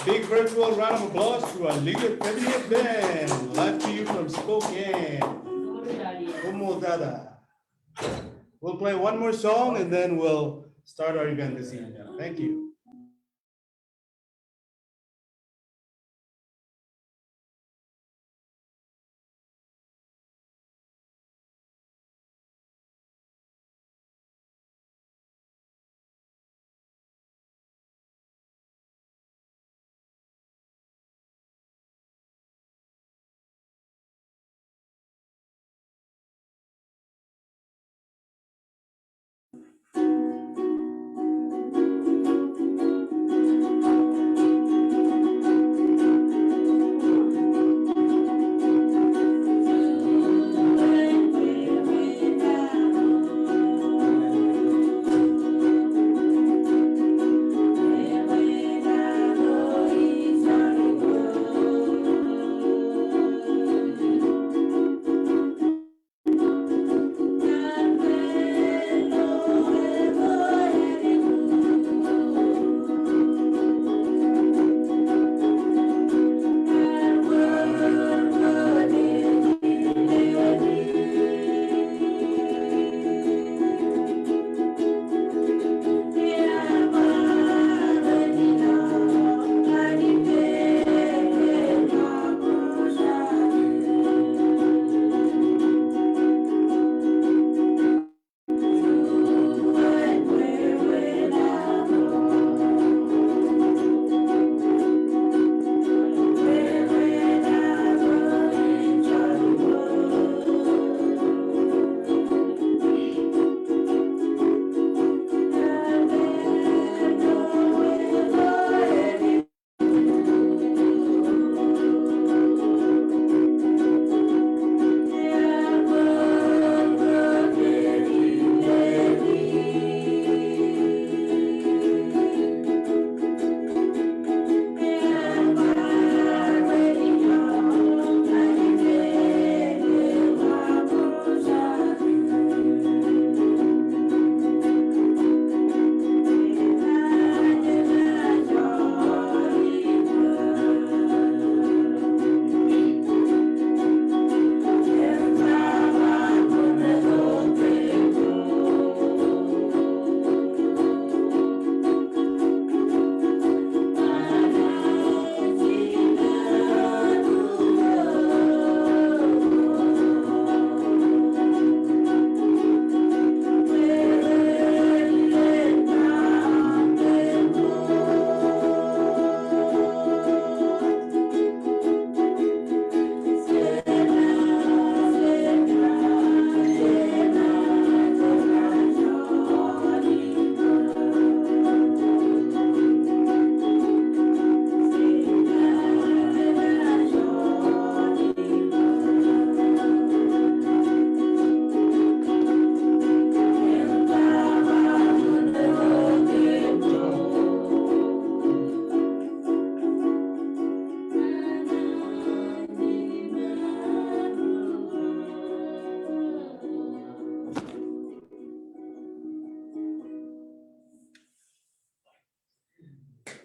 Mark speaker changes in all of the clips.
Speaker 1: Big virtual round of applause to our leader, Feminine Band, live to you from Spokane. Como dada. We'll play one more song and then we'll start our event this evening. Thank you.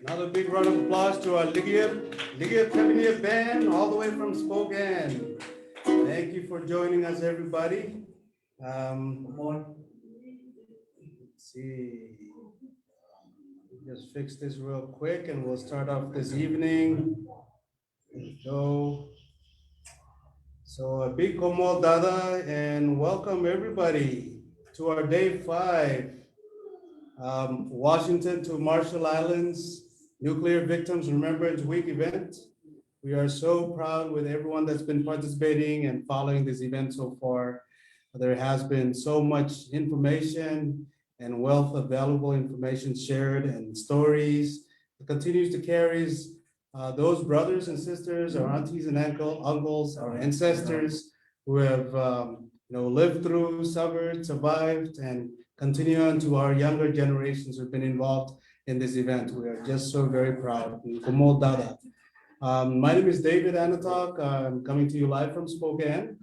Speaker 1: Another big round of applause to our Ligia Cabinet Band all the way from Spokane. Thank you for joining us, everybody. Let's see. Just fix this real quick and we'll start off this evening. There we go. So a big komo dada and welcome everybody to our day 5. Washington to Marshall Islands Nuclear Victims Remembrance Week event. We are so proud with everyone that's been participating and following this event so far. There has been so much information and wealth of valuable information shared and stories. It continues to carry those brothers and sisters, our aunties and uncles, our ancestors who have lived through, suffered, survived, and continue on to our younger generations who've been involved in this event. We are just so very proud. My name is David Anatok. I'm coming to you live from Spokane.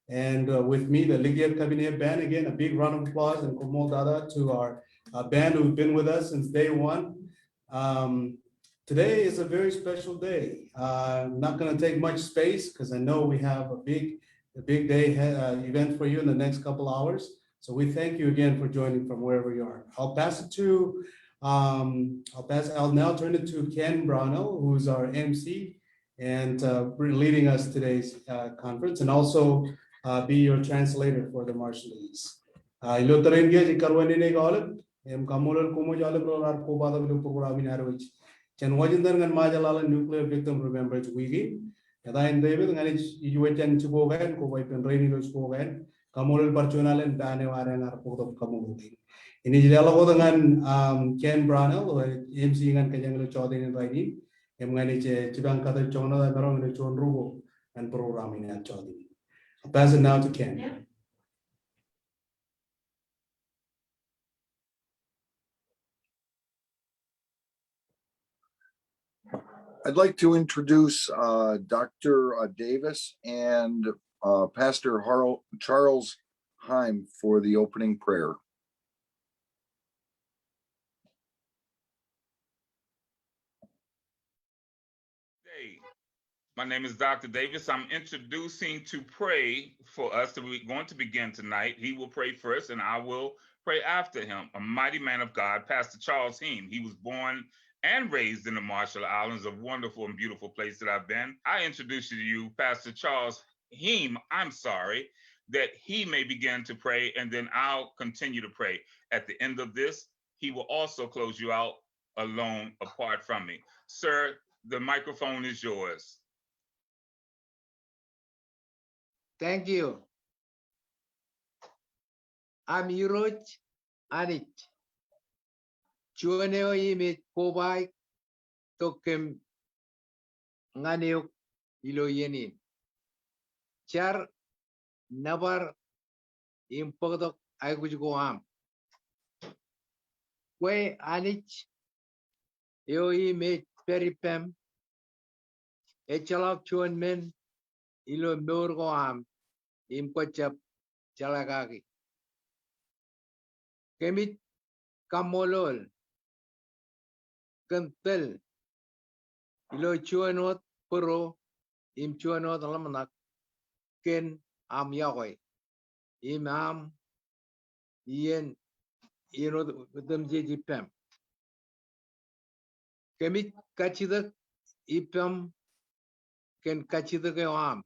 Speaker 1: And with me, the Ligia Cabinet Band. Again, a big round of applause and Komo Dada to our band who've been with us since day 1. Today is a very special day. I'm not going to take much space because I know we have a big day event for you in the next couple hours. So we thank you again for joining from wherever you are. I'll now turn it to Ken Brownell, who's our MC and leading us today's conference, and also be your translator for the Marshallese. Nuclear Victim Remembrance Week. David Kamul Barchunal Bane Waren are put of Kamudi. In Ijalago dengan Ken Brownell, MC and Kajang Chodin and Raini, Emganich Chibanka Chona, and Marong and Chon Rubo, and programming at Chodin. I'll pass it now to Ken. Yeah.
Speaker 2: I'd like to introduce Dr. Davis and Pastor Charles Heim for the opening prayer.
Speaker 3: Hey, my name is Dr. Davis. I'm introducing to pray for us that we're going to begin tonight. He will pray first and I will pray after him. A mighty man of God, Pastor Charles Heim. He was born and raised in the Marshall Islands, a wonderful and beautiful place that I've been. I introduce to you Pastor Charles Heim, that he may begin to pray, and then I'll continue to pray. At the end of this, he will also close you out alone, apart from me. Sir, the microphone is yours.
Speaker 4: Thank you. I'm Gerard Anit. Chuaneo imit Kobai Tokem Nganeok Iloyenin. Char Nabar Impodok Agujugoam. Kwe Anich Eo imit Peripem Echalak Chuan Men Ilo Murgoam Impochap Chalagagi. Kemit Kamolol Kentel Ilo Chuanot Puro Im Chuanot Alamanak Ken Am Yahweh Imam Yen Ino Them Pem Kemit Kachidak Ipam Ken Kachidak Am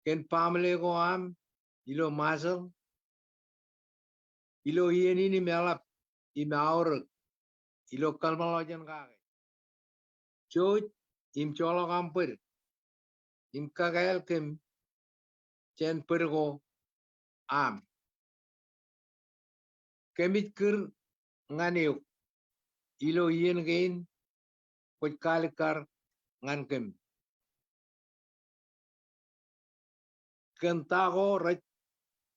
Speaker 4: Ken Pamele Goam Ilo Mazel Ilo Yenini Melap Imaur Ilo Kalmalojan Gage Choj Im Chologampur Im Kagael Kem Chen Pergo Am Kemit Kur Nganeu Ilo Yen Gain Kalikar Ngankem Kentago Rat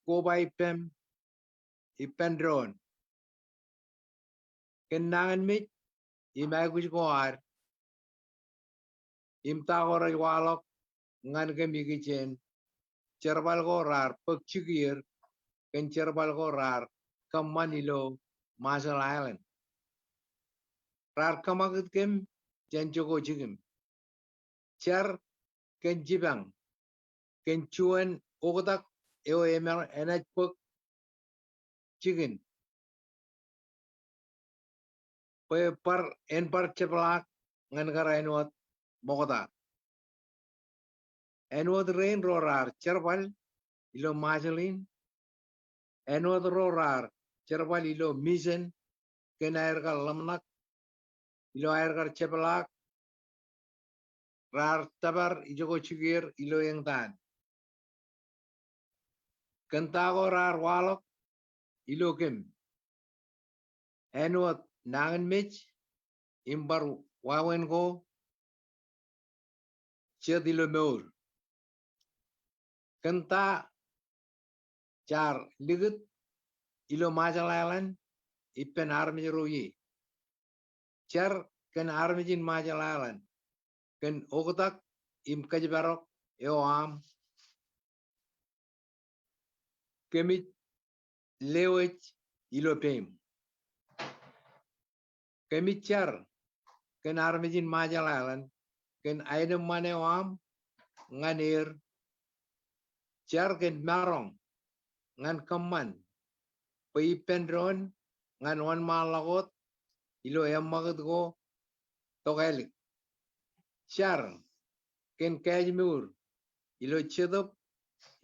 Speaker 4: Kobai Pem Ipendron Kenangan Mit Imagush Goar Imtago Rajwalok Ngankem Yigichen Cherbal Gorar Pukchigir Ken Cherbal Gorar Kamanilo Marshall Island rar kamagit kem jen jogo jigim char ken jibang ken chuen ogodak eo emer enach pok jigin pe par en par cheplak ngan gara enwat mogoda enwat rain rorar cherbal ilo majalin enwat rorar cherbal ilo misen ken air gal lamnak ilo air gal cheplak rar tabar ijogo chigir ilo yang tan kentago rar walok ilo kem enwat nangan mich imbar wawen go chet ilo meur kenta char ligit ilo majalalan ipen armi royi char ken armijin majalalan ken ogotak im kajbarok eo am kemit lewech ilo pem kemit char ken armijin majalalan ken aidem mane am nganir char ken marong ngan kaman pei pendron ngan wan malagot ilo emmagat go togelik char ken kajmur ilo chedop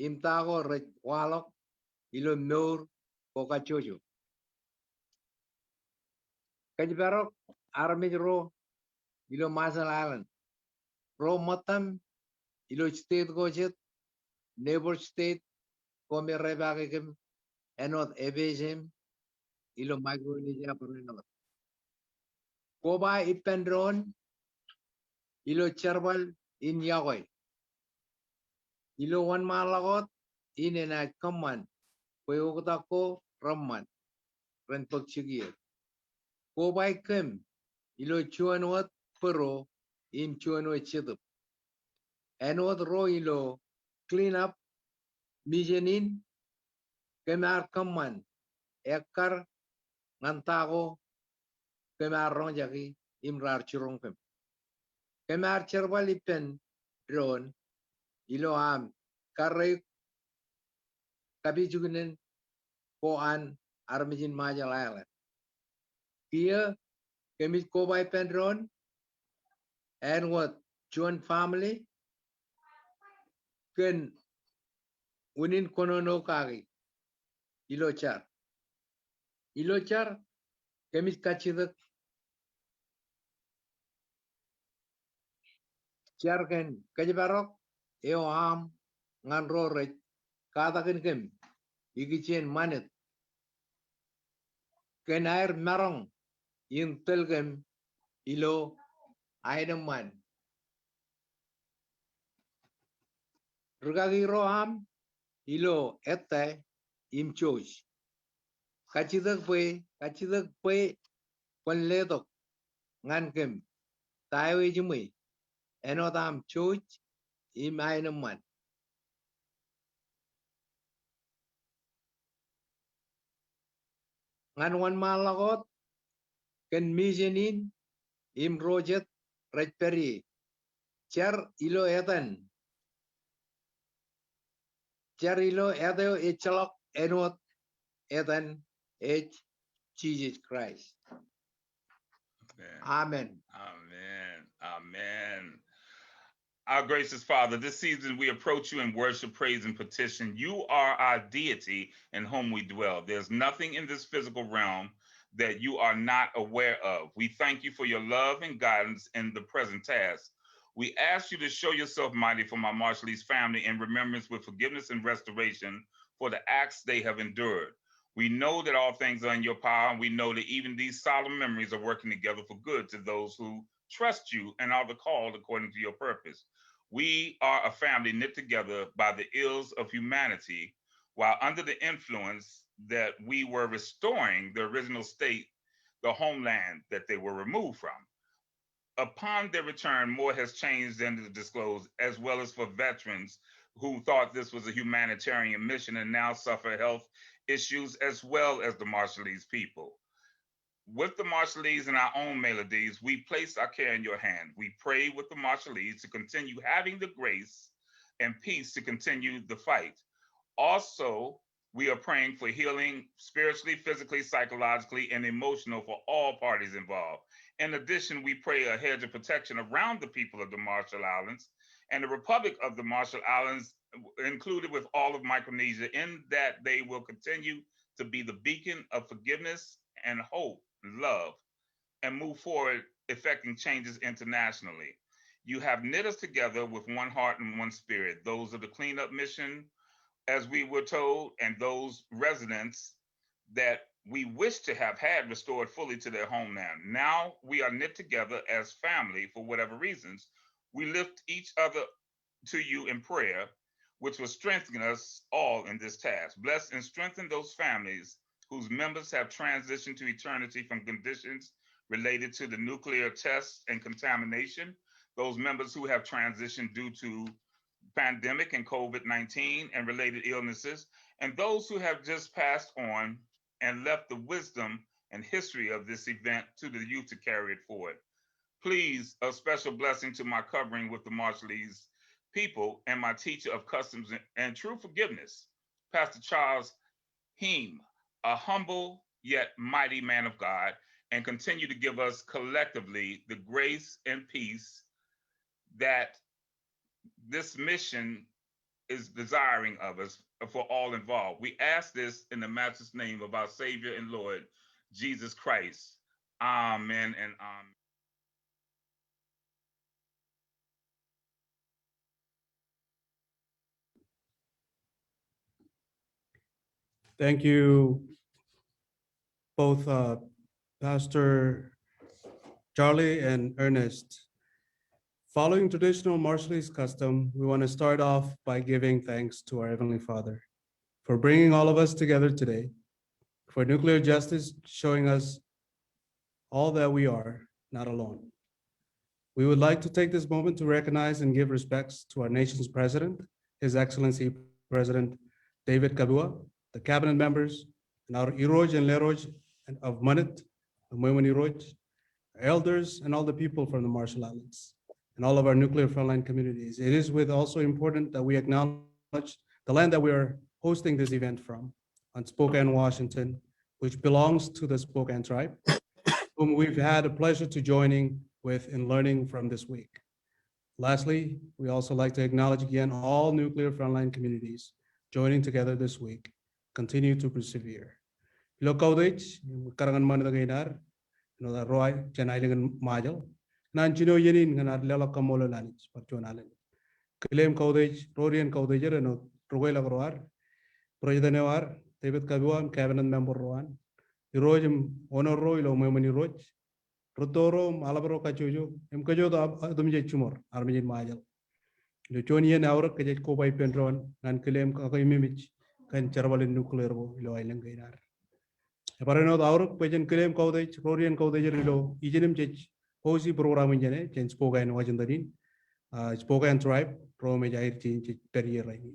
Speaker 4: im tago rech walok ilo meur ko kachocho kajbarok armij ro ilo masalalan ro matam ilo state go chet neighbor state ko me rebagem enot ebesem ilo Micronesia Perenot. Koba ipendron ilo cherbal in Yahweh. Ilo wan malagot in ena kaman ko ramman ren pagsigir. Koba ikem ilo chuanwat pero in chuanwat chidup. Enwat ro ilo clean up mijenin kemar kaman ekar ngantago kemar ronjaki imrar churongkem. Kemar cherbal ipen drone ilo am karek kabijugunen ko an armijin majal island. Kia kemit ko by pendron and what Chuan family ken unin kono no kagi ilochar. Ilochar kemit kachidak char ken kajibarok eo am ngan rorech kada ken kem igichen manet ken air marong in telgem ilo item man. Rugagi ro am ilo ete im choice. Kachidak pwe kwan ledok ngan kem tayo jumui enot am choice im item man. Ngan wan malagot ken mijenin im rojet rajperi char ilo etan char ilo edo echalok enot etan h Jesus Christ. Amen.
Speaker 3: Amen. Amen. Our gracious Father, this season we approach you in worship, praise, and petition. You are our deity in whom we dwell. There's nothing in this physical realm that you are not aware of. We thank you for your love and guidance in the present task. We ask you to show yourself mighty for my Marshallese family in remembrance with forgiveness and restoration for the acts they have endured. We know that all things are in your power, and we know that even these solemn memories are working together for good to those who trust you and are the called according to your purpose. We are a family knit together by the ills of humanity, while under the influence that we were restoring the original state, the homeland that they were removed from. Upon their return, more has changed than disclosed, as well as for veterans who thought this was a humanitarian mission and now suffer health issues, as well as the Marshallese people. With the Marshallese and our own melodies, we place our care in your hand. We pray with the Marshallese to continue having the grace and peace to continue the fight. Also, we are praying for healing spiritually, physically, psychologically, and emotional for all parties involved. In addition, we pray a hedge of protection around the people of the Marshall Islands and the Republic of the Marshall Islands, included with all of Micronesia, in that they will continue to be the beacon of forgiveness and hope, love, and move forward, effecting changes internationally. You have knit us together with one heart and one spirit. Those of the cleanup mission, as we were told, and those residents that we wish to have had restored fully to their homeland. Now we are knit together as family for whatever reasons. We lift each other to you in prayer, which will strengthen us all in this task. Bless and strengthen those families whose members have transitioned to eternity from conditions related to the nuclear tests and contamination, those members who have transitioned due to pandemic and COVID-19 and related illnesses, and those who have just passed on and left the wisdom and history of this event to the youth to carry it forward. Please, a special blessing to my covering with the Marshallese people and my teacher of customs and true forgiveness, Pastor Charles Heem, a humble yet mighty man of God, and continue to give us collectively the grace and peace that this mission is desiring of us for all involved. We ask this in the matchless name of our Savior and Lord, Jesus Christ. Amen and amen.
Speaker 1: Thank you, both Pastor Charlie and Ernest. Following traditional Marshallese custom, we want to start off by giving thanks to our Heavenly Father for bringing all of us together today, for nuclear justice showing us all that we are, not alone. We would like to take this moment to recognize and give respects to our nation's president, His Excellency President David Kabua, the cabinet members, and our Iroj and Leroj of Manit, Mwemwen Iroj, elders, and all the people from the Marshall Islands, and all of our nuclear frontline communities. It is with also important that we acknowledge the land that we are hosting this event from, on Spokane, Washington, which belongs to the Spokane tribe, whom we've had a pleasure to joining with in learning from this week. Lastly, we also like to acknowledge again all nuclear frontline communities joining together this week. Continue to persevere. Lokaudich, karangan man da gainar, no da roy, janailingan majal, nan chino yenin nganar lela kamolo lanich, parchuanalan. Claim kaudich, Rorian kaudajer, no Ruela Groar, Projedanewar, David Kabuan, cabinet member Roan, Irojim, Honor Roy, Lomemani Roj, Rotoro, Malabro Cachujo, Mkajo, Dumje Chumor, Armenian Majal. Luchonian hour, Kajet Kobai Pendron, and Kilem Kakimimich, can Charvalin nuclear island gainar. Parano the hour, Pajan Kilem Kaudich, Rorian Kaudajer, Ijenim Chich, Hosi program in Jene, Chen Spokane Wajandarin, Spokane tribe, Romejair change Terrier Rain.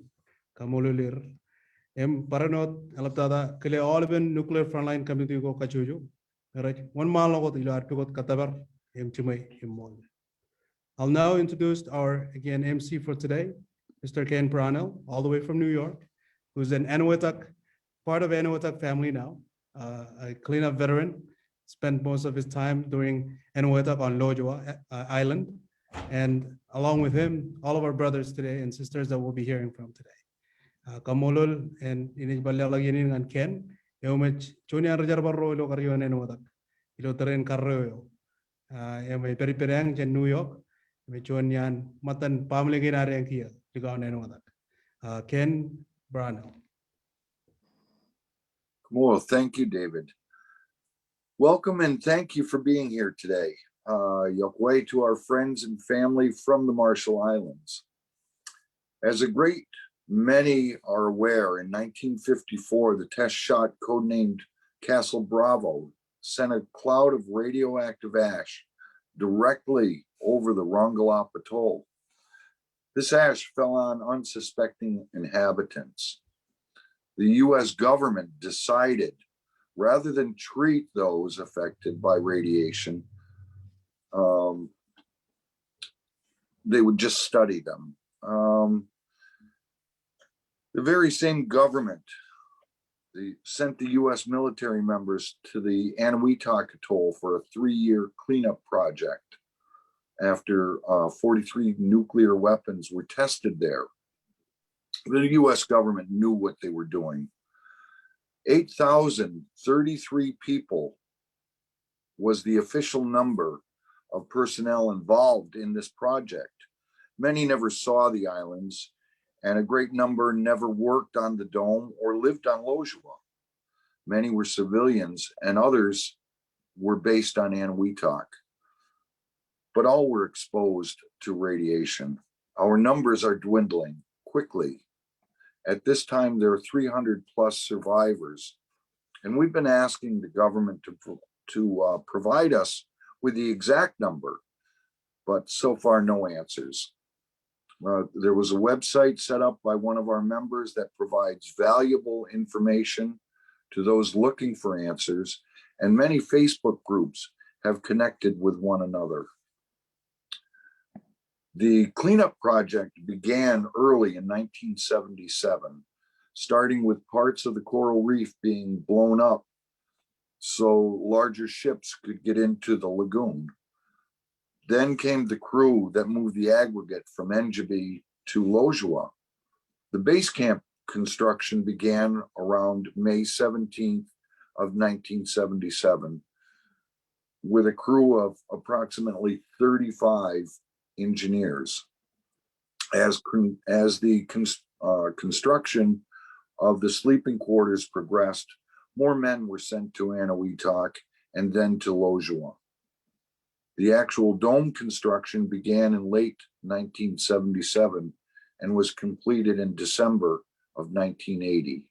Speaker 1: Kamululir, Paranot, Alaptada, Kile Olivan, nuclear frontline community go Kachujo. Right, 1 mile ago, the Yard to got Katabar, Chimay, Himon. I'll now introduce our, again, MC for today, Mr. Ken Brownell, all the way from New York, who's an Enewetak, part of Enewetak family now, a cleanup veteran, spent most of his time during Enewetak on Lojoa Island. And along with him, all of our brothers today and sisters that we'll be hearing from today. Kamolol and Inijbalalaginin and Ken, Eumech, Chunia Rajarbarro, Lokarion Enewetak, Iloteren Carreo, Eme Periperang, New York. Yan matan pamilya ginari kia ligaw na Enewetak. Ken Brownell.
Speaker 2: Well, thank you, David. Welcome and thank you for being here today. Yokwe to our friends and family from the Marshall Islands. As a great many are aware, in 1954, the test shot codenamed Castle Bravo sent a cloud of radioactive ash directly over the Rongelap atoll. This ash fell on unsuspecting inhabitants. The US government decided rather than treat those affected by radiation, they would just study them. The very same government sent the US military members to the Enewetak atoll for a 3-year cleanup project after 43 nuclear weapons were tested there. The US government knew what they were doing. 8,033 people was the official number of personnel involved in this project. Many never saw the islands, and a great number never worked on the dome or lived on Lojua. Many were civilians, and others were based on Enewetak. But all were exposed to radiation. Our numbers are dwindling quickly. At this time, there are 300 plus survivors, and we've been asking the government to provide us with the exact number, but so far no answers. There was a website set up by one of our members that provides valuable information to those looking for answers, and many Facebook groups have connected with one another. The cleanup project began early in 1977, starting with parts of the coral reef being blown up so larger ships could get into the lagoon. Then came the crew that moved the aggregate from Engebi to Lojua. The base camp construction began around May 17th of 1977 with a crew of approximately 35 engineers. As the construction of the sleeping quarters progressed, more men were sent to Enewetak and then to Lojua. The actual dome construction began in late 1977 and was completed in December of 1980.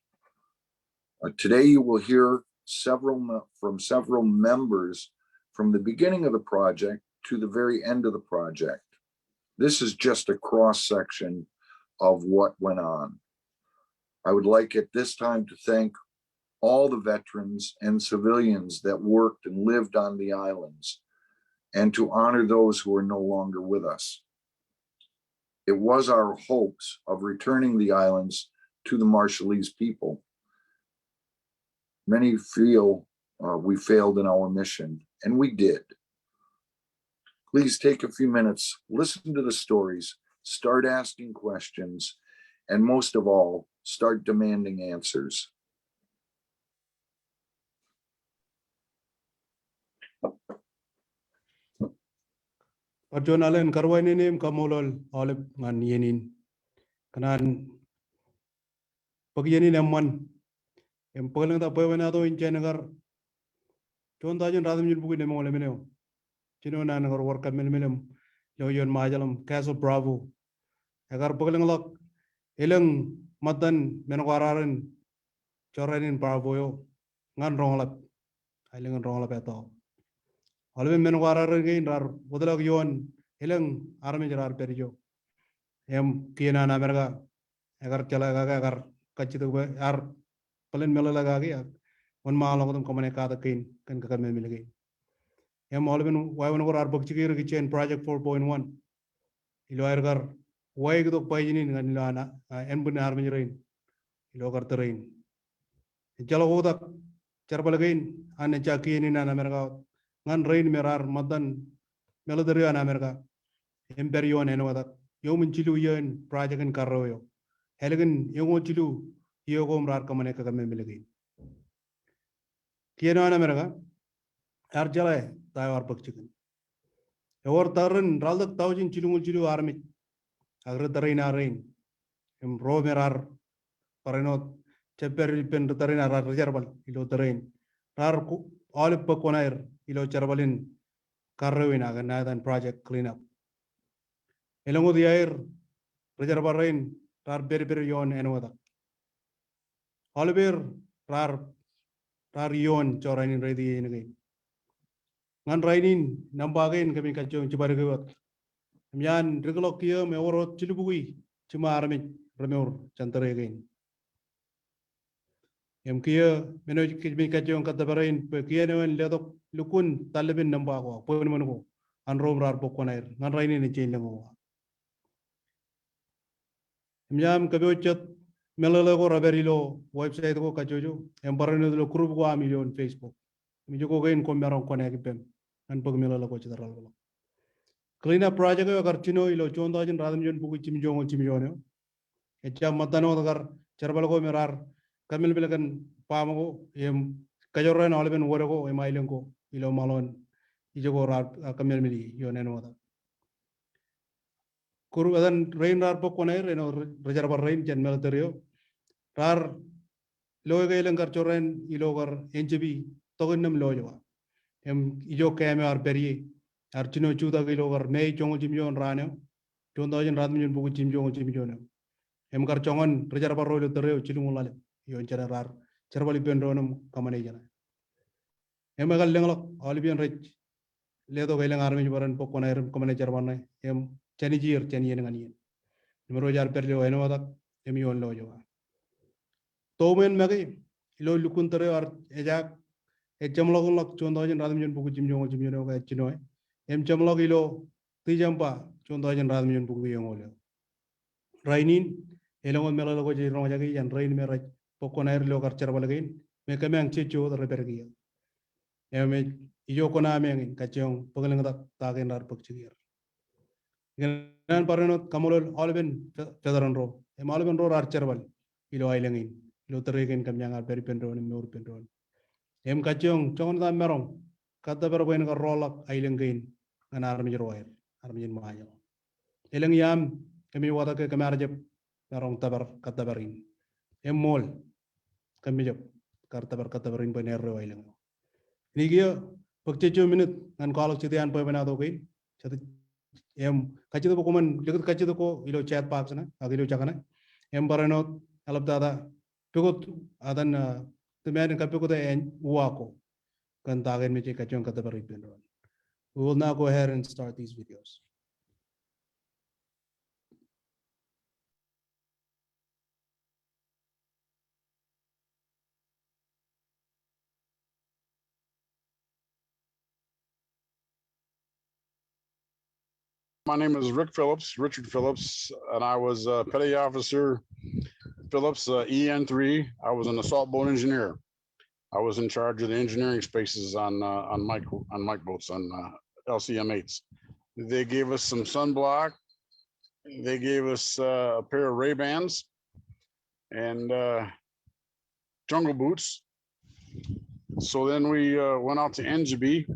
Speaker 2: Today you will hear from several members from the beginning of the project to the very end of the project. This is just a cross-section of what went on. I would like at this time to thank all the veterans and civilians that worked and lived on the islands, and to honor those who are no longer with us. It was our hopes of returning the islands to the Marshallese people. Many feel we failed in our mission, and we did. Please take a few minutes, listen to the stories, start asking questions, and most of all, start demanding answers.
Speaker 1: Parjonalen karwaininim kamulol olip ngan yenin. Kanan pag yenin emman. Em paglang ta pwena to in chenagar. Chon tajon radam jin bukin emong lemeneo. Chino na nagar work melmelem. Yo yon majalam Castle Bravo. Agar paglang lok ilang matan menokararan choranin Bravo yo. Ngan ronglap. Ailingan ronglap eto. Alvin menokararan gain rar bodalag yon ilang army jarar perijo. Em kiana na merga agar chala gaga agar kachito ar palen mela laga gaya one malo ko kamane kada kain kan kakan me milagi. Em alvin why one or ar bakchigir kichen project 4.1 ilo agar why ko payinin ngan lana en bun army jarain ilo kar terain. Chalo ko tak charbalagain ane chakini na merga ngan rain merar madan melodari ana merga imperion Enewetak yo munchilu yen project in karroyo helegan yo munchilu yo gom rar kamane ka me milagi kieno ana merga ar jala tayar bakchigan or taran raldak taujin chilu army agar tarain arain em ro merar parenot cheper pen tarain ar reserval ilo tarain rar olip pakonair ilo charbalin karroin aga nadan project cleanup elongo di air reservoir rain rar beri yon Enewetak Oliver rar yon chorainin ready ini ngan rainin nambagain kami kacung cibarigawat mian regulok kia me orot cilubui cuma army remeur chantere gain Em kia meno kimi kachong katabarain pe kia newen letok lukun talibin namba ko pon mon ko anrom rar pokonair ngan raini ni chain lengo. Emjam kabochat melalo ko raberilo website ko kajojo em barano lo group ko amilio Facebook. Mi ko gain ko meron ko ne pem an pag melalo ko chidral ko. Clean up project ko karchino ilo chondo jin radam jon buku chimjongo. Echa matano agar charbal ko merar kamil bilakan pamako em kajoran olben woroko emailenko ilo malon ijogo rar kamil mili yonen wada. Kuru adan rain rar pokonair eno reservoir rain jan melterio rar loy gailen karchoran ilo gar NGB toginnam lojo em ijo keme ar beri ar chino chuda ilo gar mei chongo jimjon rano chondo jin radmin buku jimjon em karchongan reservoir roilo tereo chilungulale yon chara rar charbali pendronum kamane jana em agal lenglok olibian rich ledo gailen armi baran pokonair kamane charwana em chani jir chani yen ngani numero jar perlo Enewetak em yon lojo tomen magi ilo lukun tere ar ejak e chamlok lok chondo jin radam jon buku jimjo ga chino em chamlok ilo tijampa chondo jin radam jon buku yongole rainin elongon melalo ko jiro jagi yan rain meraj pokonair lo kar charbalagain me kamang chicho da rebergia em iyo kona mengin kachong pagalang tak tagen rar pagchigir gan parano kamolol olben federan ro em olben ro ar charbal ilo ailengin ilo teregen kamyang ar peri pendron meur pendron em kachong chongon da merong kata berboin ka rolak ailengin an armi roer armi maayo eleng yam kami wada ke kamarjep merong tabar katabarin em mol kami jep kar tabar katabarin bener ro aileng ni gio pagchecho minute an kolok chitian po bena do kain chati em kachito ko man legut kachito ko ilo chat box na agilo chakana em barano alap dada pegot adan temen kapeko de en uako kan tagen me kachong katabarin pendron. We will now go ahead and start these videos.
Speaker 5: My name is Richard Phillips, and I was Petty Officer Phillips, EN3. I was an assault boat engineer. I was in charge of the engineering spaces on Mike boats, on LCM8s. They gave us some sunblock. They gave us a pair of Ray-Bans and jungle boots. So then we went out to NGB.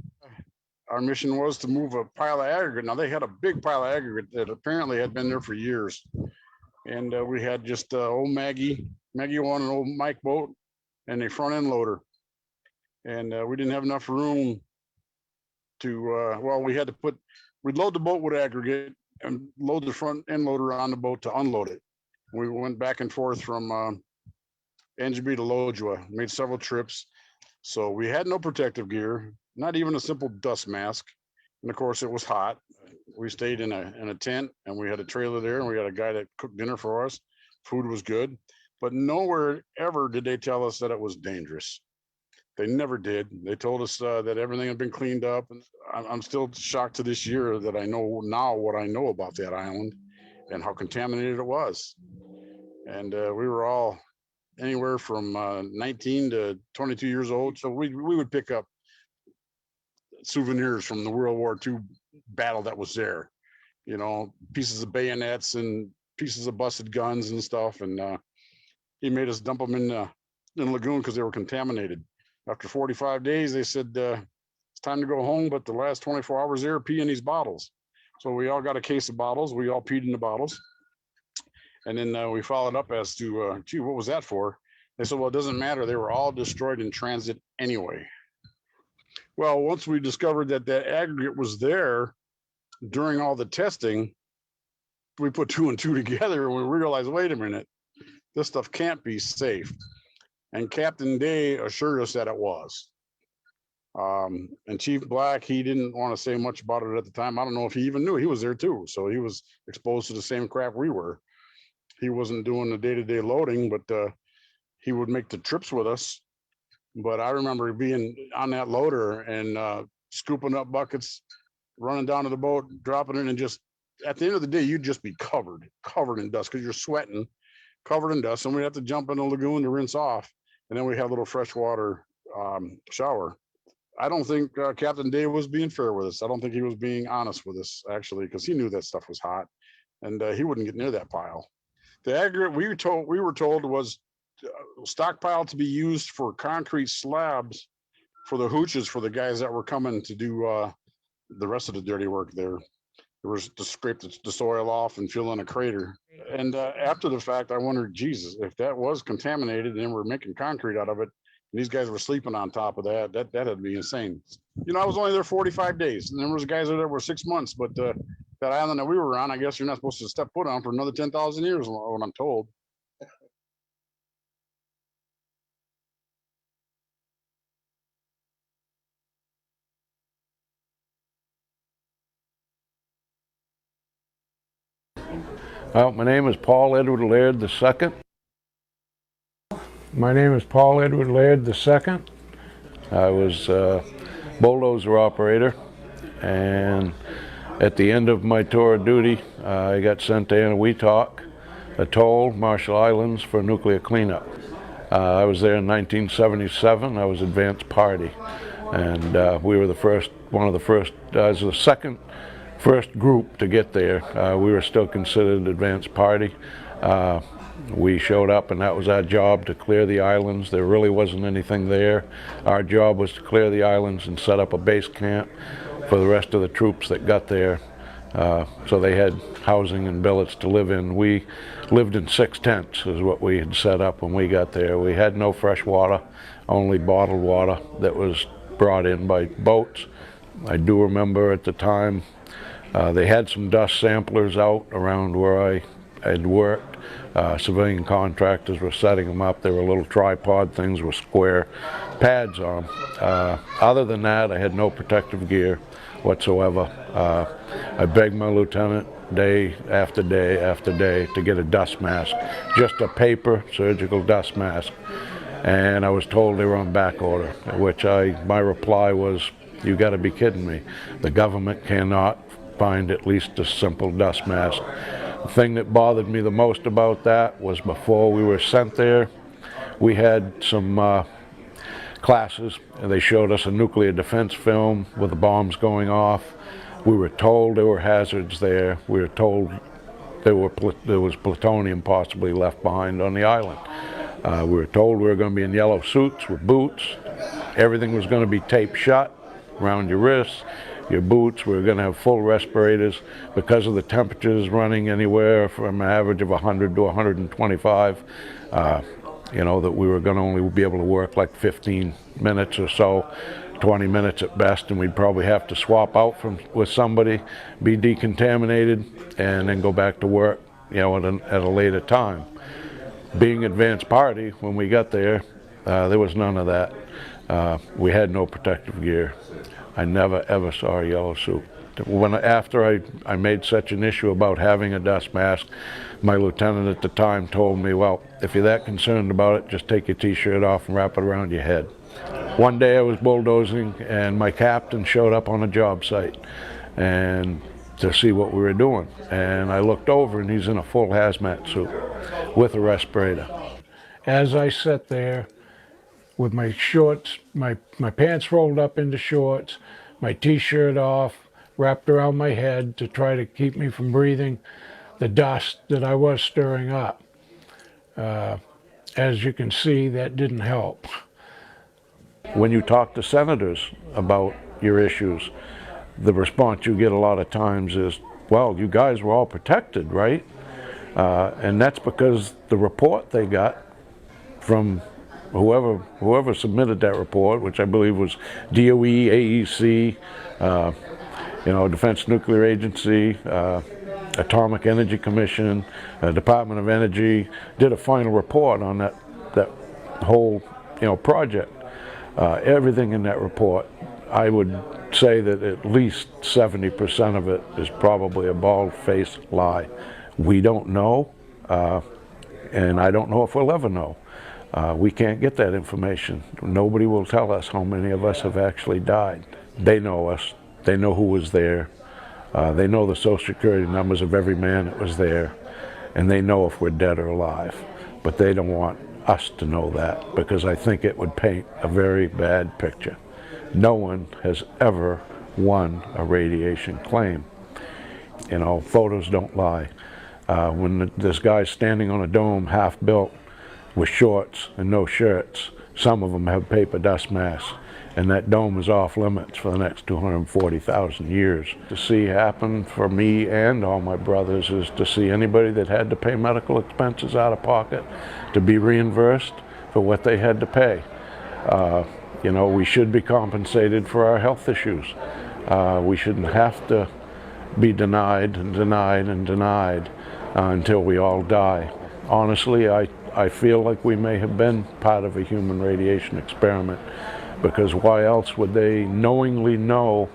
Speaker 5: Our mission was to move a pile of aggregate. Now they had a big pile of aggregate that apparently had been there for years. And we had just old Maggie on an old Mike boat and a front end loader. And we didn't have enough room to, we'd load the boat with aggregate and load the front end loader on the boat to unload it. We went back and forth from NGB to Lojua, made several trips. So we had no protective gear, not even a simple dust mask. And of course it was hot. We stayed in a tent and we had a trailer there and we had a guy that cooked dinner for us. Food was good, but nowhere ever did they tell us that it was dangerous. They never did. They told us that everything had been cleaned up. And I'm still shocked to this year that I know now what I know about that island and how contaminated it was. And we were all anywhere from 19 to 22 years old. So we would pick up souvenirs from the World War II battle that was there, you know, pieces of bayonets and pieces of busted guns and stuff. And he made us dump them in the lagoon because they were contaminated. After 45 days, they said, it's time to go home, but the last 24 hours there, pee in these bottles. So we all got a case of bottles. We all peed in the bottles. And then we followed up as to, gee, what was that for? They said, well, it doesn't matter. They were all destroyed in transit anyway. Well, once we discovered that that aggregate was there during all the testing, we put 2 and 2 together and we realized, wait a minute, this stuff can't be safe. And Captain Day assured us that it was. And Chief Black, he didn't want to say much about it at the time. I don't know if he even knew. He was there too. So he was exposed to the same crap we were. He wasn't doing the day-to-day loading, but he would make the trips with us. But I remember being on that loader and scooping up buckets, running down to the boat, dropping it, and just at the end of the day, you'd just be covered in dust because you're sweating, covered in dust, and we'd have to jump in the lagoon to rinse off, and then we had a little freshwater shower. I don't think Captain Dave was being fair with us. I don't think he was being honest with us, actually, because he knew that stuff was hot, and he wouldn't get near that pile. The aggregate we were told was stockpile to be used for concrete slabs for the hooches for the guys that were coming to do the rest of the dirty work there. There was to scrape the soil off and fill in a crater. And after the fact, I wondered, Jesus, if that was contaminated and we're making concrete out of it, and these guys were sleeping on top of that, that'd be insane. You know, I was only there 45 days, and there was guys there were 6 months, but that island that we were on, I guess you're not supposed to step foot on for another 10,000 years, what I'm told.
Speaker 6: My name is Paul Edward Laird II. My name is Paul Edward Laird II. I was a bulldozer operator, and at the end of my tour of duty, I got sent to Enewetak, atoll, Marshall Islands, for nuclear cleanup. I was there in 1977. I was advanced party, and we were one of the first, as the first group to get there. We were still considered advanced party. We showed up, and that was our job, to clear the islands. There really wasn't anything there. Our job was to clear the islands and set up a base camp for the rest of the troops that got there, so they had housing and billets to live in. We lived in 6 tents is what we had set up when we got there. We had no fresh water, only bottled water that was brought in by boats. I do remember at the time they had some dust samplers out around where I had worked. Civilian contractors were setting them up. They were little tripod things with square pads on them. Other than that, I had no protective gear whatsoever. I begged my lieutenant day after day after day to get a dust mask, just a paper surgical dust mask, and I was told they were on back order, which my reply was, you got to be kidding me. The government cannot find at least a simple dust mask. The thing that bothered me the most about that was before we were sent there, we had some classes, and they showed us a nuclear defense film with the bombs going off. We were told there were hazards there. We were told there was plutonium possibly left behind on the island. We were told we were going to be in yellow suits with boots. Everything was going to be taped shut around your wrists. Your boots, we were going to have full respirators because of the temperatures running anywhere from an average of 100 to 125. You know, that we were going to only be able to work like 15 minutes or so, 20 minutes at best, and we'd probably have to swap out with somebody, be decontaminated, and then go back to work, you know, at a later time. Being advanced party, when we got there, there was none of that. We had no protective gear. I never ever saw a yellow suit. After I made such an issue about having a dust mask, my lieutenant at the time told me, well, if you're that concerned about it, just take your t-shirt off and wrap it around your head. One day I was bulldozing, and my captain showed up on a job site and to see what we were doing. And I looked over, and he's in a full hazmat suit with a respirator.
Speaker 7: As I sat there with my shorts, my pants rolled up into shorts, my t-shirt off, wrapped around my head to try to keep me from breathing the dust that I was stirring up. As you can see, that didn't help.
Speaker 6: When you talk to senators about your issues, the response you get a lot of times is, well, you guys were all protected, right? And that's because the report they got from whoever submitted that report, which I believe was DOE, AEC, you know, Defense Nuclear Agency, Atomic Energy Commission, Department of Energy, did a final report on that whole, you know, project. Everything in that report, I would say that at least 70% of it is probably a bald-faced lie. We don't know, and I don't know if we'll ever know. We can't get that information. Nobody will tell us how many of us have actually died. They know us. They know who was there. They know the Social Security numbers of every man that was there, and they know if we're dead or alive. But they don't want us to know that, because I think it would paint a very bad picture. No one has ever won a radiation claim. You know, photos don't lie. When this guy's standing on a dome half built with shorts and no shirts, some of them have paper dust masks, and that dome is off limits for the next 240,000 years. To see happen for me and all my brothers is to see anybody that had to pay medical expenses out of pocket to be reimbursed for what they had to pay. You know, we should be compensated for our health issues. We shouldn't have to be denied and denied and denied until we all die. Honestly, I feel like we may have been part of a human radiation experiment, because why else would they knowingly know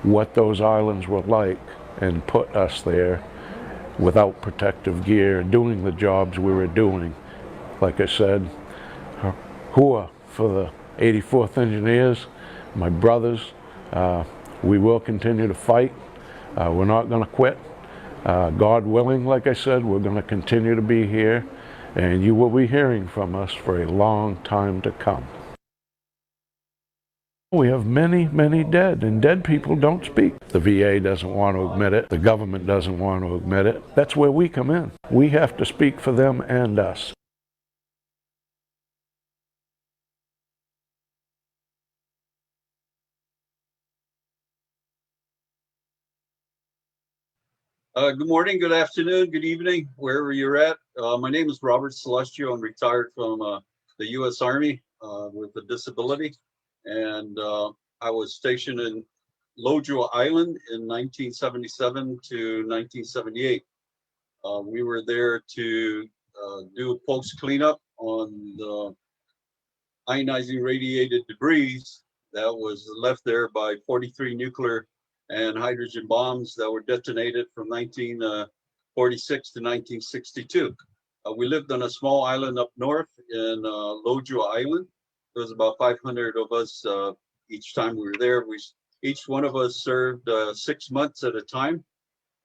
Speaker 6: what those islands were like and put us there without protective gear, doing the jobs we were doing? Like I said, hua for the 84th Engineers, my brothers. We will continue to fight. We're not going to quit. God willing, like I said, we're going to continue to be here, and you will be hearing from us for a long time to come. We have many, many dead, and dead people don't speak. The VA doesn't want to admit it. The government doesn't want to admit it. That's where we come in. We have to speak for them and us.
Speaker 8: Good morning, good afternoon, good evening, wherever you're at. My name is Robert Celestio. I'm retired from the U.S. Army with a disability, and I was stationed in Lojo Island in 1977 to 1978. We were there to do a post cleanup on the ionizing radiated debris that was left there by 43 nuclear and hydrogen bombs that were detonated from 1946 to 1962. We lived on a small island up north in Lojo Island. There was about 500 of us each time we were there. Each one of us served 6 months at a time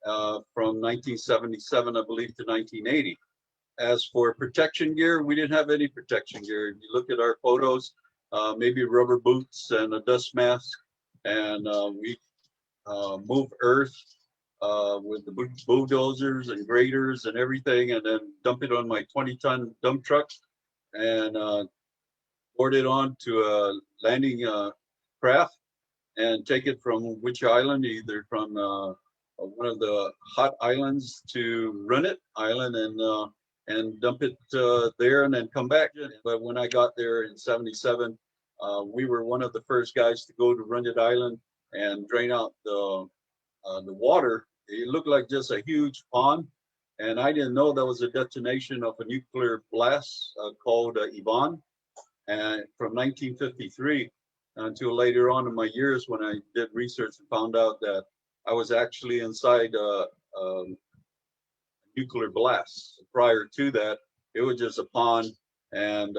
Speaker 8: from 1977, I believe, to 1980. As for protection gear, we didn't have any protection gear. If you look at our photos, maybe rubber boots and a dust mask, and we move earth with the bulldozers and graders and everything, and then dump it on my 20-ton dump truck and board it on to a landing craft and take it from which island, either from one of the hot islands to Runit Island, and dump it there and then come back. But when I got there in '77, we were one of the first guys to go to Runit Island and drain out the water. It looked like just a huge pond, and I didn't know that was a detonation of a nuclear blast called Ivan, and from 1953 until later on in my years when I did research and found out that I was actually inside a nuclear blast. Prior to that, it was just a pond, and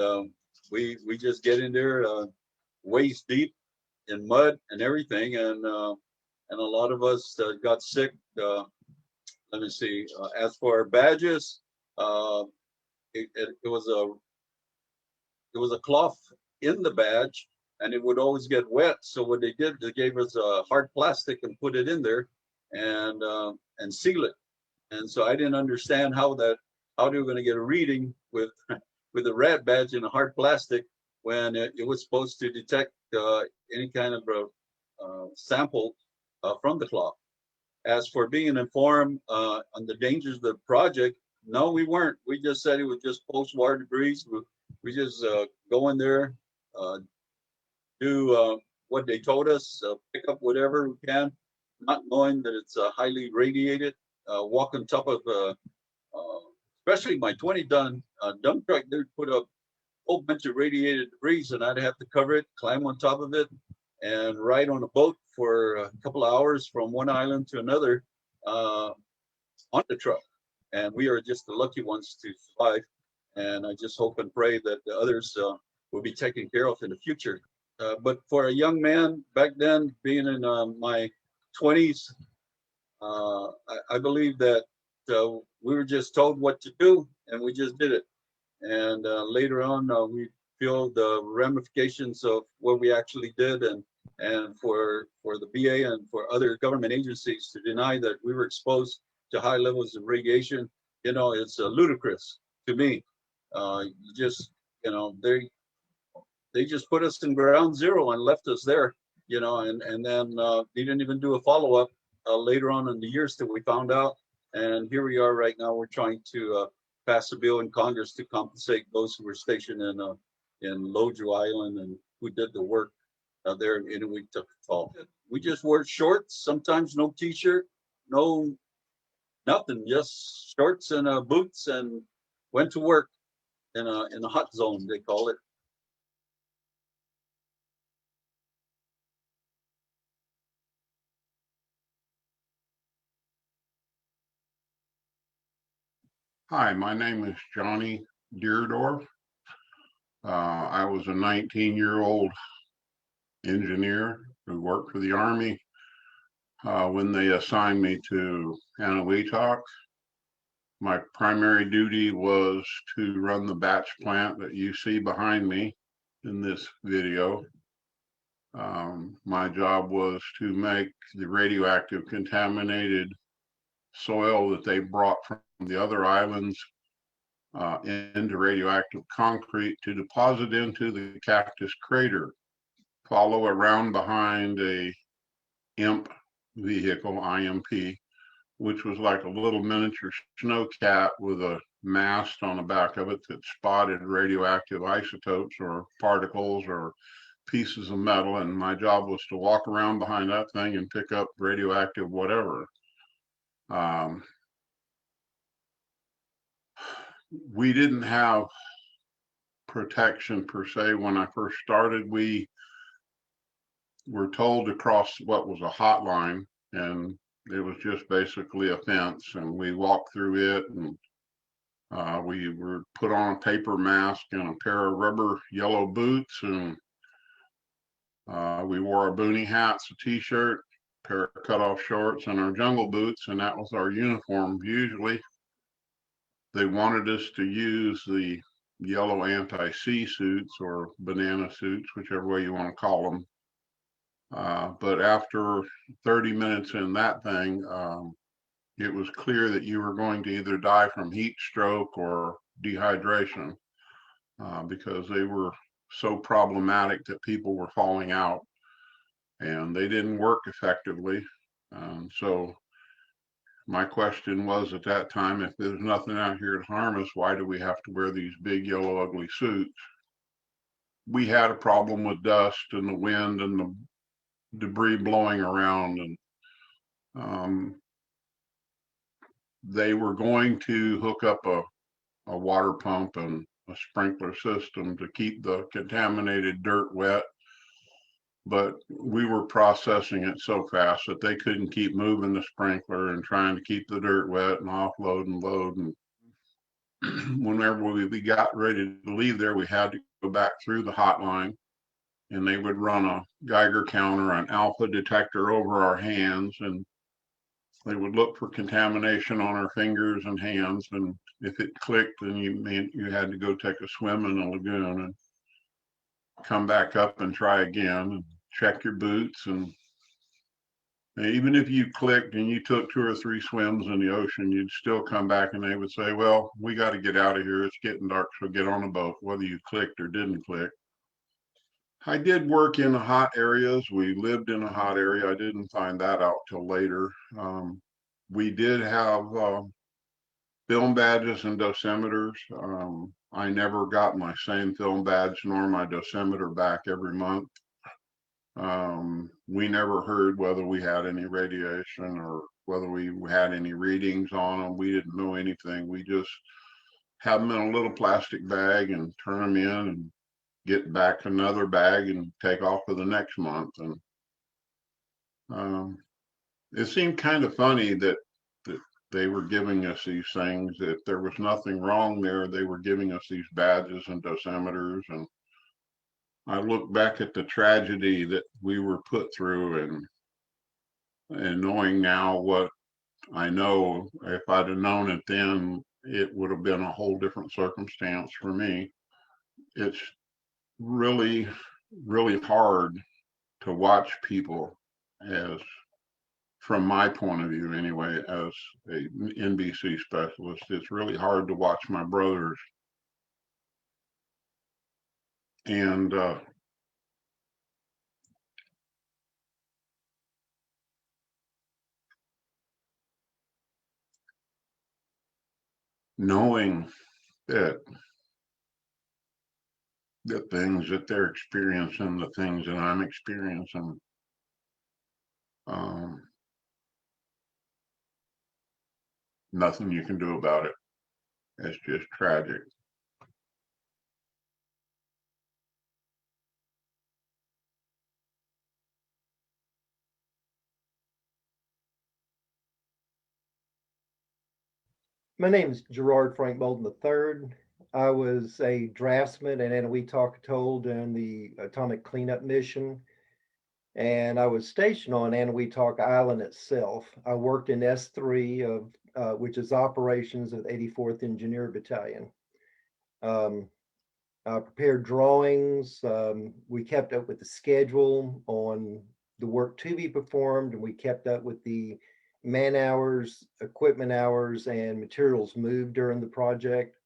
Speaker 8: we just get in there waist deep in mud and everything, and a lot of us got sick. Let me see. As for our badges, it was a cloth in the badge, and it would always get wet. So what they did, they gave us a hard plastic and put it in there, and seal it. And so I didn't understand how they were going to get a reading with a rat badge in a hard plastic when it was supposed to detect any kind of sample from the cloth. As for being informed on the dangers of the project, no, we weren't. We just said it was just post-war debris. We just go in there, do what they told us, pick up whatever we can, not knowing that it's highly radiated. Walk on top of, especially my 20-ton dump truck, they'd put up a whole bunch of radiated debris, and I'd have to cover it, climb on top of it, and ride on a boat for a couple of hours from one island to another on the truck. And we are just the lucky ones to survive. And I just hope and pray that the others will be taken care of in the future. But for a young man back then, being in my 20s, I believe that we were just told what to do and we just did it. And later on, we feel the ramifications of what we actually did, and for the VA and for other government agencies to deny that we were exposed to high levels of radiation, you know, it's ludicrous to me. Just, you know, they just put us in ground zero and left us there, you know, and then they didn't even do a follow-up later on in the years that we found out. And here we are right now, we're trying to pass a bill in Congress to compensate those who were stationed in Loju Island and who did the work there in Enewetak atoll. We just wore shorts, sometimes no t-shirt, no nothing, just shorts and boots, and went to work in a hot zone, they call it.
Speaker 5: Hi, my name is Johnny Deerdorf. I was a 19-year-old engineer who worked for the Army when they assigned me to Enewetak. My primary duty was to run the batch plant that you see behind me in this video. My job was to make the radioactive contaminated soil that they brought from the other islands into radioactive concrete to deposit into the cactus crater, follow around behind a IMP vehicle, IMP, which was like a little miniature snowcat with a mast on the back of it that spotted radioactive isotopes or particles or pieces of metal. And my job was to walk around behind that thing and pick up radioactive whatever. We didn't have protection per se. When I first started, we were told to cross what was a hotline, and it was just basically a fence, and we walked through it, and we were put on a paper mask and a pair of rubber yellow boots, and we wore our boonie hats, a t-shirt, pair of cutoff shorts, and our jungle boots, and that was our uniform. Usually they wanted us to use the yellow anti-sea suits or banana suits, whichever way you want to call them. But after 30 minutes in that thing, it was clear that you were going to either die from heat stroke or dehydration because they were so problematic that people were falling out and they didn't work effectively. So my question was at that time, if there's nothing out here to harm us, why do we have to wear these big yellow ugly suits? We had a problem with dust and the wind and the debris blowing around, and they were going to hook up a water pump and a sprinkler system to keep the contaminated dirt wet, but we were processing it so fast that they couldn't keep moving the sprinkler and trying to keep the dirt wet and offload and load. And whenever we got ready to leave there, we had to go back through the hotline, and they would run a Geiger counter, an alpha detector over our hands, and they would look for contamination on our fingers and hands. And if it clicked, then you had to go take a swim in the lagoon and come back up and try again and check your boots. And even if you clicked and you took 2 or 3 swims in the ocean, you'd still come back and they would say, well, we got to get out of here. It's getting dark, so get on a boat, whether you clicked or didn't click. I did work in hot areas. We lived in a hot area. I didn't find that out till later. We did have film badges and dosimeters. I never got my same film badge nor my dosimeter back every month. We never heard whether we had any radiation or whether we had any readings on them. We didn't know anything. We just have them in a little plastic bag and turn them in and get back another bag and take off for the next month. And it seemed kind of funny that
Speaker 9: they were giving us these things. If there was nothing wrong there, they were giving us these badges and dosimeters. And I look back at the tragedy that we were put through, and knowing now what I know, if I'd have known it then, it would have been a whole different circumstance for me. It's really, really hard to watch people, as from my point of view anyway, as a NBC specialist. It's really hard to watch my brothers and knowing that the things that they're experiencing, the things that I'm experiencing, nothing you can do about it. It's just tragic.
Speaker 10: My name is Gerard Frank Bolden III. I was a draftsman at Enewetak atoll during the atomic cleanup mission, and I was stationed on Enewetak Island itself. I worked in S3 of which is operations of the 84th Engineer Battalion. I prepared drawings. We kept up with the schedule on the work to be performed, and we kept up with the man hours, equipment hours, and materials moved during the project.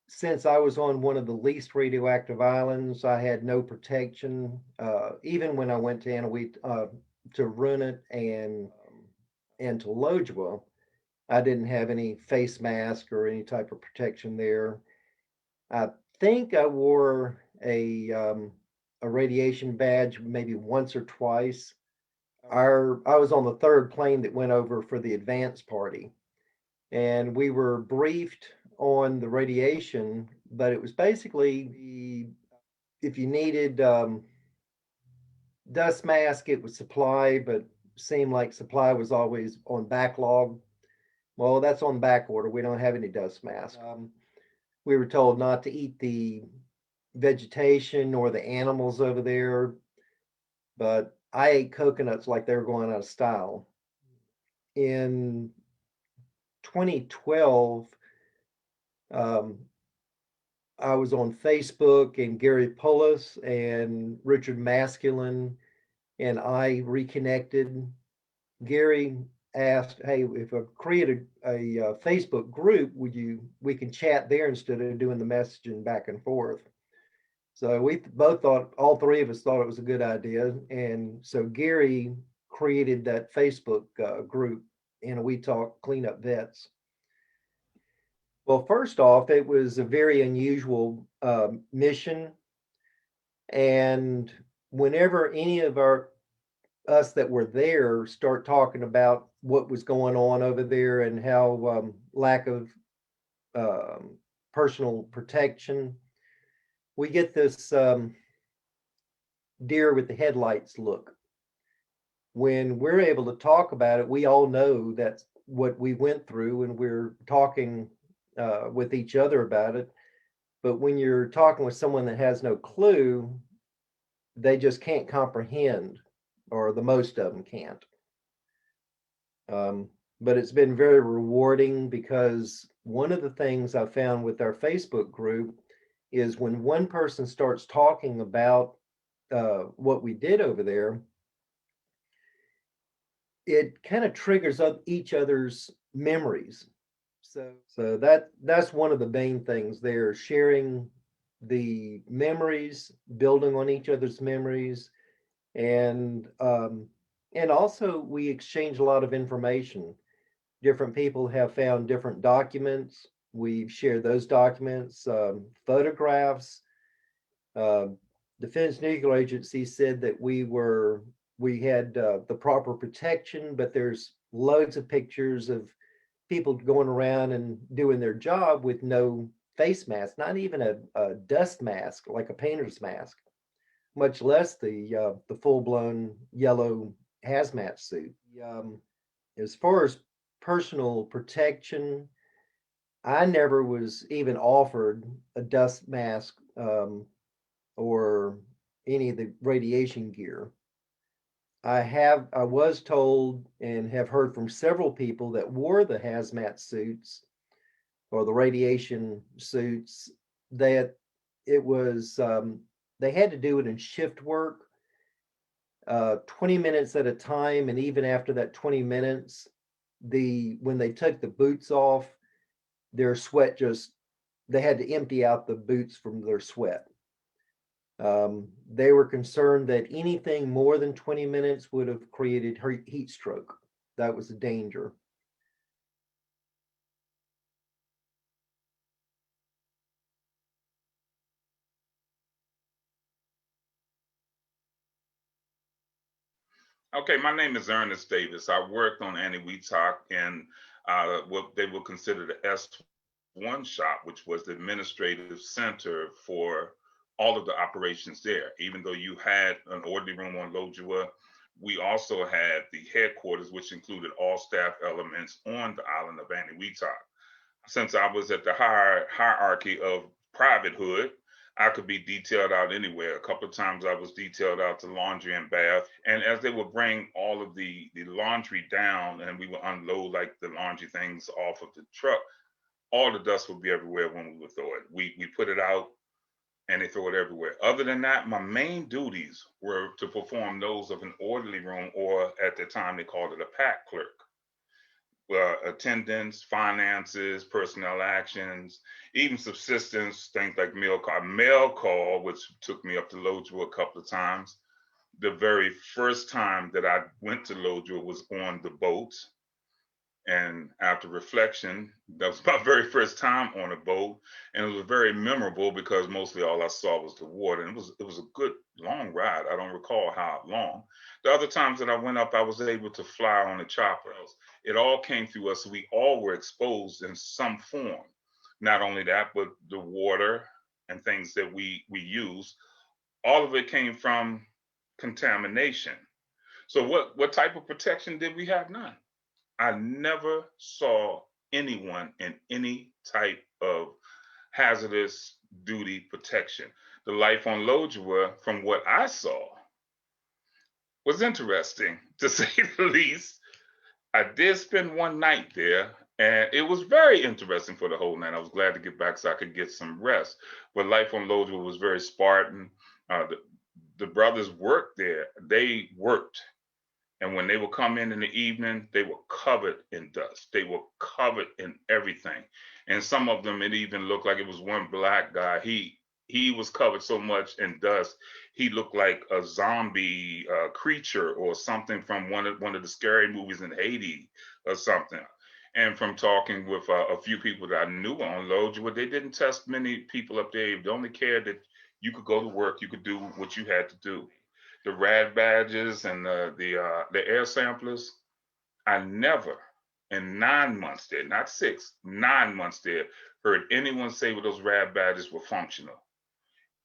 Speaker 10: Since I was on one of the least radioactive islands, I had no protection. Even when I went to to Runit and to Lojua, I didn't have any face mask or any type of protection there. I think I wore a radiation badge maybe once or twice. I was on the third plane that went over for the advance party, and we were briefed on the radiation, but it was basically if you needed dust mask, it was supply, but seemed like supply was always on backlog. Well, that's on back order. We don't have any dust mask. We were told not to eat the vegetation or the animals over there, but I ate coconuts like they were going out of style. In 2012, I was on Facebook, and Gary Pullis and Richard Masculine and I reconnected. Gary asked, "Hey, if I create a Facebook group, we can chat there instead of doing the messaging back and forth." So we both thought, all three of us thought it was a good idea. And so Gary created that Facebook group, Enewetak Cleanup Vets. Well, first off, it was a very unusual mission. And whenever any of us that were there start talking about what was going on over there and how lack of personal protection, we get this deer with the headlights look. When we're able to talk about it, we all know that's what we went through, and we're talking with each other about it. But when you're talking with someone that has no clue, they just can't comprehend, or the most of them can't. But it's been very rewarding, because one of the things I found with our Facebook group is when one person starts talking about what we did over there, it kind of triggers up each other's memories. So that's one of the main things there, sharing the memories, building on each other's memories, and also we exchange a lot of information. Different people have found different documents. We've shared those documents, photographs. Defense Nuclear Agency said that we had the proper protection, but there's loads of pictures of people going around and doing their job with no face mask, not even a dust mask like a painter's mask, much less the full-blown yellow hazmat suit. As far as personal protection, I never was even offered a dust mask or any of the radiation gear. I was told and have heard from several people that wore the hazmat suits or the radiation suits that it was, they had to do it in shift work, 20 minutes at a time. And even after that 20 minutes, when they took the boots off, their sweat they had to empty out the boots from their sweat. They were concerned that anything more than 20 minutes would have created heat stroke. That was a danger.
Speaker 3: Okay, my name is Ernest Davis. I worked on Enewetak in what they would consider the S1 shop, which was the administrative center for all of the operations there. Even though you had an orderly room on Lojua, we also had the headquarters, which included all staff elements on the island of Enewetak. Since I was at the hierarchy of privatehood, I could be detailed out anywhere. A couple of times I was detailed out to laundry and bath. And as they would bring all of the laundry down and we would unload like the laundry things off of the truck, all the dust would be everywhere when we would throw it. We put it out and they throw it everywhere. Other than that, my main duties were to perform those of an orderly room, or at the time they called it a pack clerk. Attendance, finances, personnel actions, even subsistence, things like mail call, which took me up to Lojua a couple of times. The very first time that I went to Lojua was on the boat. And after reflection, that was my very first time on a boat. And it was very memorable because mostly all I saw was the water. And it was a good long ride. I don't recall how long. The other times that I went up, I was able to fly on the chopper. It all came through us. So we all were exposed in some form. Not only that, but the water and things that we use, all of it came from contamination. So what type of protection did we have? None. I never saw anyone in any type of hazardous duty protection. The life on Lojua, from what I saw, was interesting, to say the least. I did spend one night there, and it was very interesting for the whole night. I was glad to get back so I could get some rest. But life on Lojua was very Spartan. The brothers worked there. They worked. And when they would come in the evening, they were covered in dust. They were covered in everything. And some of them, it even looked like it was one black guy. He was covered so much in dust, he looked like a zombie creature or something from one of the scary movies in Haiti or something. And from talking with a few people that I knew on Lojua, they didn't test many people up there. They only cared that you could go to work, you could do what you had to do. The rad badges and the air samplers, I never, in 9 months there, not 6, 9 months there, heard anyone say that those rad badges were functional.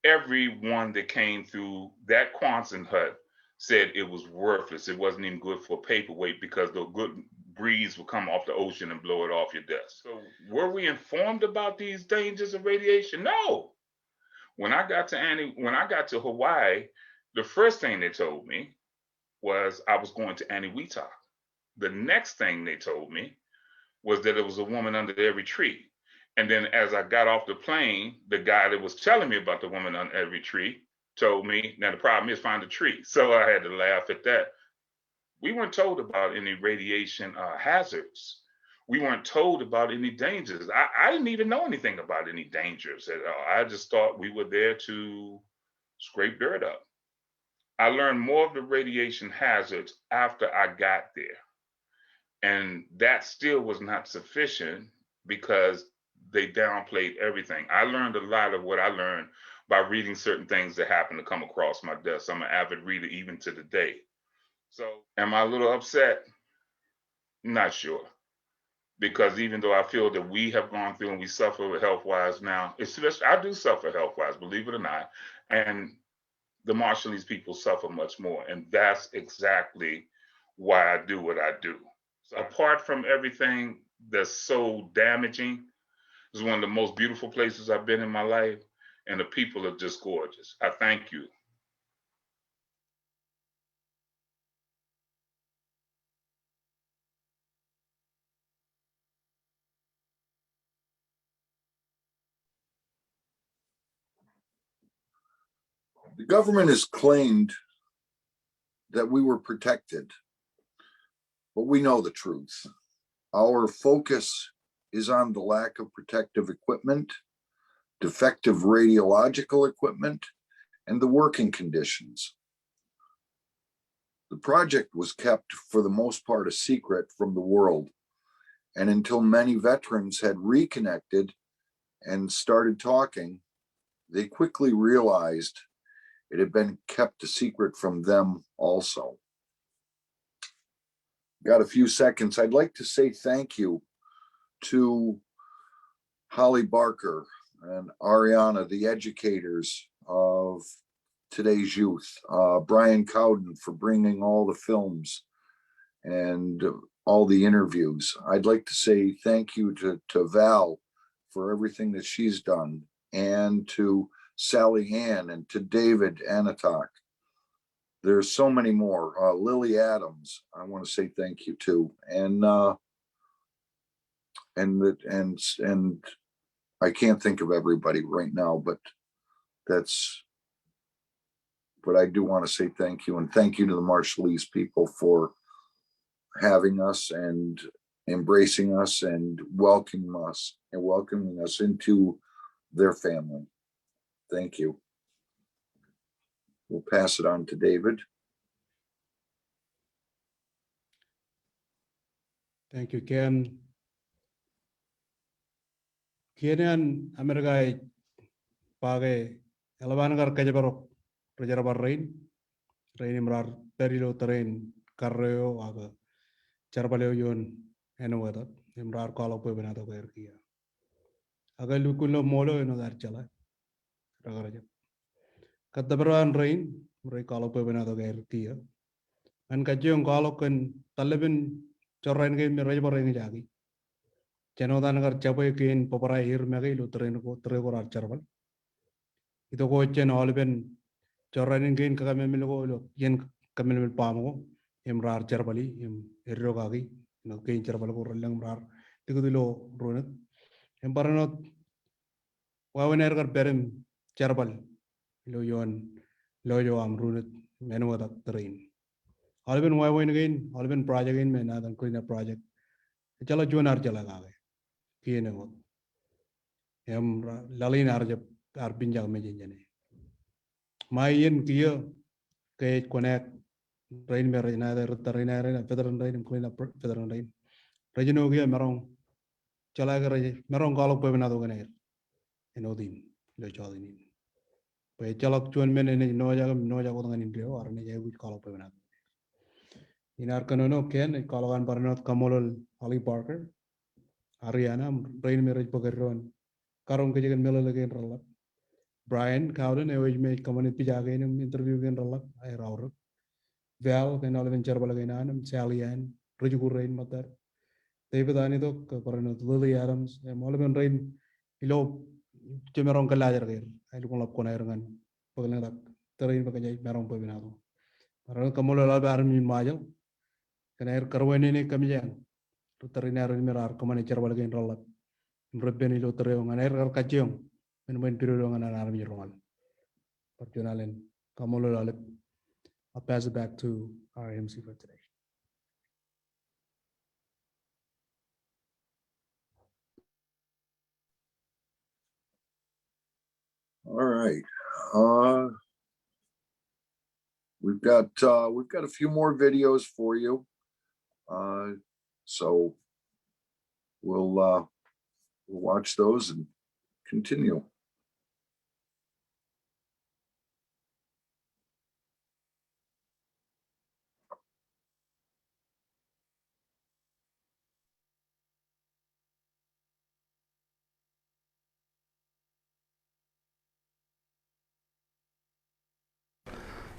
Speaker 3: Everyone that came through that Quonset hut said it was worthless. It wasn't even good for a paperweight because the good breeze would come off the ocean and blow it off your desk. So were we informed about these dangers of radiation? No. When I got to Hawaii, the first thing they told me was I was going to Enewetak. The next thing they told me was that there was a woman under every tree. And then as I got off the plane, the guy that was telling me about the woman under every tree told me, now the problem is find a tree. So I had to laugh at that. We weren't told about any radiation hazards. We weren't told about any dangers. I didn't even know anything about any dangers at all. I just thought we were there to scrape dirt up. I learned more of the radiation hazards after I got there. And that still was not sufficient because they downplayed everything. I learned a lot of what I learned by reading certain things that happened to come across my desk. I'm an avid reader even to the day. So am I a little upset? Not sure. Because even though I feel that we have gone through and we suffer health-wise now, especially I do suffer health-wise, believe it or not. And the Marshallese people suffer much more. And that's exactly why I do what I do. apart from everything that's so damaging, it's one of the most beautiful places I've been in my life, and the people are just gorgeous. I thank you.
Speaker 2: The government has claimed that we were protected, but we know the truth. Our focus is on the lack of protective equipment, defective radiological equipment, and the working conditions. The project was kept for the most part a secret from the world, and until many veterans had reconnected and started talking, they quickly realized it had been kept a secret from them also. Got a few seconds. I'd like to say thank you to Holly Barker and Ariana, the educators of today's youth, Brian Cowden for bringing all the films and all the interviews. I'd like to say thank you to Val for everything that she's done, and to Sally Ann and to David Enewetak. There's so many more. Lily Adams, I want to say thank you to, and I can't think of everybody right now, but I do want to say thank you, and thank you to the Marshallese people for having us and embracing us and welcoming us into their family. Thank you. We'll pass it on to David.
Speaker 1: Thank you, Ken. Kenian America page Elabangar Kajabarok, Rajar Rain, Rainimrar, Perilo Terrain, Carreo, Aga, Charbaleo Yun, Enewetak, Imrar Kalo Pevanato Gerkia. Aga Lukulo Molo in Archala, Ragaraja. Katabaran Rain, Ray Kalo Pevanato Gerkia, and Kajun Kalo and Talibin Choran game Rajabaring Jagi. Chenodangar Chapakin, Popara here, Magi, Lutheran, Trevor Archarbal. Ito ko chen Oliven, Choran gain Kakamilgo, Yen Kamil Pamo, Imrar Charbali, Irogagi, no gain Charbal Langar, Tigudilo, Runit, Embaranot, Wavenergar Perim, Charbal, Loyon, Loyo Runit, Enewetak terrain. Oliven Waven again, Oliven project in Menad Queen project. Chala Junar Jalagawe. Kienengot. Lalin Arjap Arbinjang Majinjane. Mayan Kia, Kate Connect, Rain Marina, Tarina, Federal Rain, Queen of Federal Rain. Reginogia Marong, Chalaga, Marong Galo Pevenado in Odin, the Jolin. Pay Chalak Chuan Men in Noja in Rio or Naja would call Pevenado. In Arcanono, Ken, and Calavan Baranot Kamolol, Holly Parker, Ariana, Rain Marriage Pokeron, Karon Kajan Miller again roll up. Brian Cowden, I wish made community again interview again roll up. I roll. Val, can all even Cherbal again, Sally Ann, Rijuku Rain Mother. David Anido, Coronat Lily Adams, and Mollivan Rain, Ilo Chimeron Kalajar again. I look up Conairan, Poganadak, Terrain Bagay, Maron Povinado. Maron Kamola Army Majel, can I Carwene Kamijan, to Terrinaro Mirar, Command Cherbal again roll up. Rebbenilo Terreon and Error Kajong, and went period on an army roll. Fortunalen, Kamolo, I'll pass it back to our MC for today.
Speaker 2: All right. We've got a few more videos for you. So we'll watch those and continue.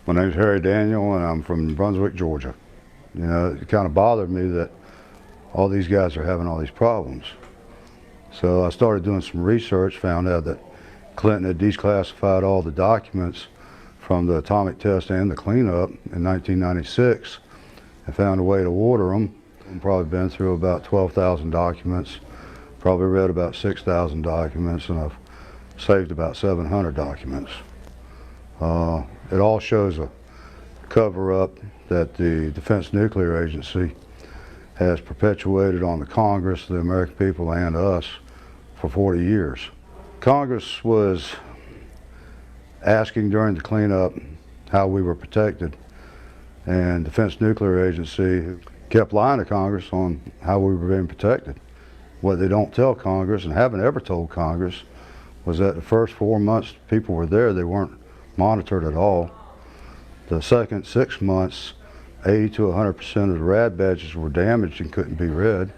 Speaker 11: My name's Harry Daniel, and I'm from Brunswick, Georgia. You know, it kind of bothered me that all these guys are having all these problems. So I started doing some research, found out that Clinton had declassified all the documents from the atomic test and the cleanup in 1996 and found a way to order them. I've probably been through about 12,000 documents, probably read about 6,000 documents, and I've saved about 700 documents. It all shows a cover-up that the Defense Nuclear Agency has perpetuated on the Congress, the American people, and us for 40 years. Congress was asking during the cleanup how we were protected, and Defense Nuclear Agency kept lying to Congress on how we were being protected. What they don't tell Congress, and haven't ever told Congress, was that the first 4 months people were there, they weren't monitored at all. The second 6 months, 80 to 100% of the rad badges were damaged and couldn't be read.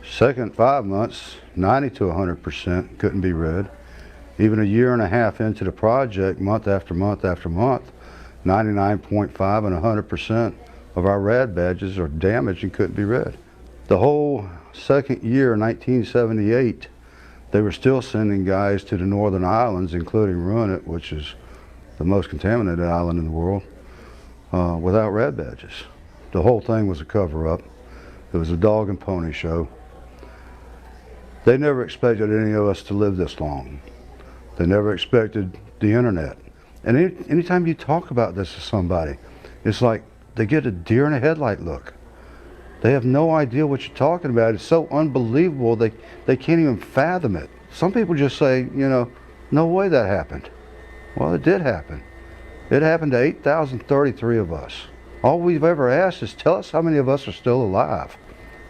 Speaker 11: Second 5 months, 90 to 100% couldn't be read. Even a year and a half into the project, month after month after month, 99.5 and 100% of our rad badges are damaged and couldn't be read. The whole second year, 1978, they were still sending guys to the northern islands, including Runit, which is the most contaminated island in the world, without rad badges. The whole thing was a cover-up. It was a dog and pony show. They never expected any of us to live this long. They never expected the internet. And anytime you talk about this to somebody, it's like they get a deer in a headlight look. They have no idea what you're talking about. It's so unbelievable they can't even fathom it. Some people just say, you know, no way that happened. Well, it did happen. It happened to 8,033 of us. All we've ever asked is tell us how many of us are still alive.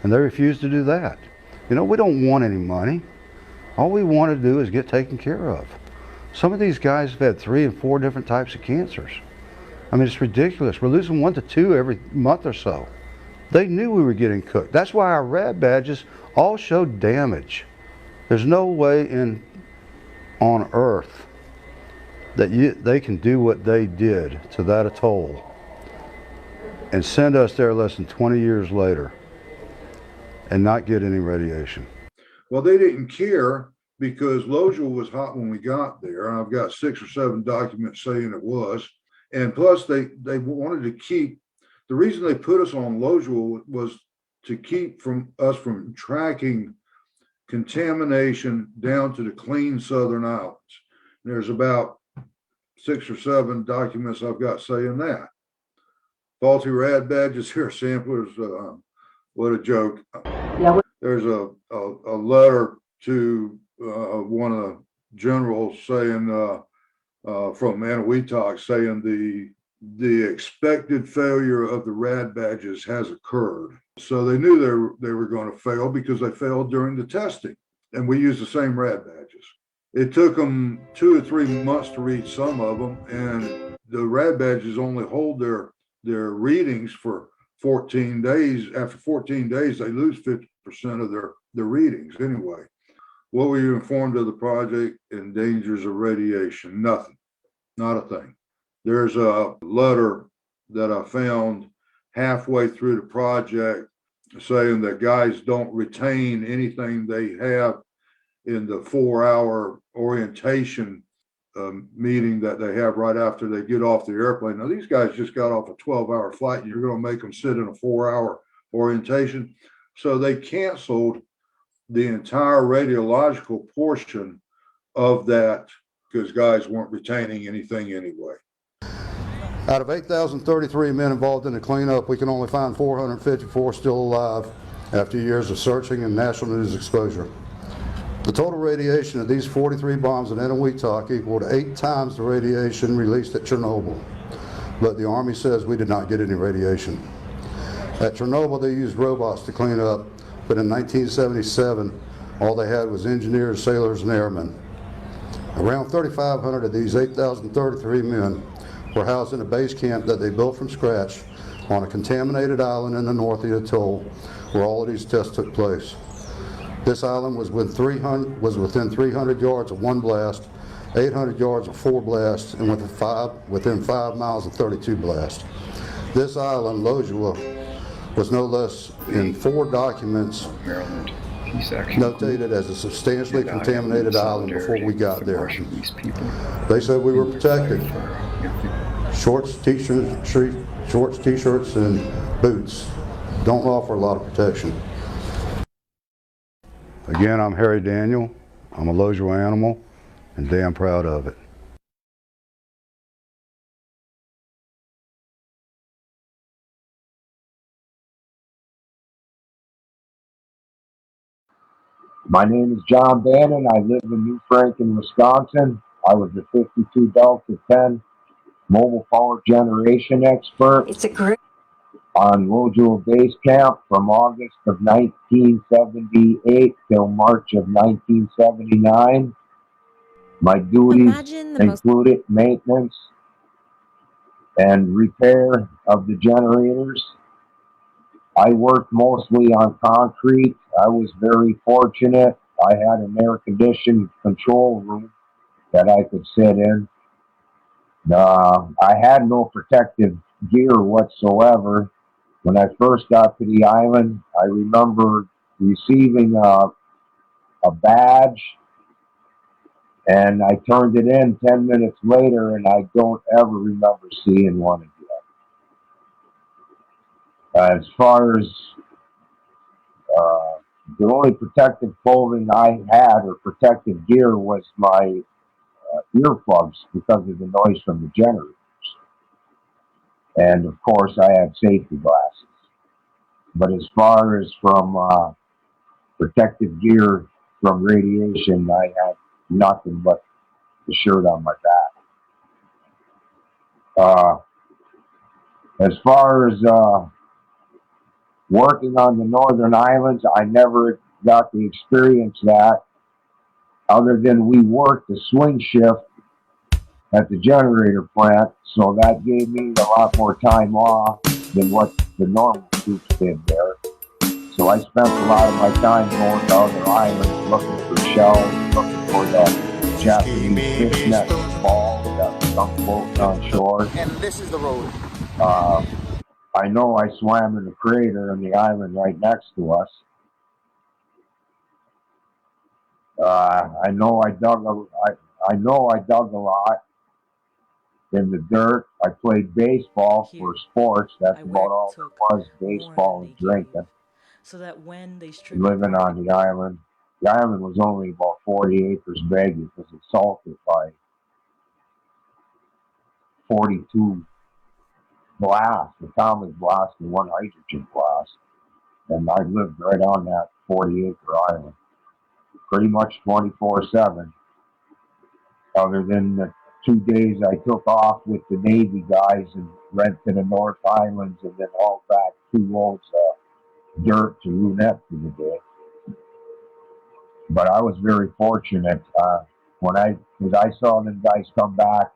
Speaker 11: And they refuse to do that. You know, we don't want any money. All we want to do is get taken care of. Some of these guys have had 3 and 4 different types of cancers. I mean, it's ridiculous. We're losing 1 to 2 every month or so. They knew we were getting cooked. That's why our rad badges all showed damage. There's no way on earth that they can do what they did to that atoll and send us there less than 20 years later and not get any radiation.
Speaker 12: Well, they didn't care because Lojua was hot when we got there. And I've got 6 or 7 documents saying it was. And plus they wanted to keep, the reason they put us on Lojua was to keep us from tracking contamination down to the clean southern islands. And there's about 6 or 7 documents I've got saying that. Faulty rad badges here, samplers, what a joke. Yeah. There's a letter to one of the generals saying from Enewetak saying the expected failure of the rad badges has occurred. So they knew they were going to fail because they failed during the testing, and we used the same rad badges. It took them 2 or 3 months to read some of them, and the rad badges only hold their readings for 14 days. After 14 days, they lose 50% of their readings anyway. What were you informed of the project and dangers of radiation? Nothing, not a thing. There's a letter that I found halfway through the project saying that guys don't retain anything they have in the 4-hour orientation meeting that they have right after they get off the airplane. Now, these guys just got off a 12-hour flight, and you're going to make them sit in a 4-hour orientation. So they canceled the entire radiological portion of that because guys weren't retaining anything anyway.
Speaker 11: Out of 8,033 men involved in the cleanup, we can only find 454 still alive after years of searching and national news exposure. The total radiation of these 43 bombs in Enewetak equaled 8 times the radiation released at Chernobyl. But the Army says we did not get any radiation. At Chernobyl, they used robots to clean up, but in 1977, all they had was engineers, sailors, and airmen. Around 3,500 of these 8,033 men were housed in a base camp that they built from scratch on a contaminated island in the north of the atoll where all of these tests took place. This island was within 300 yards of 1 blast, 800 yards of 4 blasts, and within 5 miles of 32 blasts. This island, Lojua, was no less in 4 documents notated as a substantially contaminated island before we got there. They said we were protected. Shorts, t-shirts, and boots don't offer a lot of protection. Again, I'm Harry Daniel. I'm a Lojo animal and damn proud of it.
Speaker 13: My name is John Bannon. I live in New Franken, Wisconsin. I was a 52 Delta 10 mobile power generation expert on Lojo Base Camp from August of 1978 till March of 1979. My duties included maintenance and repair of the generators. I worked mostly on concrete. I was very fortunate. I had an air-conditioned control room that I could sit in. I had no protective gear whatsoever. When I first got to the island, I remember receiving a badge, and I turned it in 10 minutes later, and I don't ever remember seeing one again. As far as the only protective clothing I had or protective gear was my earplugs because of the noise from the generators. And of course, I had safety glasses. But as far as from protective gear from radiation, I had nothing but the shirt on my back. As far as working on the Northern Islands, I never got to experience that, other than we worked the swing shift at the generator plant, so that gave me a lot more time off than what the normal troops did there. So I spent a lot of my time going to other islands, looking for shells, looking for the Japanese fishnet balls that some floating on shore.
Speaker 14: And this is the road.
Speaker 13: I know I swam in the crater on the island right next to us. I know I dug a lot in the dirt. I played baseball for sports. That's about all there was, baseball and drinking.
Speaker 15: So that when they strip
Speaker 13: Living on the island. The island was only about 40 acres big. It was assaulted by 42 blasts, atomic blast and 1 hydrogen blast. And I lived right on that 40-acre island, pretty much 24/7. Other than the 2 days I took off with the Navy guys and went to the North Islands and then hauled back 2 loads of dirt to Runit for the day. But I was very fortunate because I saw them guys come back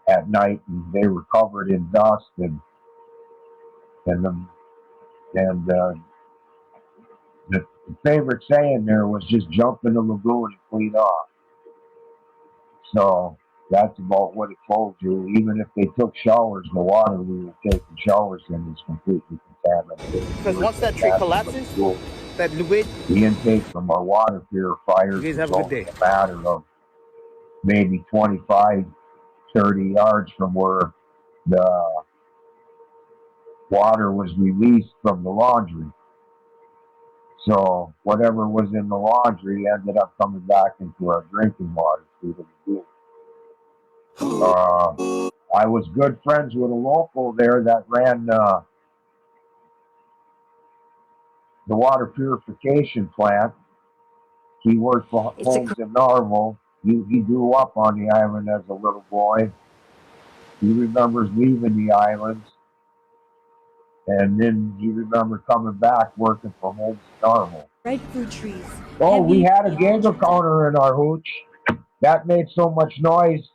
Speaker 13: at night and they were covered in dust and the favorite saying there was just jump in the lagoon and clean off. So that's about what it told you. Even if they took showers, the water we were taking showers in was completely contaminated.
Speaker 14: Because once that tree collapses, that liquid.
Speaker 13: The intake from our water purifiers was only a matter of maybe 25, 30 yards from where the water was released from the laundry. So whatever was in the laundry ended up coming back into our drinking water through the lagoon. I was good friends with a local there that ran the water purification plant. He worked for Homes in Normal. He grew up on the island as a little boy. He remembers leaving the islands. And then he remembered coming back working for Homes in Normal.
Speaker 15: Red fruit trees.
Speaker 13: Oh, we had a Geiger counter in our hooch. That made so much noise.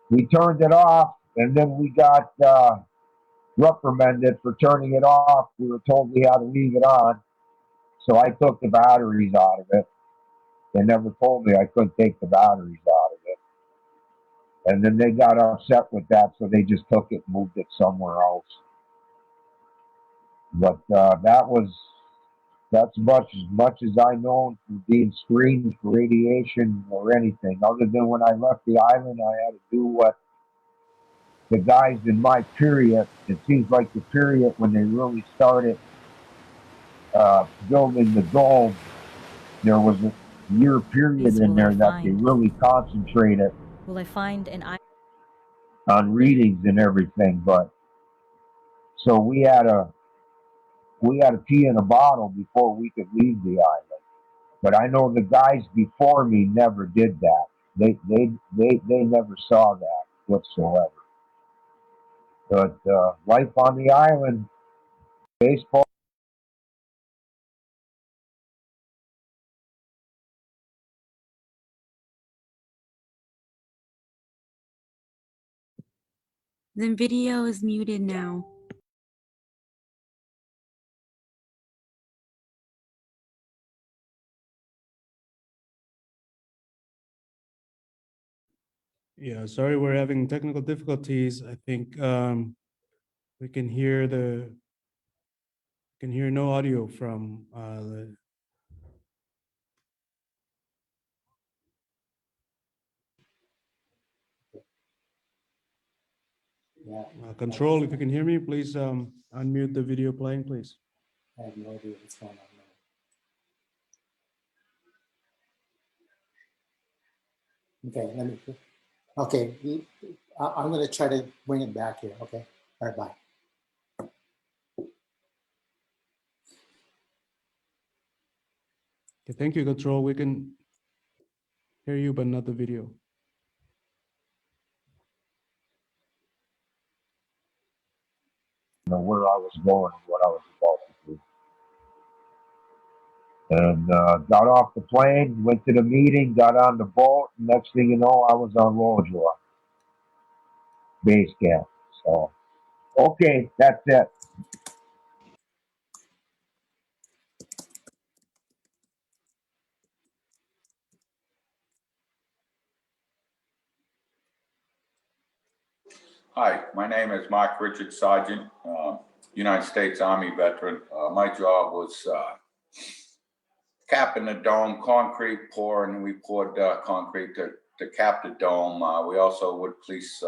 Speaker 13: We turned it off, and then we got reprimanded for turning it off. We were told we had to leave it on. So I took the batteries out of it. They never told me I couldn't take the batteries out of it. And then they got upset with that, so they just took it and moved it somewhere else. But that's as much as I know from being screened for radiation or anything. Other than when I left the island, I had to do what the guys in my period. It seems like the period when they really started building the dome. There was a year period in there that they really concentrated
Speaker 15: Will I find an
Speaker 13: on readings and everything. But so we had to pee in a bottle before we could leave the island. But I know the guys before me never did that. They never saw that whatsoever. But life on the island, baseball.
Speaker 16: The video is muted now.
Speaker 1: Yeah, sorry, we're having technical difficulties. I think we can hear no audio from the control. If you can hear me, please unmute the video playing, please.
Speaker 17: I have no idea what's going on now. Okay, let me. Okay, I'm going to try to bring it back here. Okay, all right, bye.
Speaker 1: Okay, thank you, control. We can hear you, but not the video.
Speaker 13: Know where I was going and what I was about to do. And got off the plane, went to the meeting, got on the boat. And next thing you know, I was on Lojoa base camp. So, okay, that's it.
Speaker 18: Hi, my name is Mark Richard Sargent, United States Army veteran. My job was capping the dome, concrete pouring. We poured concrete to cap the dome. We also would police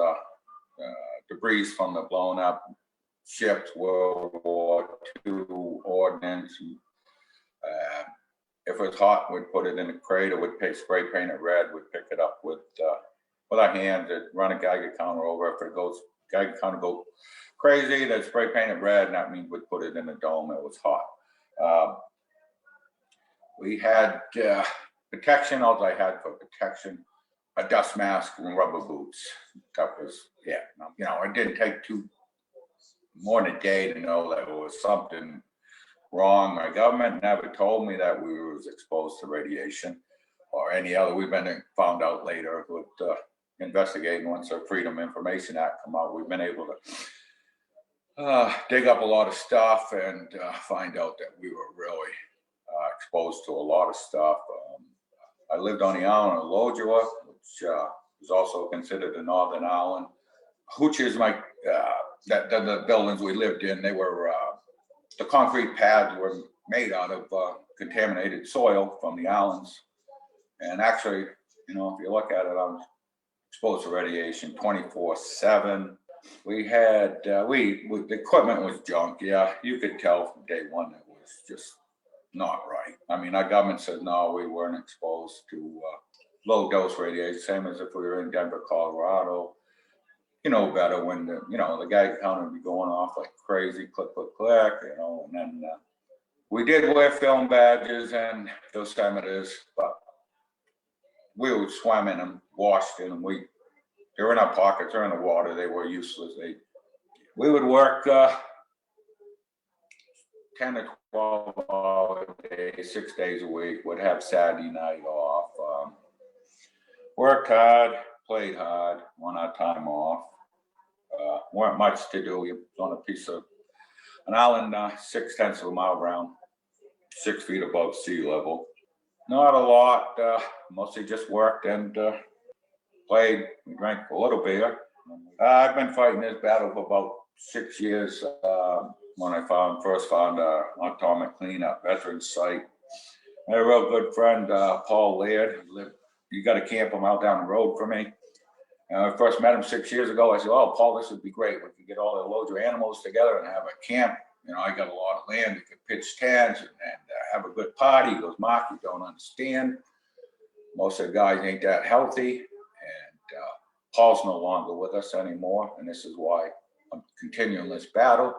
Speaker 18: debris from the blown up ships, World War II ordnance. If it was hot, we'd put it in a crate or we'd spray paint it red. We'd pick it up with our hands and run a Geiger counter over. If it goes, Geiger counter go crazy, they'd spray paint it red, and that means we'd put it in the dome. It was hot. We had protection. All I had for protection, a dust mask and rubber boots. That was, yeah, you know, it didn't take more than a day to know that there was something wrong. My government never told me that we were exposed to radiation or any other. We've been found out later with investigating once the Freedom Information Act come out. We've been able to dig up a lot of stuff and find out that we were really exposed to a lot of stuff. I lived on the island of Lojoa, which is also considered a northern island. Which is my the buildings we lived in. They were the concrete pads were made out of contaminated soil from the islands. And actually, you know, if you look at it, I'm exposed to radiation 24/7. We had the equipment was junk. Yeah, you could tell from day one it was just not right. I mean, our government said no, we weren't exposed to low dose radiation, same as if we were in Denver, Colorado. You know better when the Geiger counter would be going off like crazy, click, click, click, you know, and then we did wear film badges and dosimeters, but we would swim in them, washed in them. They were in our pockets, they're in the water, they were useless. We would work 10 to 12 hours a day, 6 days a week, would have Saturday night off. Worked hard, played hard, won our time off. Weren't much to do. We was on a piece of an island 6/10 of a mile around, 6 feet above sea level. Not a lot, mostly just worked and played. We drank a little beer. I've been fighting this battle for about 6 years. when I first found atomic cleanup veterans site. I had a real good friend, Paul Laird, who lived, you got to camp him out down the road from me. I first met him 6 years ago. I said, "Oh, Paul, this would be great. We could get all the loads of animals together and have a camp. You know, I got a lot of land. We could pitch tents and have a good party." He goes, "Mark, you don't understand. Most of the guys ain't that healthy." And Paul's no longer with us anymore. And this is why I'm continuing this battle.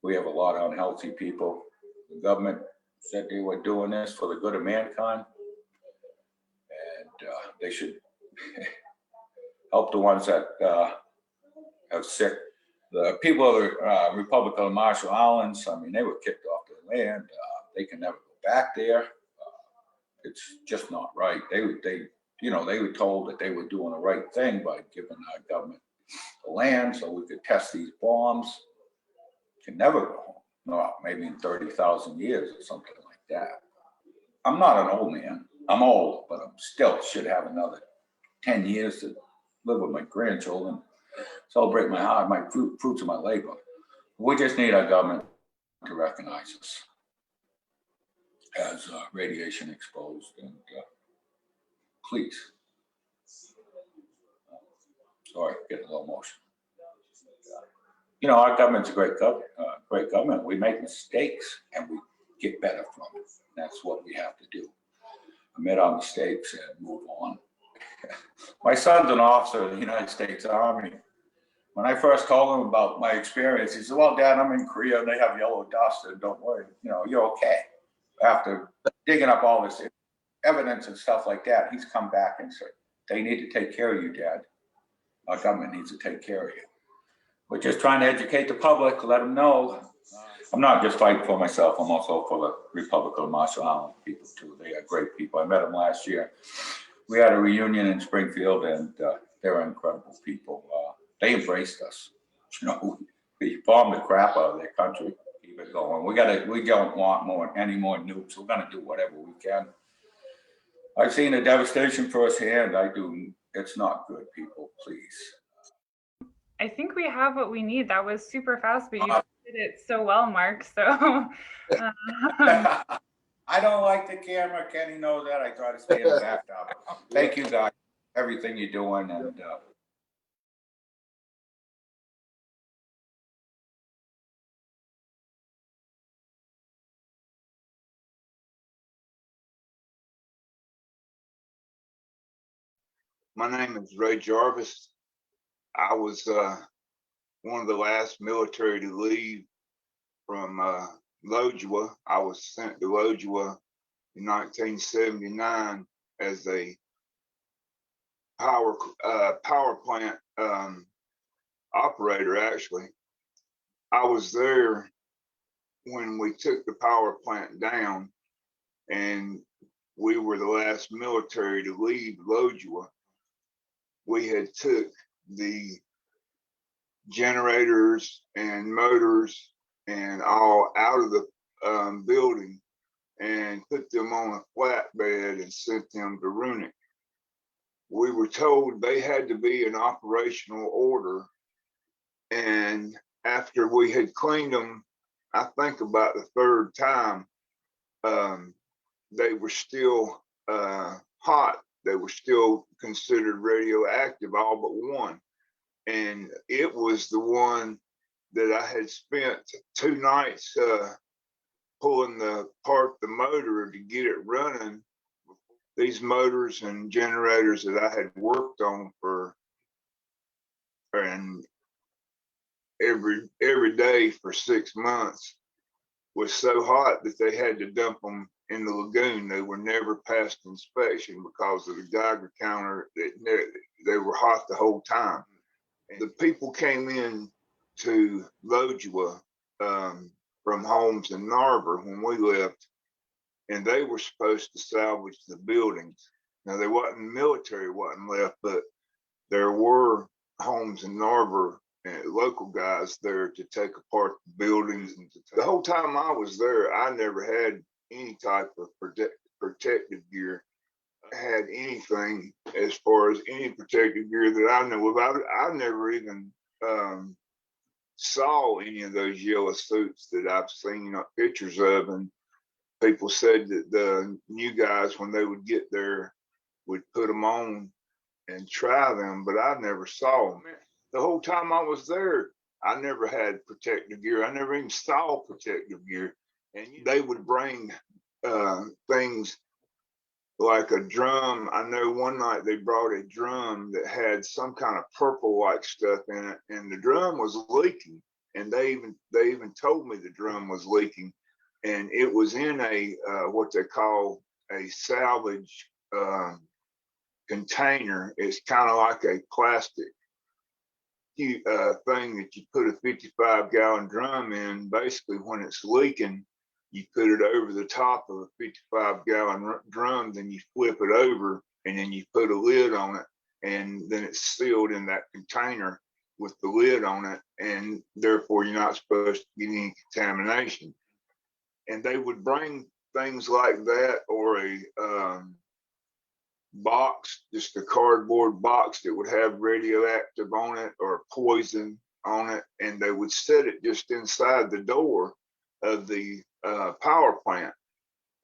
Speaker 18: We have a lot of unhealthy people. The government said they were doing this for the good of mankind. And they should help the ones that have sick. The people of the Republic of the Marshall Islands, I mean, they were kicked off their land. They can never go back there. It's just not right. They were told that they were doing the right thing by giving our government the land so we could test these bombs. Can never go home. No, maybe in 30,000 years or something like that. I'm not an old man. I'm old, but I still should have another 10 years to live with my grandchildren, celebrate my heart, my fruits of my labor. We just need our government to recognize us as radiation exposed, and please. Sorry, getting a little emotional. You know, our government's a great government. We make mistakes and we get better from it. That's what we have to do. Admit our mistakes and move on. My son's an officer in the United States Army. When I first told him about my experience, he said, "Well, Dad, I'm in Korea and they have yellow dust, and don't worry, you know, you're okay." After digging up all this evidence and stuff like that, he's come back and said, "They need to take care of you, Dad. Our government needs to take care of you." We're just trying to educate the public, let them know. I'm not just fighting for myself, I'm also for the Republic of the Marshall Islands people too. They are great people. I met them last year. We had a reunion in Springfield, and they're incredible people. They embraced us. You know, we bombed the crap out of their country. Keep it going. We don't want any more nukes. We're gonna do whatever we can. I've seen the devastation firsthand. I do. It's not good, people. Please.
Speaker 19: I think we have what we need. That was super fast, but you did it so well, Mark. So
Speaker 18: I don't like the camera. Kenny knows that. I try to stay in the background. Thank you, guys. Everything you're doing, and
Speaker 20: My name is Ray Jarvis. I was one of the last military to leave from Lodua. I was sent to Lodua in 1979 as a power plant operator. Actually, I was there when we took the power plant down, and we were the last military to leave Lodua. We had took the generators and motors and all out of the building and put them on a flatbed and sent them to Runit. We were told they had to be in operational order, and after we had cleaned them, I think about the third time, they were still hot. They were still considered radioactive, all but one. And it was the one that I had spent 2 nights pulling apart the motor to get it running. These motors and generators that I had worked on every day for 6 months was so hot that they had to dump them in the lagoon. They were never passed inspection because of the Geiger counter. They were hot the whole time. The people came in to Lodua from homes in Narver when we left, and they were supposed to salvage the buildings. Now, there wasn't military wasn't left, but there were homes in Narver and local guys there to take apart the buildings. And the whole time I was there, I never had any type of protective gear. I had anything as far as any protective gear that I know of. I never even saw any of those yellow suits that I've seen pictures of, and people said that the new guys, when they would get there, would put them on and try them, but I never saw them. The whole time I was there, I never had protective gear. I never even saw protective gear. And they would bring things like a drum. I know one night they brought a drum that had some kind of purple-like stuff in it, and the drum was leaking. And they even told me the drum was leaking, and it was in a what they call a salvage container. It's kind of like a plastic thing that you put a 55-gallon drum in. Basically, when it's leaking, you put it over the top of a 55-gallon drum, then you flip it over, and then you put a lid on it, and then it's sealed in that container with the lid on it, and therefore you're not supposed to get any contamination. And they would bring things like that, or a box, just a cardboard box that would have radioactive on it or poison on it, and they would set it just inside the door of the power plant.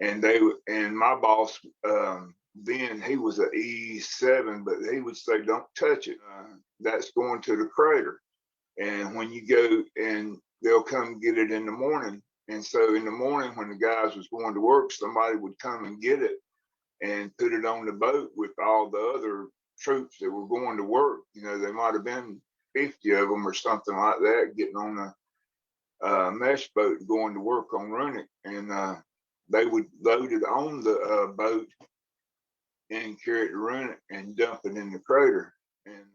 Speaker 20: And my boss, then he was an E7, but he would say, "Don't touch it. That's going to the crater." And when you go, and they'll come get it in the morning. And so in the morning, when the guys was going to work, somebody would come and get it and put it on the boat with all the other troops that were going to work. There might have been 50 of them or something like that, getting on a mesh boat going to work on Runit, and they would load it on the boat and carry it to Runit and dump it in the crater. And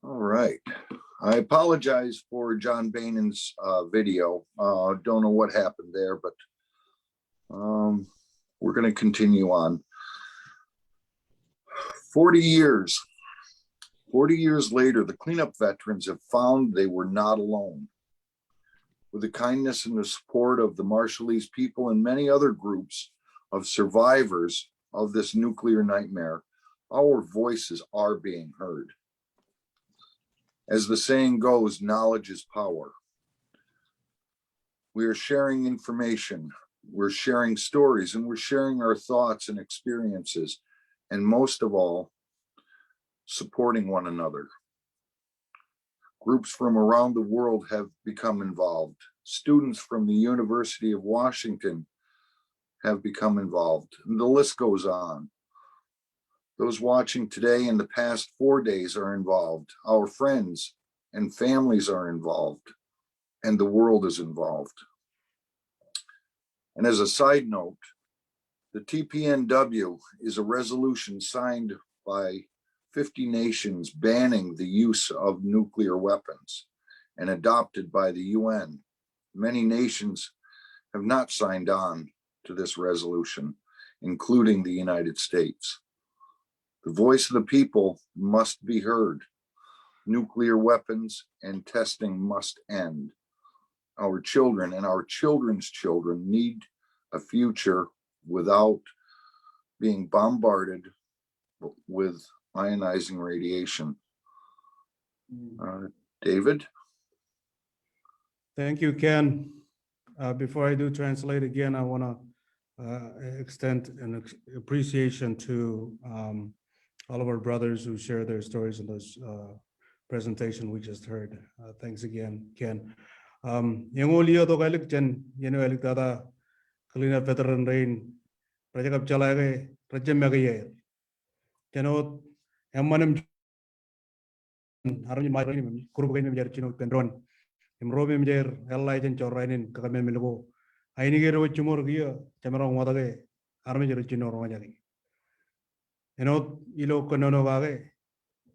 Speaker 2: All right. I apologize for John Bannon's video. Don't know what happened there, but we're going to continue on. 40 years later, the cleanup veterans have found they were not alone. With the kindness and the support of the Marshallese people and many other groups of survivors of this nuclear nightmare, our voices are being heard. As the saying goes, knowledge is power. We are sharing information, we're sharing stories, and we're sharing our thoughts and experiences, and most of all, supporting one another. Groups from around the world have become involved. Students from the University of Washington have become involved, and the list goes on. Those watching today and the past 4 days are involved. Our friends and families are involved, and the world is involved. And as a side note, the TPNW is a resolution signed by 50 nations banning the use of nuclear weapons and adopted by the UN. Many nations have not signed on to this resolution, including the United States. The voice of the people must be heard. Nuclear weapons and testing must end. Our children and our children's children need a future without being bombarded with ionizing radiation. David?
Speaker 1: Thank you, Ken. Before I do translate again, I want to extend an appreciation to all of our brothers who share their stories in this presentation we just heard. Thanks again, Ken. Yang ulio to kalik jen yenu alik tada kalina veteran rain prajakap chalage rajem magaye jenot emmanem harum mai rain kurbu kain menjar chino pendron imrobe menjar ellai jen chorainin kakamen melgo aini gero chumur giya chamarong wadage harum jer chino rongajagi enot ilo konono wage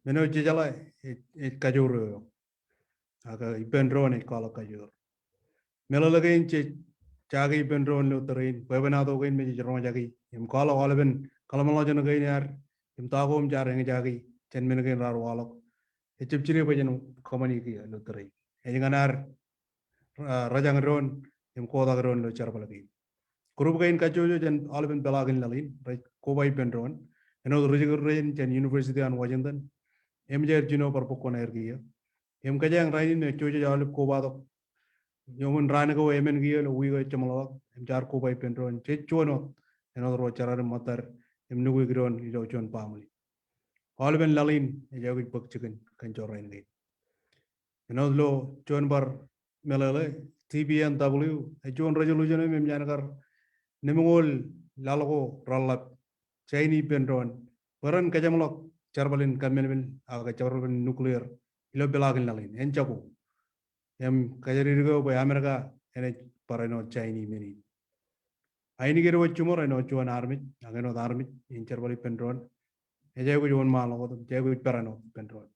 Speaker 1: meno jala it kajur aga ibendron it kala kajur melo lagain che chagi ibendron lo terin webenado gain me jero jagi im kala olben kala malo jeno gain yar tagom jarang jagi chen mengen rar walok chip chiri bajen komani ki lutri enganar rajang ron koda ron lo charbal Group gain kajojo jen alben belagin lalin ko bai pendron rujig jen University an Washington MJ Juno per pokon ergia kajang rain ne chojo jalip ko bado yomun rana go emen gia lo wigo chamalo jar ko bai pendron che chono ro charar matar nugu gron ilo chon pamli alben lalin jagit bak chicken kan jorain gate lo chon bar melale TBNW chon resolution mem janakar Nemungol lalago rallap Chinese pendron peran kajamlok charbalin kamelbil aga charbalin nuclear ilo belagin lalin enchaku em kajarigo by America ene parano Chinese mini aini gero chumor eno chuan army agano army in charbali pendron ejago jon malo jago parano pendron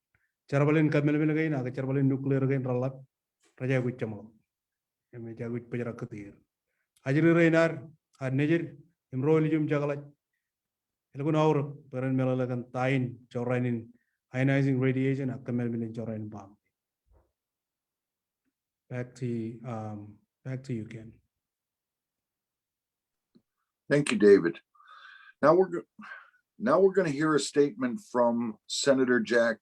Speaker 1: charbalin kamelbil gain aga charbalin nuclear gain rallap rajago chamo em jago pajara katir ajiri reinar ad nejir imrolijum jagalat ilgun aur peran melalagan tain chorainin ionizing radiation akamel bilin chorain bomb. Back to you, Ken.
Speaker 2: Thank you, David. Now we're going to hear a statement from Senator Jack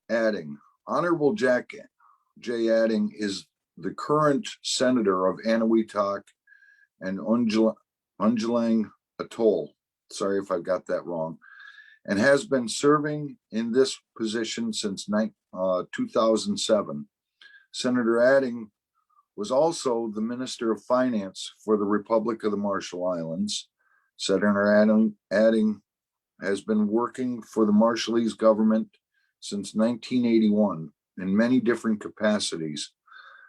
Speaker 2: Ading. Honorable Jack J. Ading is the current senator of Enewetak and Untitled Atoll. Sorry if I got that wrong, and has been serving in this position since 2007. Senator Ading was also the Minister of Finance for the Republic of the Marshall Islands. Senator Ading has been working for the Marshallese government since 1981 in many different capacities,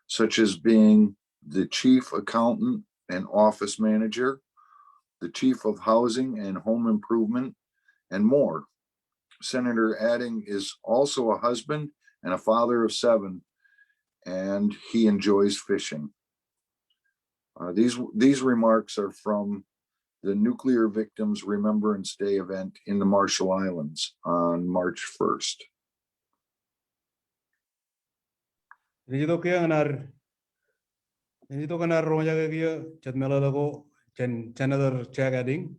Speaker 2: such as being the Chief Accountant and Office Manager, the Chief of Housing and Home Improvement, and more. Senator Ading is also a husband and a father of 7, and he enjoys fishing. These remarks are from the Nuclear Victims Remembrance Day event in the Marshall Islands on March 1st.
Speaker 1: Nito kanar roja kaya chatmela lago Senator Jack Ading.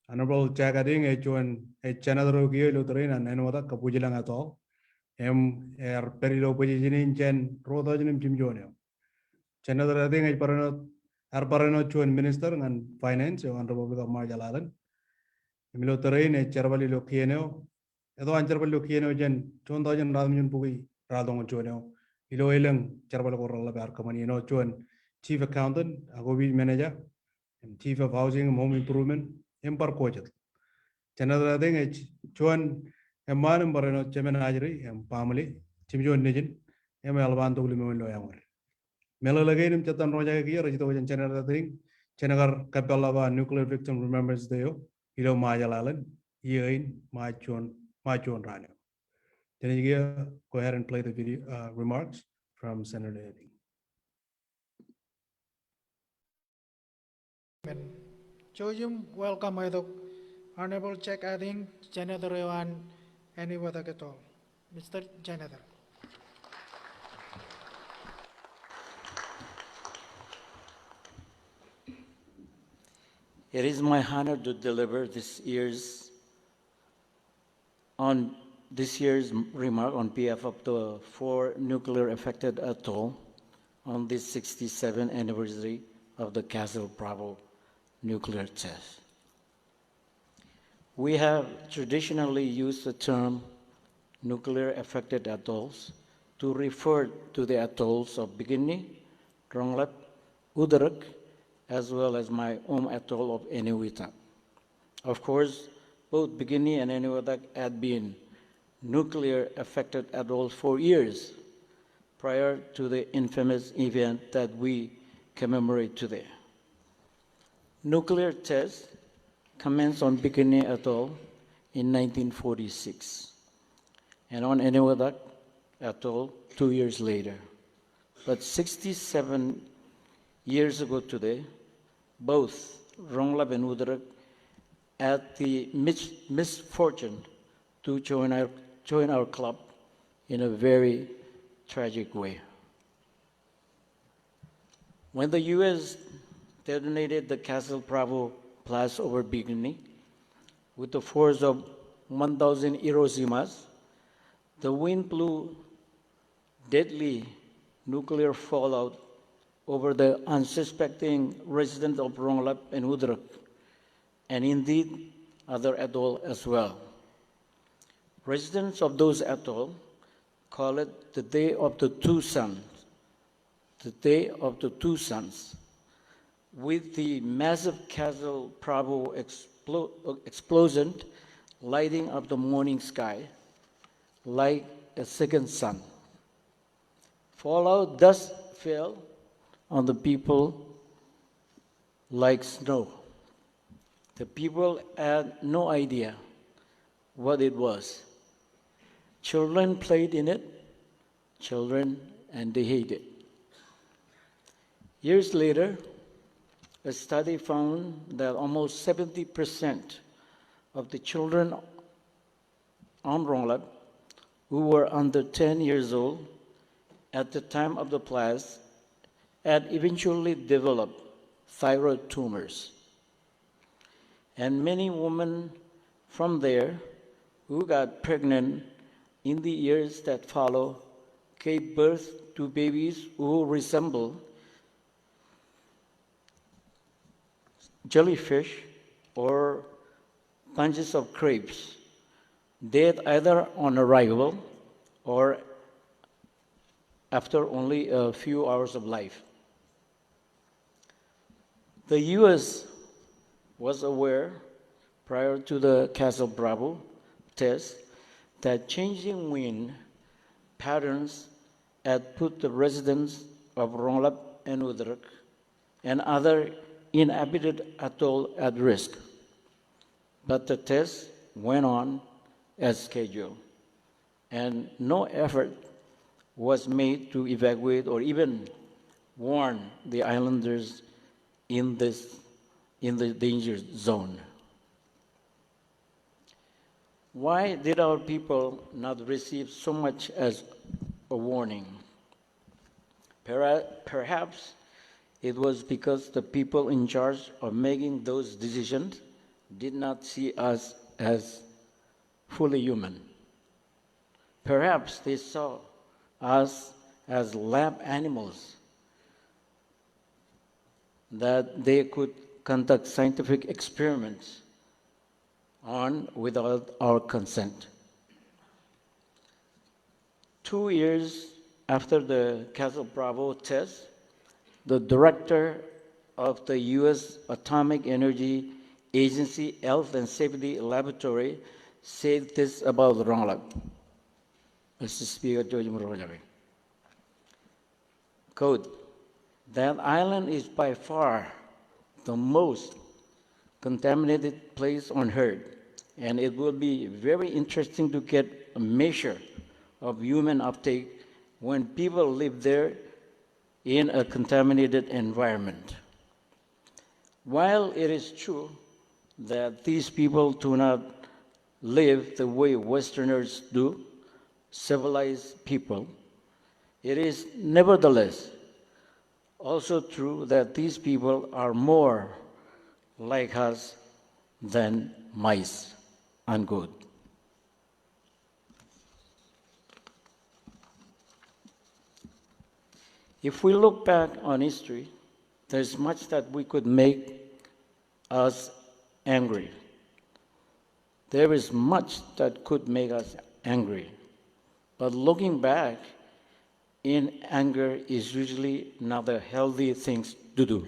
Speaker 1: Honorable Jack Ading Senator kaya luterin an Enewetak kapujilang atoll. Perilo pujijinin chen rota jinim chimjonyo. Senator Ading parano chuan Minister and Finance on Republic of Marshall Island. Miluterin charbali lokieno. Edo an charbali lokieno jen chonda jen radmjun pugi radong chuanyo. Ilo ilang charbal ko rala bar kamani no chuan Chief Accountant, Agobi Manager, and Chief of Housing and Home Improvement, Empar Kojat. Chanadra thing chuan a man and Barano Chemenajri and Pamali, Chimjon Nijin, M. Alban to Limon Loyamur. Melalagain Chatan Roja here, Rajito and Chanadra thing, Chenagar Kapalava Nuclear Victims Remembrance Day, Ilo Majal Island, here in Machon Rano. Then you go ahead and play the video remarks from Senator Ading.
Speaker 21: Chojum welcome Edok, Honorable Jack Ading, Senator Ewan, Enewetak at all. Mr. Senator.
Speaker 22: It is my honor to deliver this year's remark on behalf of the 4 nuclear affected atoll on this 67th anniversary of the Castle Bravo nuclear test. We have traditionally used the term nuclear affected atolls to refer to the atolls of Bikini, Ronglap, Udarak, as well as my home atoll of Enewetak. Of course, both Bikini and Enewetak had been nuclear affected atolls for years prior to the infamous event that we commemorate today. Nuclear tests commenced on Bikini Atoll in 1946 and on Enewetak Atoll 2 years later. But 67 years ago today, both Ronglap and Udarak at the misfortune to join our club in a very tragic way. When the U.S. detonated the Castle Bravo blast over Bikini with the force of 1,000 Hiroshimas, the wind blew deadly nuclear fallout over the unsuspecting residents of Rongelap and Udarak, and indeed other atoll as well. Residents of those atoll call it the Day of the Two Suns, the Day of the Two Suns, with the massive Castle Bravo explosion lighting up the morning sky like a second sun. Fallout thus fell on the people like snow. The people had no idea what it was. Children played in it, and they hated it. Years later, a study found that almost 70% of the children on Rongelap who were under 10 years old at the time of the blast had eventually developed thyroid tumors. And many women from there who got pregnant in the years that follow gave birth to babies who resemble jellyfish or bunches of grapes, dead either on arrival or after only a few hours of life. The U.S. was aware prior to the Castle Bravo test that changing wind patterns had put the residents of Rongelap and Udarak and other inhabited atoll at risk. But the test went on as scheduled, and no effort was made to evacuate or even warn the islanders in the danger zone. Why did our people not receive so much as a warning? Perhaps it was because the people in charge of making those decisions did not see us as fully human. Perhaps they saw us as lab animals that they could conduct scientific experiments on without our consent. 2 years after the Castle Bravo test, the director of the U.S. Atomic Energy Agency Health and Safety Laboratory said this about Rongelap. Mr. Speaker, quote, "That island is by far the most contaminated place on Earth, and it will be very interesting to get a measure of human uptake when people live there in a contaminated environment. While it is true that these people do not live the way Westerners do, civilized people, it is nevertheless also true that these people are more like us than mice," unquote. If we look back on history, there's much that we could make us angry. There is much that could make us angry. But looking back in anger is usually not a healthy thing to do.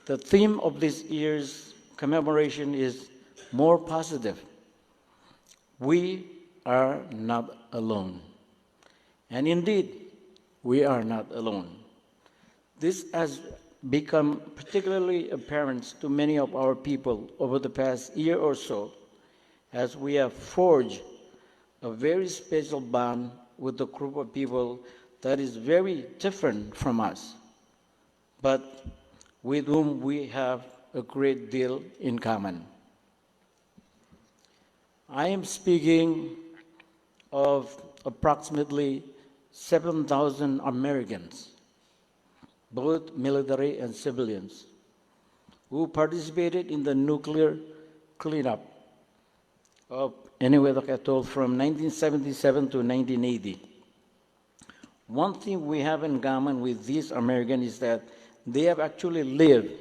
Speaker 22: The theme of this year's commemoration is more positive. We are not alone. And indeed, we are not alone. This has become particularly apparent to many of our people over the past year or so, as we have forged a very special bond with a group of people that is very different from us, but with whom we have a great deal in common. I am speaking of approximately 7,000 Americans, both military and civilians, who participated in the nuclear cleanup of Enewetak atoll from 1977 to 1980. One thing we have in common with these Americans is that they have actually lived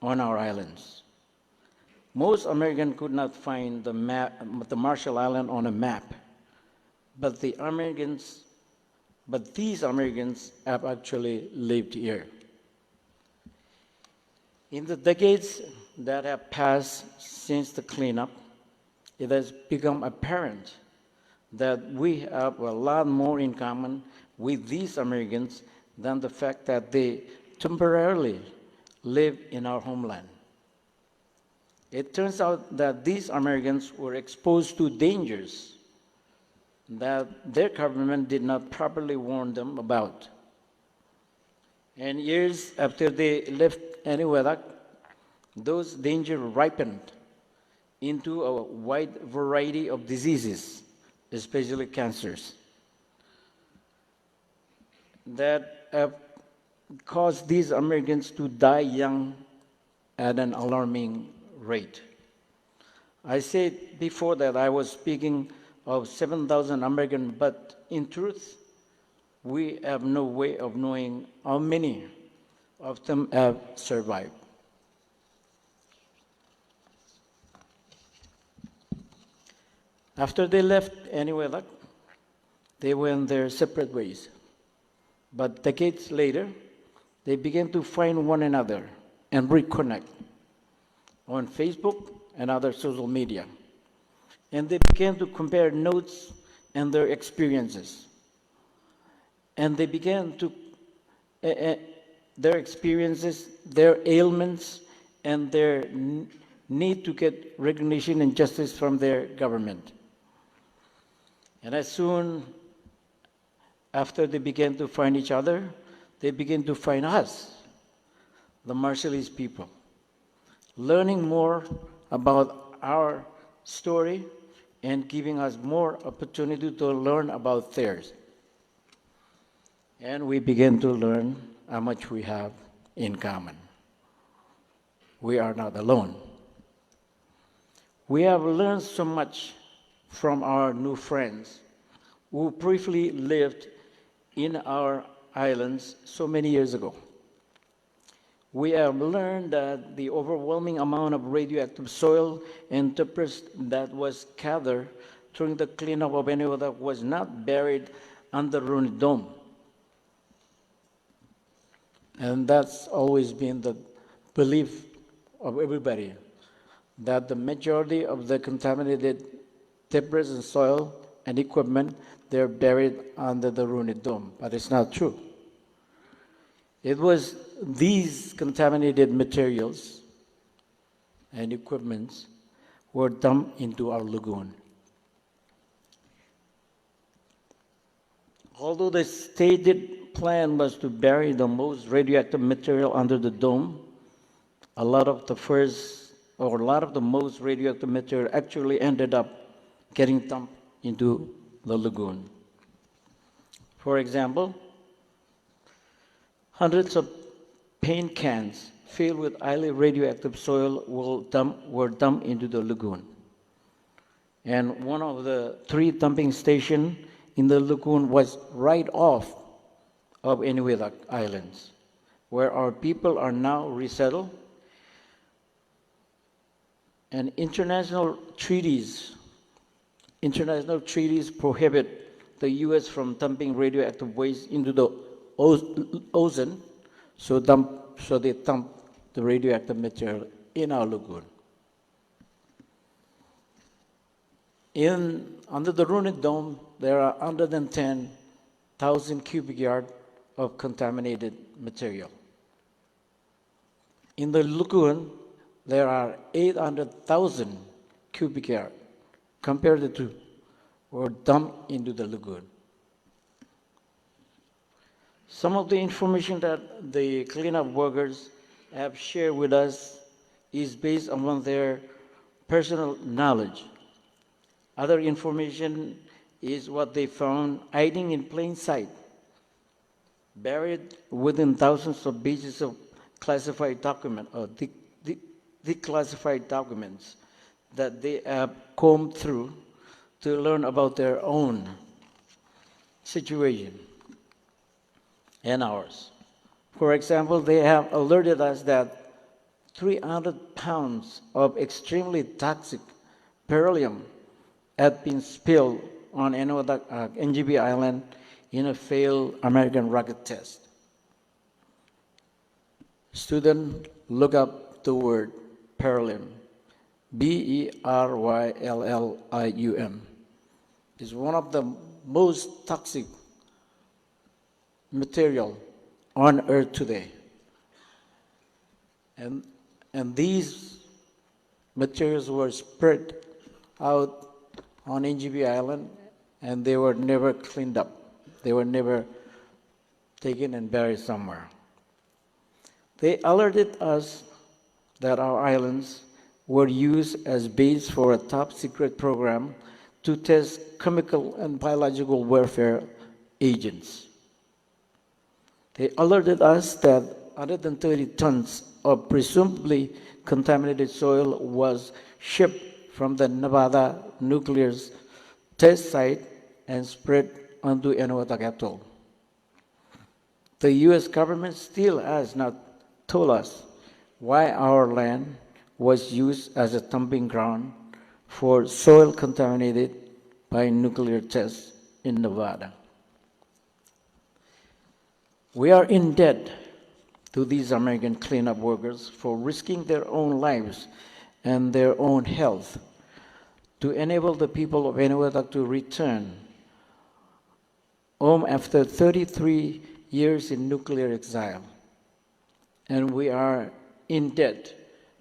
Speaker 22: on our islands. Most Americans could not find the Marshall Island on a map, but these Americans have actually lived here. In the decades that have passed since the cleanup, it has become apparent that we have a lot more in common with these Americans than the fact that they temporarily live in our homeland. It turns out that these Americans were exposed to dangers that their government did not properly warn them about. And years after they left Enewetak, those dangers ripened into a wide variety of diseases, especially cancers, that have caused these Americans to die young at an alarming rate. I said before that I was speaking of 7,000 Americans, but in truth, we have no way of knowing how many of them have survived. After they left Enewetak, they went their separate ways. But decades later, they began to find one another and reconnect on Facebook and other social media. And they began to compare notes and their experiences. And they began to, their experiences, their ailments, and their need to get recognition and justice from their government. And as soon after they began to find each other, they began to find us, the Marshallese people, learning more about our story and giving us more opportunity to learn about theirs. And we began to learn how much we have in common. We are not alone. We have learned so much from our new friends who briefly lived in our islands so many years ago. We have learned that the overwhelming amount of radioactive soil and debris that was gathered during the cleanup of Enewetak was not buried under Runit Dome. And that's always been the belief of everybody, that the majority of the contaminated debris and soil and equipment, they're buried under the Runit Dome, but it's not true. It was these contaminated materials and equipments were dumped into our lagoon. Although the stated plan was to bury the most radioactive material under the dome, a lot of the most radioactive material actually ended up getting dumped into the lagoon. For example, hundreds of paint cans filled with highly radioactive soil were dumped into the lagoon. And one of the 3 dumping stations in the lagoon was right off of Enewetak Islands, where our people are now resettled. And international treaties prohibit the U.S. from dumping radioactive waste into the ocean, so they dump the radioactive material in our lagoon. Under the Runit Dome, there are 110,000 cubic yards of contaminated material. In the lagoon, there are 800,000 cubic yards. Compared the two, were dumped into the lagoon. Some of the information that the cleanup workers have shared with us is based upon their personal knowledge. Other information is what they found hiding in plain sight, buried within thousands of pages of classified document or declassified documents that they have combed through to learn about their own situation and ours. For example, they have alerted us that 300 pounds of extremely toxic beryllium had been spilled on Enewetak, NGB Island in a failed American rocket test. Student, look up the word beryllium. B-E-R-Y-L-L-I-U-M. It's one of the most toxic material on Earth today. And these materials were spread out on NGB Island, and they were never cleaned up. They were never taken and buried somewhere. They alerted us that our islands were used as base for a top secret program to test chemical and biological warfare agents. They alerted us that 130 tons of presumably contaminated soil was shipped from the Nevada nuclear test site and spread onto Enewetak atoll. The U.S. government still has not told us why our land was used as a dumping ground for soil contaminated by nuclear tests in Nevada. We are in debt to these American cleanup workers for risking their own lives and their own health to enable the people of Enewetak to return home after 33 years in nuclear exile. And we are in debt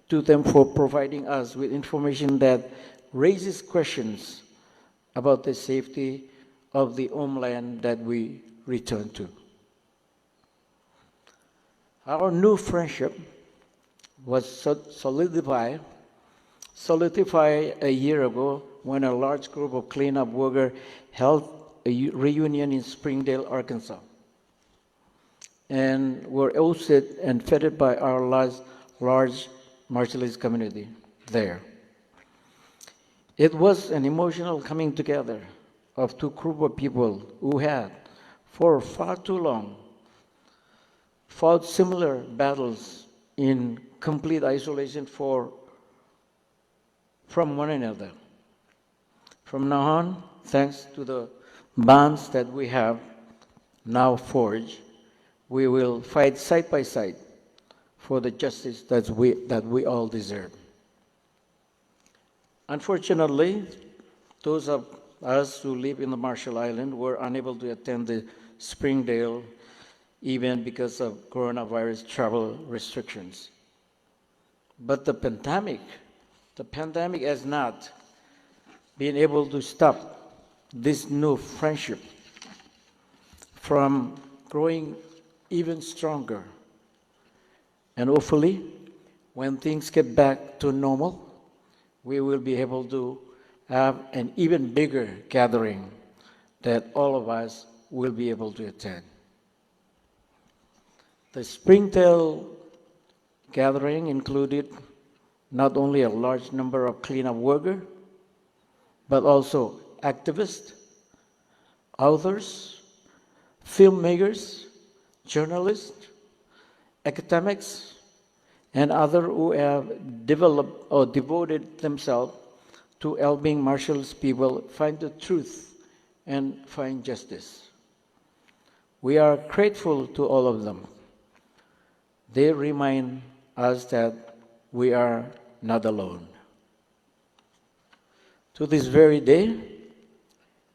Speaker 22: to them for providing us with information that raises questions about the safety of the homeland that we return to. Our new friendship was solidified a year ago when a large group of cleanup workers held a reunion in Springdale, Arkansas, and were hosted and fed by our large Marshallese community there. It was an emotional coming together of two groups of people who had, for far too long, fought similar battles in complete isolation from one another. From now on, thanks to the bonds that we have now forged, we will fight side by side for the justice that we all deserve. Unfortunately, those of us who live in the Marshall Islands were unable to attend the Springdale event because of coronavirus travel restrictions. But the pandemic has not been able to stop this new friendship from growing even stronger. And hopefully, when things get back to normal, we will be able to have an even bigger gathering that all of us will be able to attend. The Springdale gathering included not only a large number of cleanup workers, but also activists, authors, filmmakers, journalists, academics, and others who have developed or devoted themselves to helping Marshall's people find the truth and find justice. We are grateful to all of them. They remind us that we are not alone. To this very day,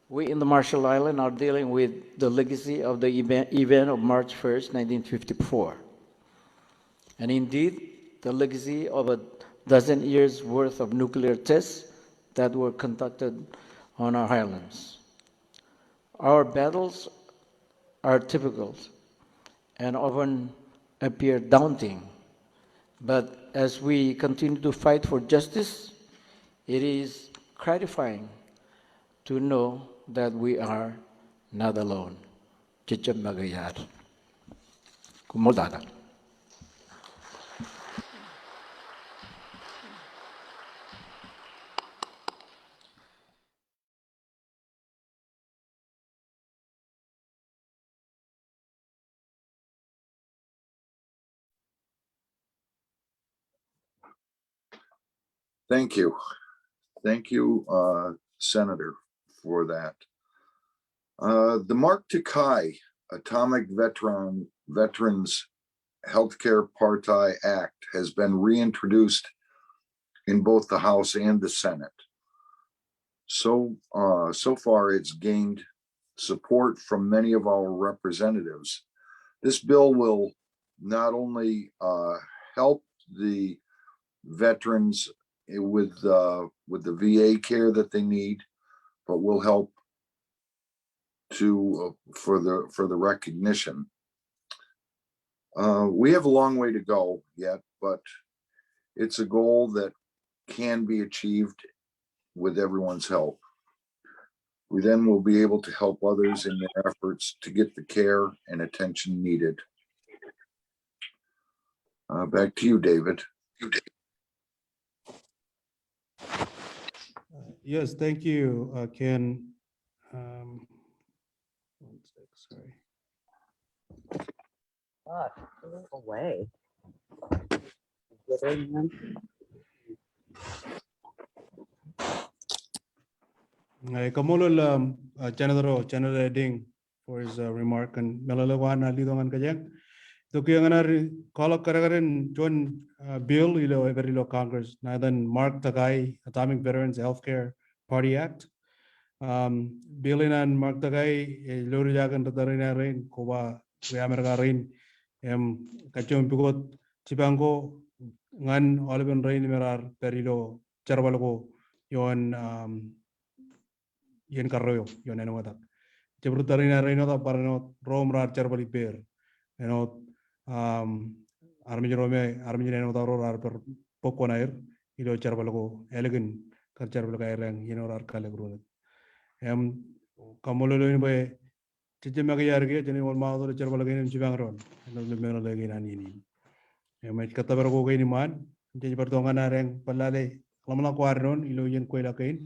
Speaker 22: we in the Marshall Islands are dealing with the legacy of the event of March 1st, 1954. And indeed, the legacy of a dozen years' worth of nuclear tests that were conducted on our islands. Our battles are typical and often appear daunting, But as we continue to fight for justice, it is gratifying to know that we are not alone. Chicham Magayar. Kumodada.
Speaker 2: Thank you. Thank you, Senator, for that. The Mark Takai Atomic Veterans Healthcare Party Act has been reintroduced in both the House and the Senate. So far, it's gained support from many of our representatives. This bill will not only help the veterans with the VA care that they need, but will help to for the recognition. We have a long way to go yet, but it's a goal that can be achieved with everyone's help. We then will be able to help others in their efforts to get the care and attention needed. Back to you, David.
Speaker 1: Yes, thank you, Ken. One sec, sorry.
Speaker 4: Away.
Speaker 1: Kamulul Senator Ading for his remark and melalawan alidongan kajang. To kaya kolok karagarin join bill ilo everilo Congress na then Mark Takai Atomic Veterans Healthcare Party Act. Bill inan Mark Takai lori jagan tatarina rin kuba kuya mereka rin kacung pikot cipangko ngan oliven rain merar perilo charbalko yon yen karroyo yon Enewetak. Cebrutarin arino ta parano rom rar charbali per. Army Enewata rar per pokonair ilo charbalago elegant kar charbalaga erang rar kalegro. Kamolo in by Chichimagayarge, Jenny Walmado charbalagan chivangron, and the Menolagin Anini. Might Katabargo in man, Jabartongan arang palale, Lamana Quarnon, Iloyan Quailakain,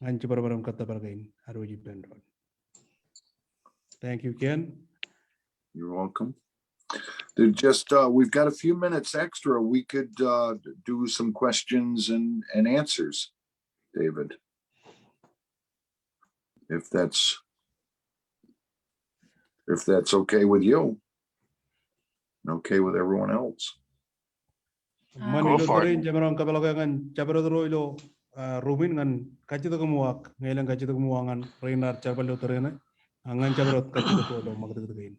Speaker 1: and Chibarbaram Katabargain, Aruji Pendron. Thank you, Ken.
Speaker 2: You're welcome. We've got a few minutes extra. We could do some questions and answers, David, if that's okay with you, and okay with everyone else.
Speaker 1: Go for it. Jamarong kabalagan Jabaro ilo Rubin and Kachitamuak, Nailan Kachitamuangan, Rainar Chabalo Terena, Angan Jabarot Kachitako Magdagain.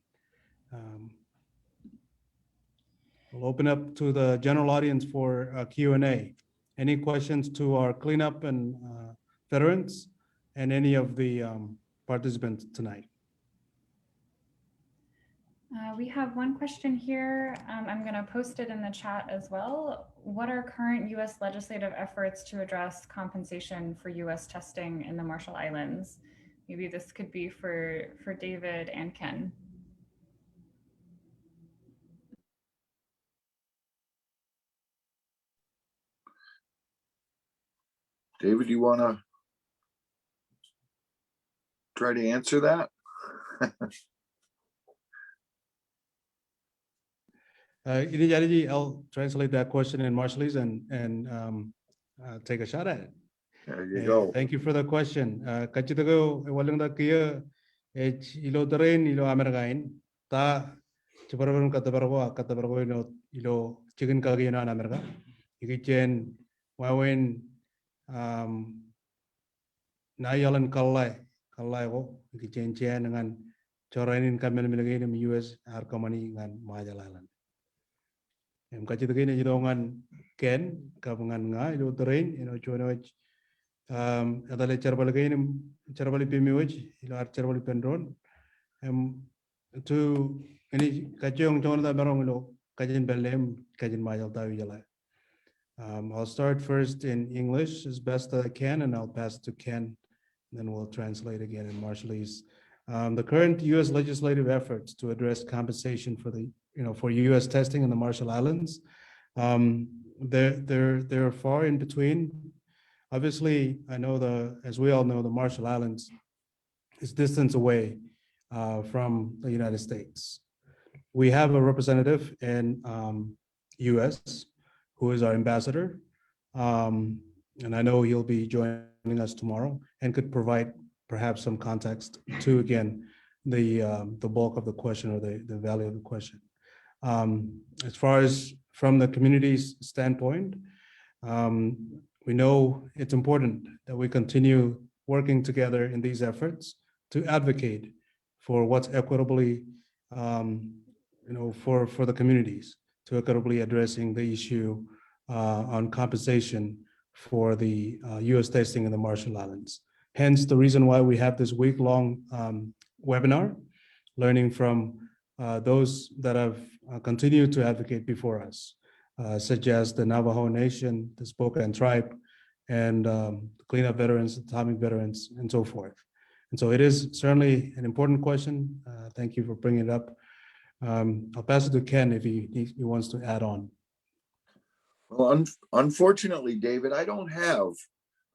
Speaker 1: We'll open up to the general audience for Q&A. Any questions to our cleanup and veterans and any of the participants tonight?
Speaker 19: We have one question here. I'm going to post it in the chat as well. What are current U.S. legislative efforts to address compensation for U.S. testing in the Marshall Islands? Maybe this could be for David and Ken.
Speaker 2: David, you want to try to answer that?
Speaker 1: I'll translate that question in Marshallese and take a shot at it.
Speaker 2: There you go.
Speaker 1: Thank you for the question. Kachitago walang da kia ilo terrain ilo Amerikain ta ciparon katabargo ilo chicken kagi na Amerika. Ikichen wawen na yalan kalai ko ikichen chen dengan corainin kamel milagay ng US harkamani ngan Mahajal Island. Kachitago na jidongan Ken kapungan nga ilo terrain chonoch adale charbali pimiwich ilo charbali pendron to any kachong chong da barong ilo Kajin Belem, Kajin Mayal Tawiyala. I'll start first in English as best I can, and I'll pass it to Ken, then we'll translate again in Marshallese. The current U.S. legislative efforts to address compensation for for U.S. testing in the Marshall Islands, they're far in between. Obviously, I know as we all know, the Marshall Islands is distance away from the United States. We have a representative in U.S. who is our ambassador, and I know he'll be joining us tomorrow and could provide perhaps some context to, again, the bulk of the question or the value of the question. As far as from the community's standpoint, we know it's important that we continue working together in these efforts to advocate for what's equitably, for the communities, to equitably addressing the issue on compensation for the U.S. testing in the Marshall Islands. Hence the reason why we have this week-long webinar, learning from those that have continued to advocate before us, such as the Navajo Nation, the Spokane Tribe, and cleanup veterans, atomic veterans, and so forth. And so it is certainly an important question. Thank you for bringing it up. I'll pass it to Ken if he wants to add on.
Speaker 2: Well, unfortunately, David, I don't have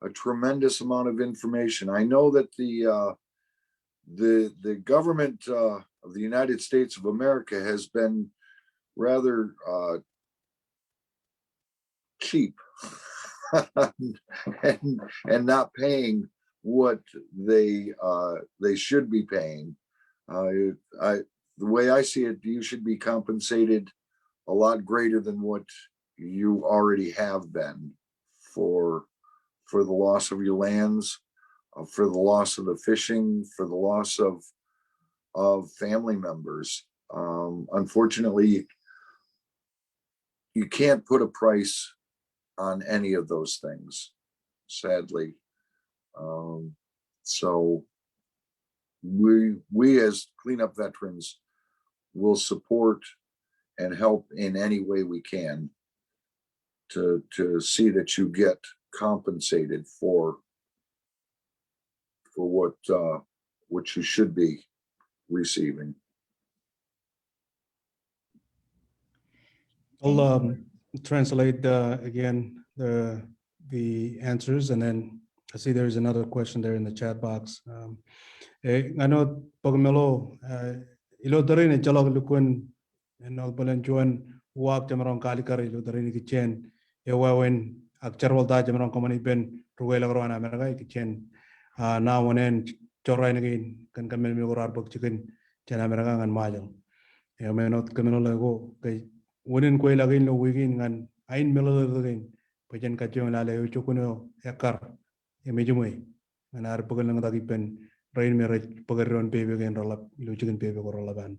Speaker 2: a tremendous amount of information. I know that the government of the United States of America has been rather cheap and not paying what they should be paying. The way I see it, you should be compensated a lot greater than what you already have been for the loss of your lands, for the loss of the fishing, for the loss of family members. Unfortunately, you can't put a price on any of those things, sadly. So we as cleanup veterans will support and help in any way we can to see that you get compensated for what you should be receiving.
Speaker 1: I'll translate again the answers, and then I see there's another question there in the chat box. I know Pogmelo ilo darin e jalog lukun and all balen juan walk jamarong kalikari ilo darin kitchen e wawen ak charwal da jamarong komani ben ruwela roana amerika kitchen na wonen chorai nagin kan kan mel gorar bok chicken chana amerika ngan majal e menot kamelo lego kay wonen koy lagin lo wigin ngan ain melo lagin pajen kachong lale uchukuno yakar e mejumoi anar pogal nang dagi ben rain mere pagaron pebe gen rolap lo chicken pebe ko rolaban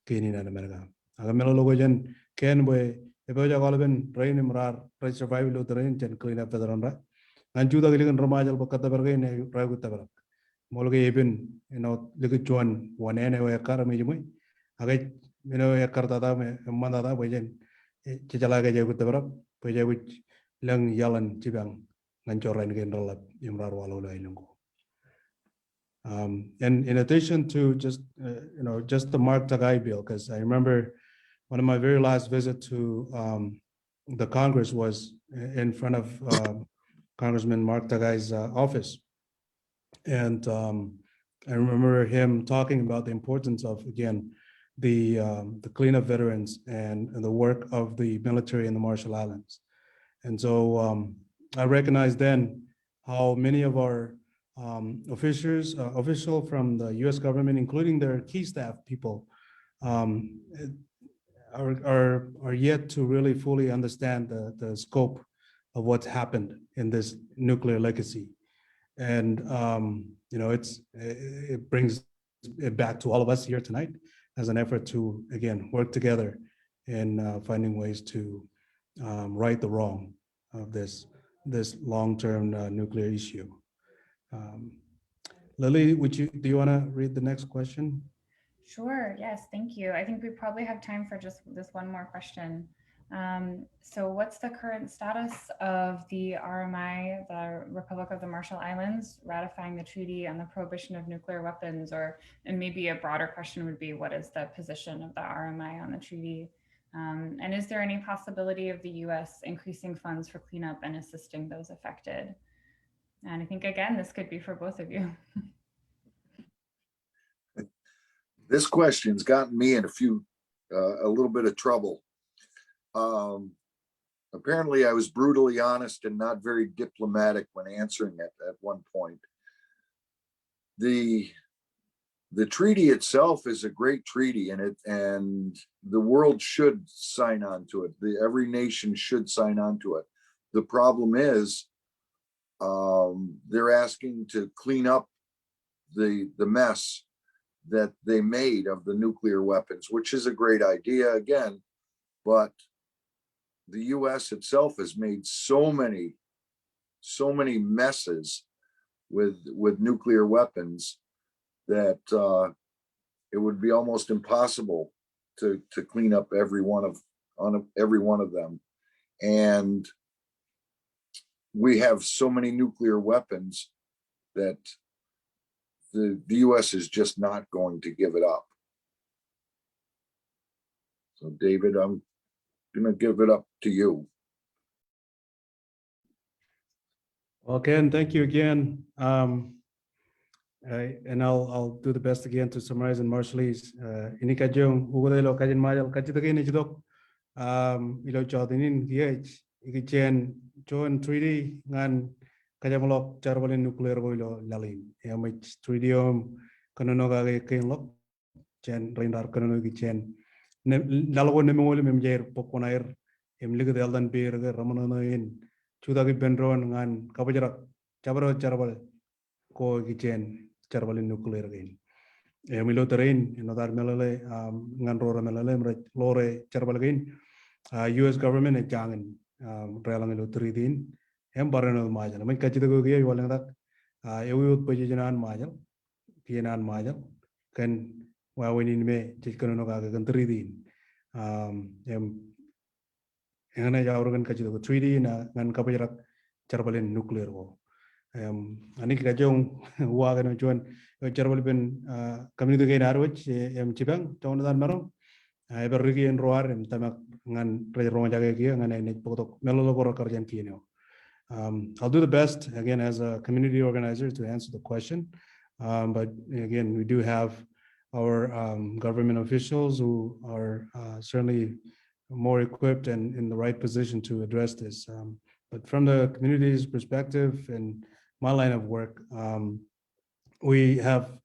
Speaker 1: kini na amerika aga melo logo jen ken boy e boja golben rain imrar right survive lo train jen clean up veteran ra ngan juda giligan romajal bakata bergen e ragu tabrak molge eben ligi chuan wanene we kar mejumoi aga yakar tada me mandada bojen cicala ga jagu tabrak boja wich lang yalan cibang ngan chorain gen rolap imrar walo la ilungo. And in addition to just the Mark Tagai bill, because I remember one of my very last visits to the Congress was in front of Congressman Mark Tagai's office, and I remember him talking about the importance of, again, the cleanup veterans and the work of the military in the Marshall Islands. And so I recognized then how many of our official from the U.S. government, including their key staff people, are yet to really fully understand the scope of what's happened in this nuclear legacy. And it brings it back to all of us here tonight as an effort to, again, work together in finding ways to right the wrong of this long-term nuclear issue. Lily, do you want to read the next question?
Speaker 19: Sure, yes, thank you. I think we probably have time for just this one more question. So what's the current status of the RMI, the Republic of the Marshall Islands, ratifying the treaty on the prohibition of nuclear weapons? And maybe a broader question would be, what is the position of the RMI on the treaty? And is there any possibility of the US increasing funds for cleanup and assisting those affected? And I think, again, this could be for both of you.
Speaker 2: This question's gotten me in a little bit of trouble. Apparently I was brutally honest and not very diplomatic when answering it at one point. The treaty itself is a great treaty, and the world should sign on to it. Every nation should sign on to it. The problem is they're asking to clean up the mess that they made of the nuclear weapons, which is a great idea again, but the US itself has made so many messes with nuclear weapons that it would be almost impossible to clean up every one of them. And we have so many nuclear weapons that the US is just not going to give it up. So David, I'm going to give it up to you.
Speaker 1: Well, Ken, thank you again. And I'll do the best again to summarize in Marshallese. Ini kajong ugudelo kajin majal kajitagin ijidok ilo jodinin gih ikichen join 3D ngan kajamlok charbalin nuclear boilo lalin. Yamich 3D kanono gage kenlok chen rindar kanono gichen. Nalgo nemole memjer poponair emlig deldan bir ramano in chudagi benron ngan kabajarak chabaro charbal ko gichen charbalin nuclear gain. Emilo terrain another melale ngan rora melale lore charbal gain. US government e jangan relang ilo teridin em barano majal. Main kachita go gaya walang tak ewi utpajijanan majal pianan majal kan wawinin me chikano kaga kan teridin em engane jawrugan kachita go 3D na ngan kapajarak charbalin nuclear go. Ani kajong wagan chuan charbal ben community gain arwich em chibang tawnadan marong berrigi en roar em tamak ngan rong jaga kia ngan net potok melolo bor karjan kino. I'll do the best again as a community organizer to answer the question, but again we do have our government officials who are certainly more equipped and in the right position to address this. But from the community's perspective and my line of work, we have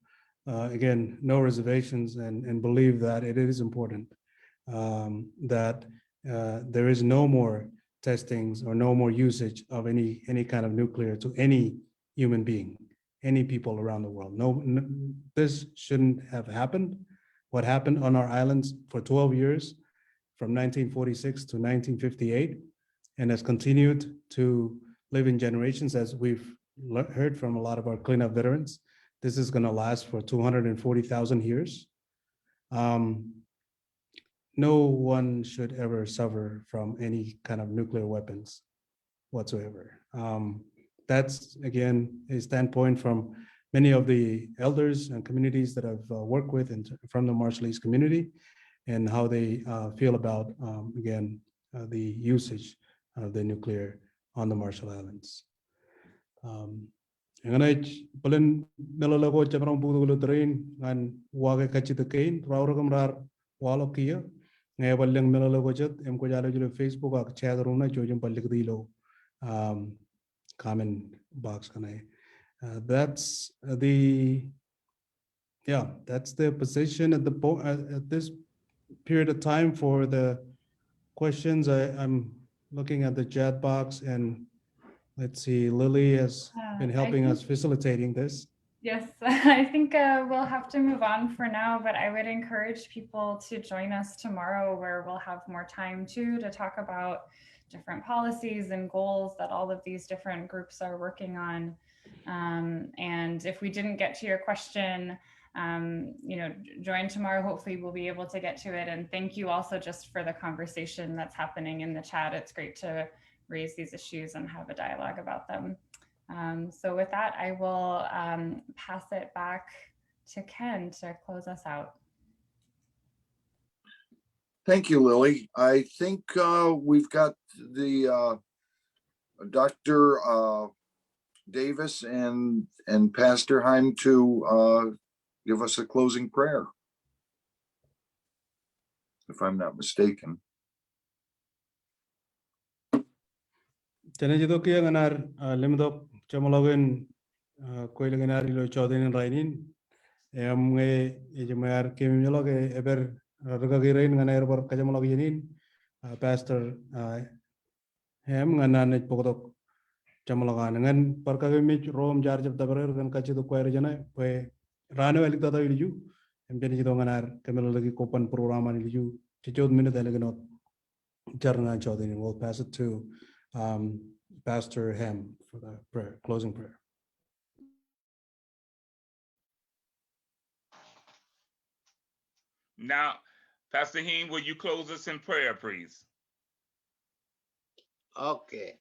Speaker 1: again no reservations and believe that it is important that there is no more testings or no more usage of any kind of nuclear to any human being, any people around the world. No, this shouldn't have happened. What happened on our islands for 12 years, from 1946 to 1958, and has continued to live in generations, as we've heard from a lot of our cleanup veterans. This is going to last for 240,000 years. No one should ever suffer from any kind of nuclear weapons whatsoever. That's, again, a standpoint from many of the elders and communities that I've worked with and from the Marshallese community, and how they feel about, again, the usage of the nuclear on the Marshall Islands. Nganaj palen melalago chabrang budulo train ngan waga kachitakain rawragam rar walo kia ngay balang melalago chat em ko jalo julo Facebook ak chat room na chojum palik dilo comment box kanai. That's the position at at this period of time for the questions. I'm looking at the chat box, and let's see, Lily has been helping us facilitating this.
Speaker 19: Yes, I think we'll have to move on for now, but I would encourage people to join us tomorrow, where we'll have more time to talk about different policies and goals that all of these different groups are working on. And if we didn't get to your question, join tomorrow. Hopefully we'll be able to get to it. And thank you also just for the conversation that's happening in the chat. It's great to raise these issues and have a dialogue about them. So with that, I will pass it back to Ken to close us out.
Speaker 2: Thank you, Lily. I think we've got the Dr. Davis and Pastor Heim to give us a closing prayer, if I'm not mistaken.
Speaker 1: Tenejido kia nganar lemdok chamologen koilenganar ilo chodin rainin nge ejemar kemimologe eber ragagirein nganar ber kajamologinin Pastor hem nganan pokok chamologan ngan perkagimich rom jar jab dabarer kan kachido kwair jana pe rano elik tata ilju em tenejido nganar kemelologi kopan programan ilju chichod minute eleganot jarna chodin. We'll pass it to Pastor Ham for the prayer, closing prayer.
Speaker 3: Now, Pastor Heem, will you close us in prayer, please?
Speaker 6: Okay.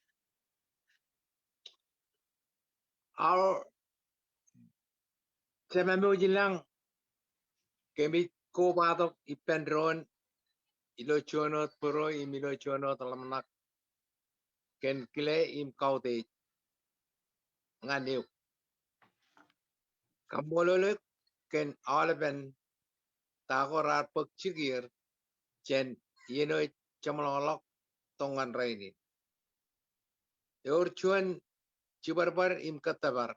Speaker 6: Our Semamujilang kemi ko batok ipendron ilo chonot puro imilo chonot alamanak ken kile im kaute nganiu kambololek ken alben tagorar pek chigir chen yeno chamalolok tongan raini yor chuan chibarbar im katabar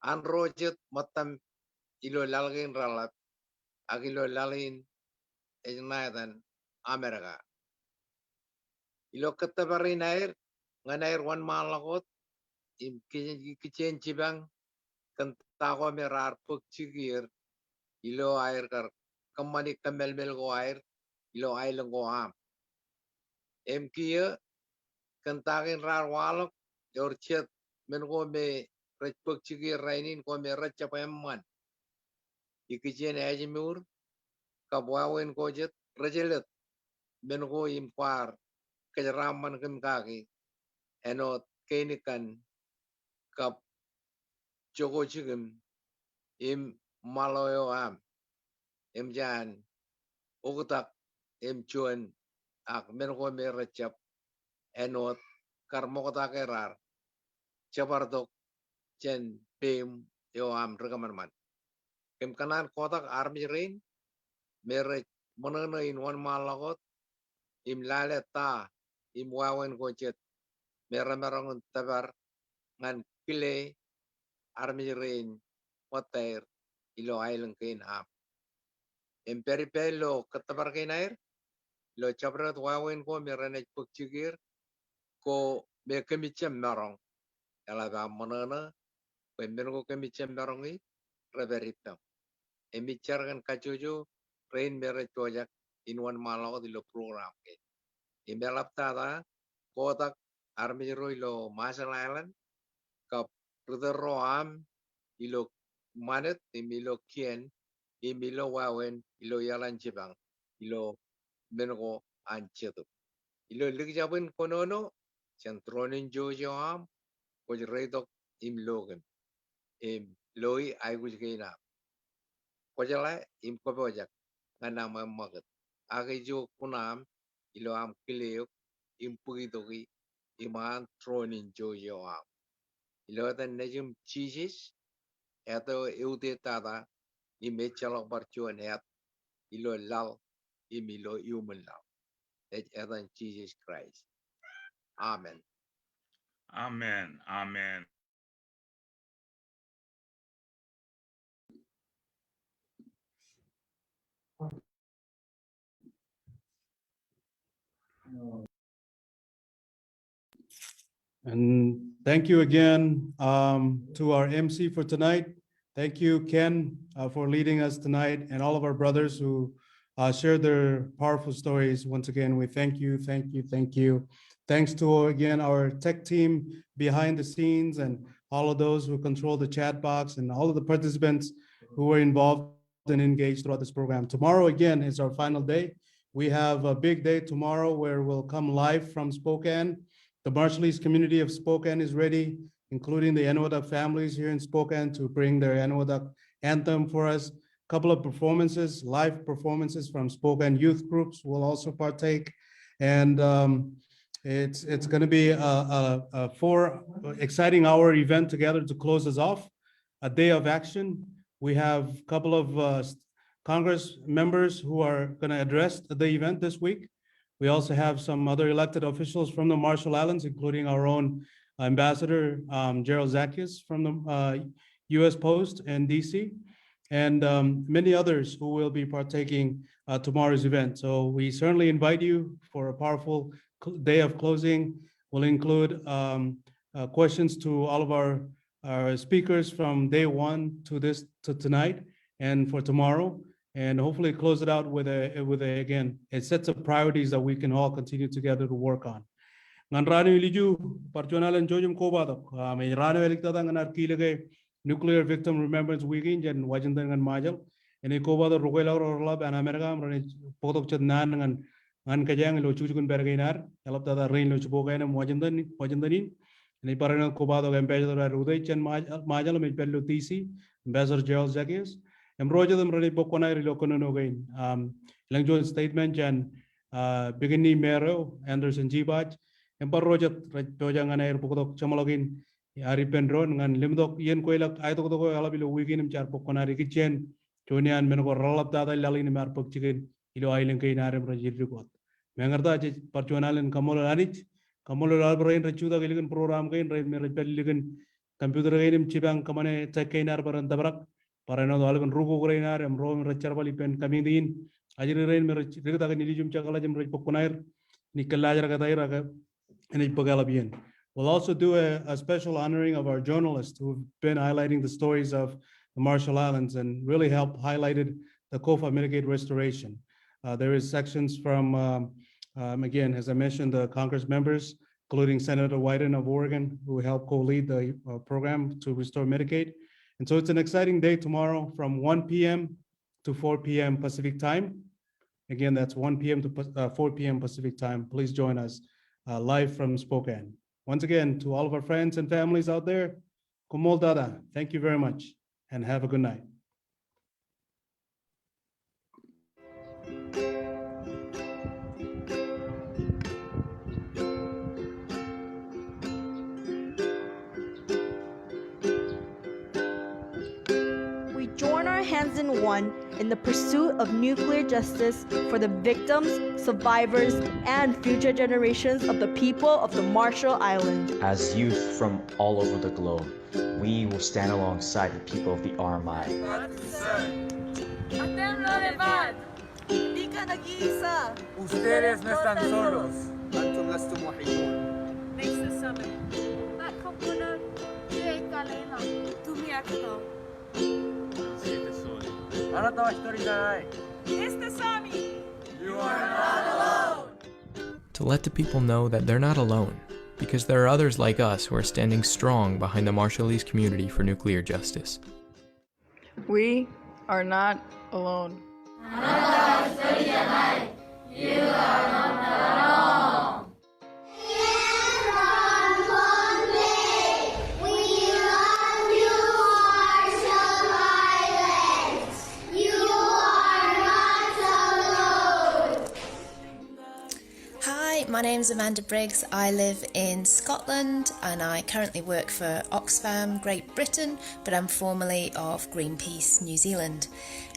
Speaker 6: an rojet matam ilo lalgin ralat agilo lalin ejnaidan Amerika ilo katabarin air nganair wan malakot im kichen chibang kan tago merar pek chigir ilo air kar kamani kamelmel go air ilo ailang go am em kia kan tagin rar walok yor chet men go me rech pek chigir rainin go me rech chapayamman ikichen ajimur kabwawen go jet rejelet men go im par kajaraman kim kaki enot kenikan kap jogo chigim im maloyo am em jan ugutak em chuan ak men go me rechap enot karmokota kerar chabartok chen pem yo am regaman kem kanan kotak army rain mere monono in one malagot im laleta im wawen go jet merong tabar ngan kile army rain water ilo island kain am em peripelo katabar kain air lo chabrat wawen go merane pukchigir ko me kemichem merong ela ba monono ko kemichem merongi reverita emichar kan kajojo rain mere chojak in one malagot ilo program ke imelap tada kotak army ro ilo Marshall Island kap ro am ilo manet imilo kien imilo wawen ilo yalan chibang ilo mengo ancheto ilo ligjabin konono centronin jojo am ko redok im logan im loi ai gujgeina ko jala im ko bojak ngana magat age jo kunam ilo am kileo im pugidogi iman tronin jojo am ilo tan nejum chisis eto eude tada imechalok barchuan et ilo lal imilo human love et etan Jesus Christ. Amen.
Speaker 3: Amen. Amen.
Speaker 1: And thank you again to our MC for tonight. Thank you, Ken, for leading us tonight, and all of our brothers who shared their powerful stories. Once again, we thank you, thank you, thank you. Thanks to, again, our tech team behind the scenes and all of those who control the chat box and all of the participants who were involved and engaged throughout this program. Tomorrow, again, is our final day. We have a big day tomorrow where we'll come live from Spokane. The Marshallese community of Spokane is ready, including the Enewetak families here in Spokane, to bring their Enewetak anthem for us. A couple of performances, live performances from Spokane youth groups will also partake. And it's going to be a 4 exciting hour event together to close us off. A day of action. We have a couple of Congress members who are going to address the event this week. We also have some other elected officials from the Marshall Islands, including our own Ambassador Gerald from the U.S. Post in D.C., and many others who will be partaking tomorrow's event. So we certainly invite you for a powerful day of closing. We'll include questions to all of our speakers from day one to tonight and for tomorrow, and hopefully close it out with again a set of priorities that we can all continue together to work on. Nganrani iliju parchonalan jojum kobadok may rano eliktada nganar kilage Nuclear Victim Remembrance Weekend and wajandan ngan majal and e kobada rogela orlab and America rani podok chadnan ngan kajang lo chujukun bergainar elaptada rain lo chubogain wajandanin and e parana kobado ambassador ruday chen majal me pello tc ambassador Gerald Zacchaeus and roger them rani bokona rilokono gain langjon statement and beginning mero Anderson Jibach and parrojat rajojangan air pokok chamalogin Ari Pendron ngan limdok yen koilak ay to ko alabilo wigin char pokonari kitchen chonian men ko rolap dada lalin mar pok chicken ilo ailen kay narem rajir report mengarda che parchonalen kamol anich kamol albrain rachuda giligan program kain rain mer peligan computer gainim chibang kamane check kainar baran tabrak parano alban rugo grainar em rom rachar bali pen kamindin ajir rain mer rigda kan ilijum chakala jam raj pokonair nikalajar ka daira and it pagalabian. We'll also do a special honoring of our journalists who've been highlighting the stories of the Marshall Islands and really helped highlighted the COFA mitigate restoration. There is sections from, again, as I mentioned, the Congress members, including Senator Ading of Oregon, who helped co-lead the program to restore mitigate. And so it's an exciting day tomorrow from 1 p.m. to 4 p.m. Pacific time. Again, that's 1 p.m. to 4 p.m. Pacific time. Please join us live from Spokane. Once again, to all of our friends and families out there, Kumol Dada, thank you very much and have a good night.
Speaker 7: We join our hands in one in the pursuit of nuclear justice for the victims, survivors, and future generations of the people of the Marshall Islands.
Speaker 8: As youth from all over the globe, we will stand alongside the people of the RMI.
Speaker 14: Ustedes no están solos.
Speaker 23: Makes the summit. You are not alone.
Speaker 24: To let the people know that they're not alone, because there are others like us who are standing strong behind the Marshallese community for nuclear justice.
Speaker 25: We are not alone.
Speaker 23: You are not alone.
Speaker 26: My name is Amanda Briggs. I live in Scotland and I currently work for Oxfam, Great Britain, but I'm formerly of Greenpeace New Zealand.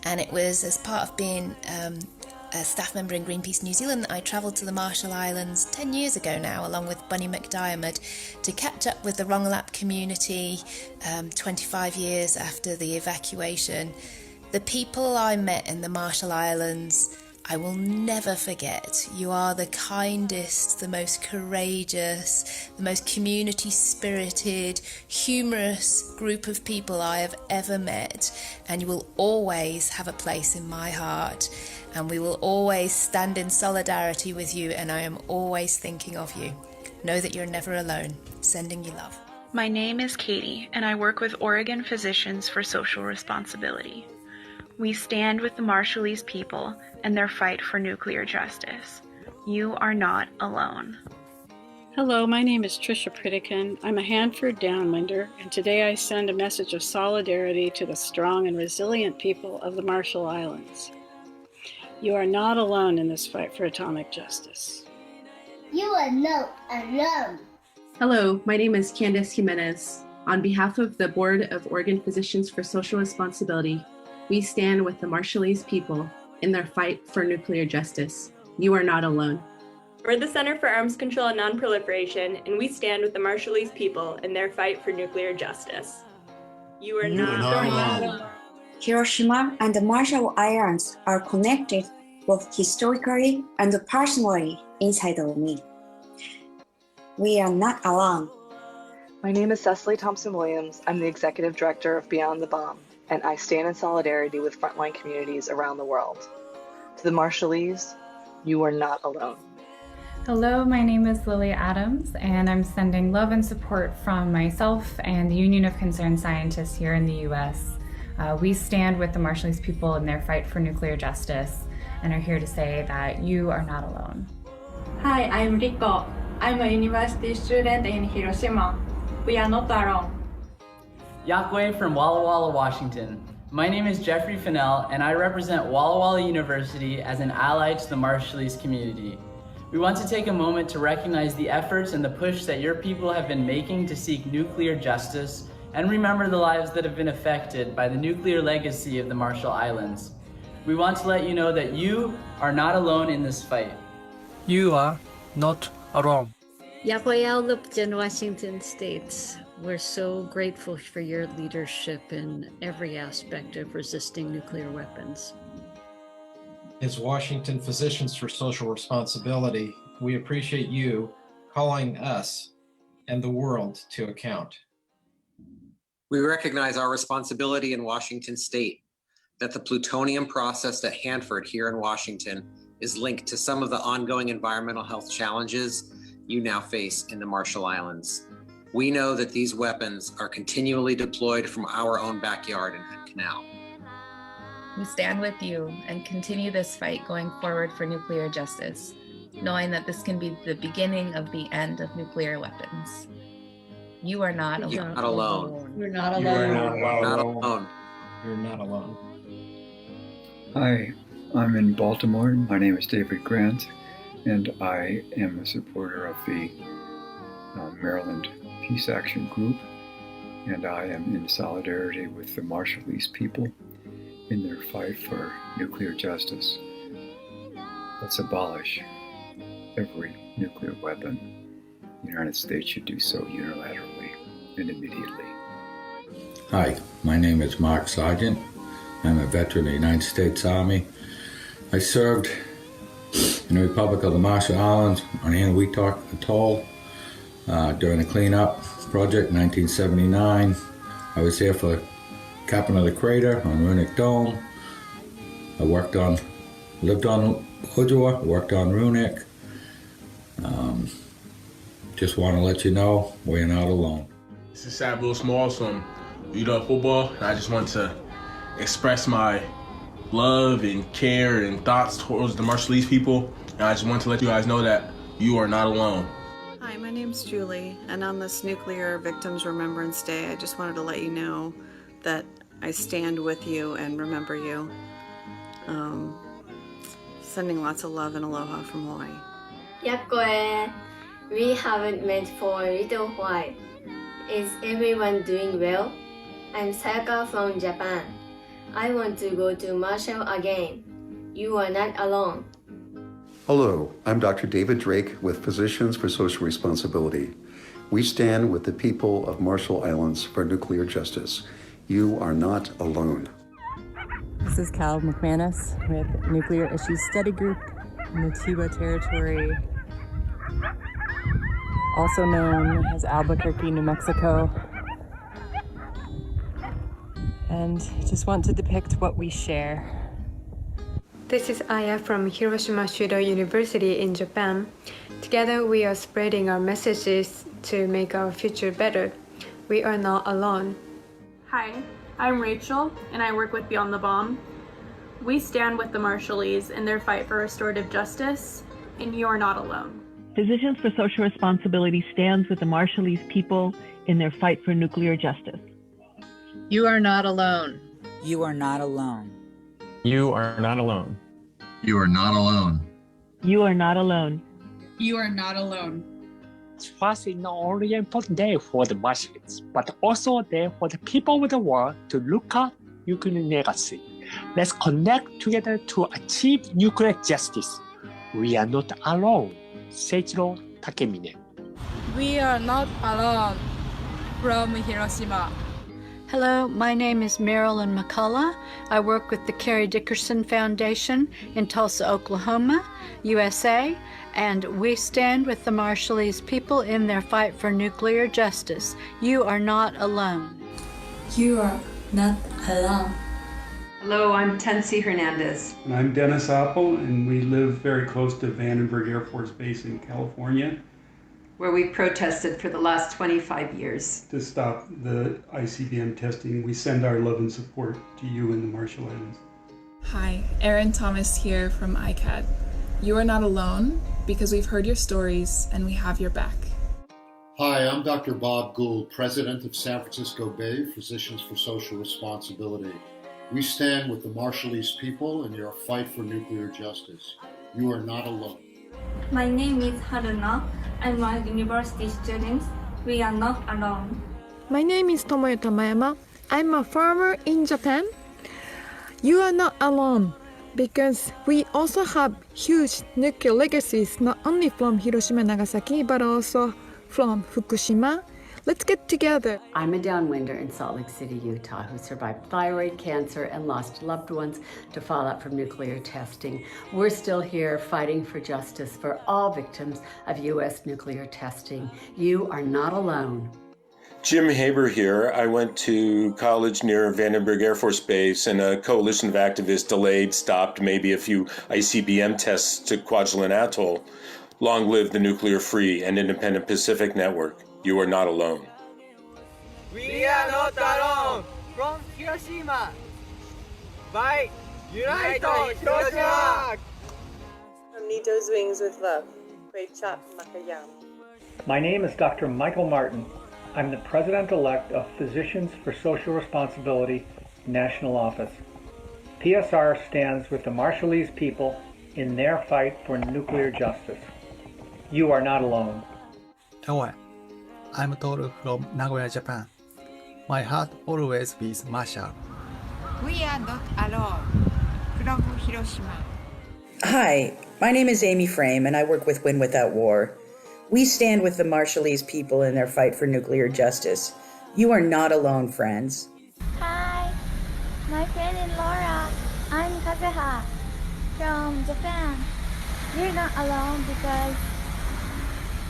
Speaker 26: And it was as part of being a staff member in Greenpeace New Zealand that I travelled to the Marshall Islands 10 years ago now, along with Bunny McDiarmid, to catch up with the Rongelap community 25 years after the evacuation. The people I met in the Marshall Islands, I will never forget. You are the kindest, the most courageous, the most community-spirited, humorous group of people I have ever met, and you will always have a place in my heart, and we will always stand in solidarity with you, and I am always thinking of you. Know that you're never alone. Sending you love.
Speaker 5: My name is Katie, and I work with Oregon Physicians for Social Responsibility. We stand with the Marshallese people in their fight for nuclear justice. You are not alone.
Speaker 9: Hello, my name is Tricia Pritikin. I'm a Hanford Downwinder, and today I send a message of solidarity to the strong and resilient people of the Marshall Islands. You are not alone in this fight for atomic justice.
Speaker 10: You are not alone.
Speaker 11: Hello, my name is Candace Jimenez. On behalf of the Board of Oregon Physicians for Social Responsibility, we stand with the Marshallese people in their fight for nuclear justice. You are not alone.
Speaker 12: We're the Center for Arms Control and Non-Proliferation, and we stand with the Marshallese people in their fight for nuclear justice. You are not alone.
Speaker 15: Hiroshima and the Marshall Islands are connected both historically and personally inside of me. We are not alone.
Speaker 27: My name is Cecily Thompson-Williams. I'm the Executive Director of Beyond the Bomb, and I stand in solidarity with frontline communities around the world. To the Marshallese, you are not alone.
Speaker 19: Hello, my name is Lily Adams, and I'm sending love and support from myself and the Union of Concerned Scientists here in the U.S. We stand with the Marshallese people in their fight for nuclear justice and are here to say that you are not alone.
Speaker 28: Hi, I'm Riko. I'm a university student in Hiroshima. We are not alone.
Speaker 29: Yakwe from Walla Walla, Washington. My name is Jeffrey Fennell, and I represent Walla Walla University as an ally to the Marshallese community. We want to take a moment to recognize the efforts and the push that your people have been making to seek nuclear justice and remember the lives that have been affected by the nuclear legacy of the Marshall Islands. We want to let you know that you are not alone in this fight.
Speaker 21: You are not alone.
Speaker 30: Yakwe Lupton, Washington State. We're so grateful for your leadership in every aspect of resisting nuclear weapons.
Speaker 31: As Washington Physicians for Social Responsibility, we appreciate you calling us and the world to account.
Speaker 32: We recognize our responsibility in Washington State, that the plutonium processed at Hanford here in Washington is linked to some of the ongoing environmental health challenges you now face in the Marshall Islands. We know that these weapons are continually deployed from our own backyard in Hood Canal.
Speaker 33: We stand with you and continue this fight going forward for nuclear justice, knowing that this can be the beginning of the end of nuclear weapons. You are not alone.
Speaker 32: You're not alone.
Speaker 30: We're not alone.
Speaker 31: You're
Speaker 32: Not alone.
Speaker 31: You're not alone.
Speaker 34: Hi, I'm in Baltimore. My name is David Grant, and I am a supporter of the Maryland Peace Action Group, and I am in solidarity with the Marshallese people in their fight for nuclear justice. Let's abolish every nuclear weapon. The United States should do so unilaterally and immediately.
Speaker 35: Hi, my name is Mark Sargent. I'm a veteran of the United States Army. I served in the Republic of the Marshall Islands on Enewetak atoll during the cleanup project in 1979. I was there for Captain of the Crater on Runit Dome. I lived on Ujua, worked on Runit. Just want to let you know we're not alone.
Speaker 36: This is Sad Will Smalls from UW Football, and I just want to express my love and care and thoughts towards the Marshallese people, and I just want to let you guys know that you are not alone.
Speaker 37: Hi, my name's Julie, and on this Nuclear Victims Remembrance Day, I just wanted to let you know that I stand with you and remember you. Sending lots of love and aloha from Hawaii.
Speaker 10: Yakwe, we haven't met for a little while. Is everyone doing well? I'm Sayaka from Japan. I want to go to Marshall again. You are not alone.
Speaker 38: Hello, I'm Dr. David Drake with Physicians for Social Responsibility. We stand with the people of Marshall Islands for nuclear justice. You are not alone.
Speaker 4: This is Cal McManus with Nuclear Issues Study Group in the Tiwa Territory, also known as Albuquerque, New Mexico. And just want to depict what we share.
Speaker 39: This is Aya from Hiroshima Shudo University in Japan. Together we are spreading our messages to make our future better. We are not alone.
Speaker 1: Hi, I'm Rachel, and I work with Beyond the Bomb. We stand with the Marshallese in their fight for restorative justice, and you are not alone.
Speaker 2: Physicians for Social Responsibility stands with the Marshallese people in their fight for nuclear justice.
Speaker 3: You are not alone.
Speaker 5: You are not alone.
Speaker 6: You are not alone.
Speaker 7: You are not alone.
Speaker 2: You are not alone.
Speaker 3: You are not alone.
Speaker 8: Trust is not only an important day for the Marshallese, but also a day for the people of the world to look at nuclear legacy. Let's connect together to achieve nuclear justice. We are not alone. Seichiro Takemine.
Speaker 9: We are not alone. From Hiroshima.
Speaker 30: Hello, my name is Marilyn McCullough. I work with the Carrie Dickerson Foundation in Tulsa, Oklahoma, USA, and we stand with the Marshallese people in their fight for nuclear justice. You are not alone.
Speaker 39: You are not alone.
Speaker 13: Hello, I'm Tensi Hernandez.
Speaker 14: And I'm Dennis Apple, and we live very close to Vandenberg Air Force Base in California,
Speaker 13: where we protested for the last 25 years.
Speaker 14: To stop the ICBM testing, we send our love and support to you in the Marshall Islands.
Speaker 16: Hi, Erin Thomas here from ICAD. You are not alone because we've heard your stories and we have your back.
Speaker 17: Hi, I'm Dr. Bob Gould, President of San Francisco Bay Physicians for Social Responsibility. We stand with the Marshallese people in your fight for nuclear justice. You are not alone.
Speaker 39: My name is Haruna. I'm a university student. We are not alone.
Speaker 18: My name is Tomoyo Tamayama. I'm a farmer in Japan. You are not alone because we also have huge nuclear legacies, not only from Hiroshima and Nagasaki, but also from Fukushima. Let's get together.
Speaker 20: I'm a downwinder in Salt Lake City, Utah, who survived thyroid cancer and lost loved ones to fallout from nuclear testing. We're still here fighting for justice for all victims of U.S. nuclear testing. You are not alone.
Speaker 22: Jim Haber here. I went to college near Vandenberg Air Force Base, and a coalition of activists delayed, stopped maybe a few ICBM tests to Kwajalein Atoll. Long live the nuclear-free and independent Pacific Network. You are not alone.
Speaker 23: We are not alone. From Hiroshima. By Unite Hiroshima.
Speaker 24: From Nito's Wings with Love. Kwechap Makayam.
Speaker 25: My name is Dr. Michael Martin. I'm the President-elect of Physicians for Social Responsibility National Office. PSR stands with the Marshallese people in their fight for nuclear justice. You are not alone.
Speaker 26: Hello, I'm Toru from Nagoya, Japan. My heart always with Marshall.
Speaker 40: We are not alone. From Hiroshima.
Speaker 41: Hi, my name is Amy Frame, and I work with Win Without War. We stand with the Marshallese people in their fight for nuclear justice. You are not alone, friends.
Speaker 42: Hi, my friend is Laura. I'm Kazeha from Japan. You're not alone because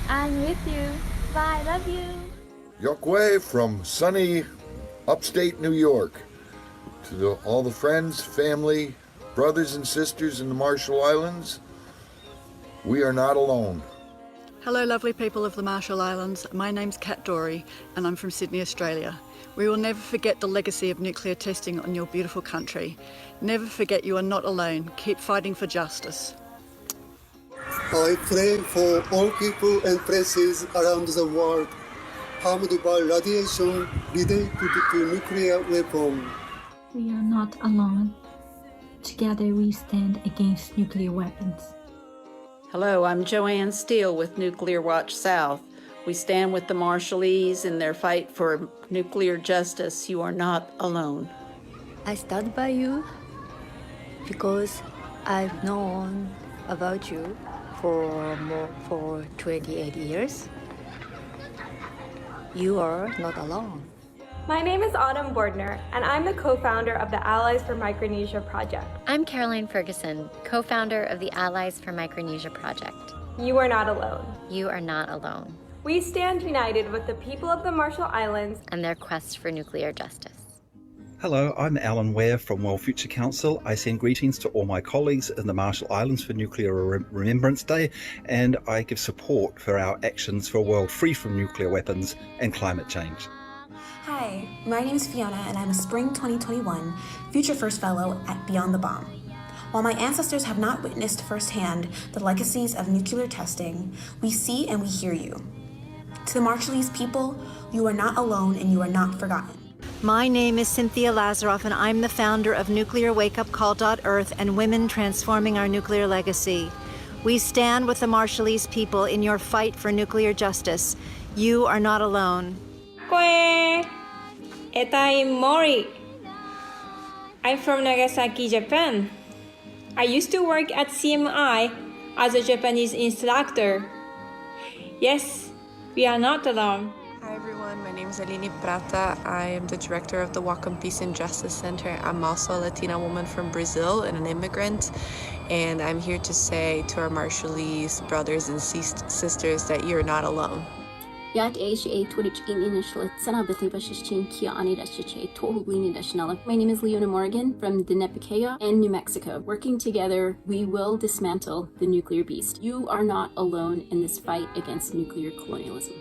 Speaker 42: I'm with you. Bye, love you.
Speaker 43: Yokwe from sunny upstate New York. To all the friends, family, brothers and sisters in the Marshall Islands, we are not alone.
Speaker 44: Hello lovely people of the Marshall Islands, my name's Kat Dory and I'm from Sydney, Australia. We will never forget the legacy of nuclear testing on your beautiful country. Never forget you are not alone. Keep fighting for justice.
Speaker 45: I pray for all people and places around the world harmed by radiation related to nuclear weapons.
Speaker 39: We are not alone. Together we stand against nuclear weapons.
Speaker 46: Hello, I'm Joanne Steele with Nuclear Watch South. We stand with the Marshallese in their fight for nuclear justice. You are not alone.
Speaker 47: I stand by you because I've known about you for 28 years. You are not alone.
Speaker 1: My name is Autumn Bordner, and I'm the co-founder of the Allies for Micronesia project.
Speaker 48: I'm Caroline Ferguson, co-founder of the Allies for Micronesia project.
Speaker 1: You are not alone.
Speaker 48: You are not alone.
Speaker 1: We stand united with the people of the Marshall Islands
Speaker 48: and their quest for nuclear justice.
Speaker 49: Hello, I'm Alan Ware from World Future Council. I send greetings to all my colleagues in the Marshall Islands for Nuclear Remembrance Day, and I give support for our actions for a world free from nuclear weapons and climate change.
Speaker 2: Hi, my name is Fiona and I'm a Spring 2021 Future First Fellow at Beyond the Bomb. While my ancestors have not witnessed firsthand the legacies of nuclear testing, we see and we hear you. To the Marshallese people, you are not alone and you are not forgotten.
Speaker 3: My name is Cynthia Lazaroff and I'm the founder of Nuclear Wake-Up Call.Earth and Women Transforming Our Nuclear Legacy. We stand with the Marshallese people in your fight for nuclear justice. You are not alone.
Speaker 4: I'm Mori. I'm from Nagasaki, Japan. I used to work at CMI as a Japanese instructor. Yes, we are not alone.
Speaker 5: Hi everyone, my name is Aline Prata. I am the director of the Wacom Peace and Justice Center. I'm also a Latina woman from Brazil and an immigrant. And I'm here to say to our Marshallese brothers and sisters that you're not alone.
Speaker 6: My name is Leona Morgan from Dneipakea and New Mexico. Working together, we will dismantle the nuclear beast. You are not alone in this fight against nuclear colonialism.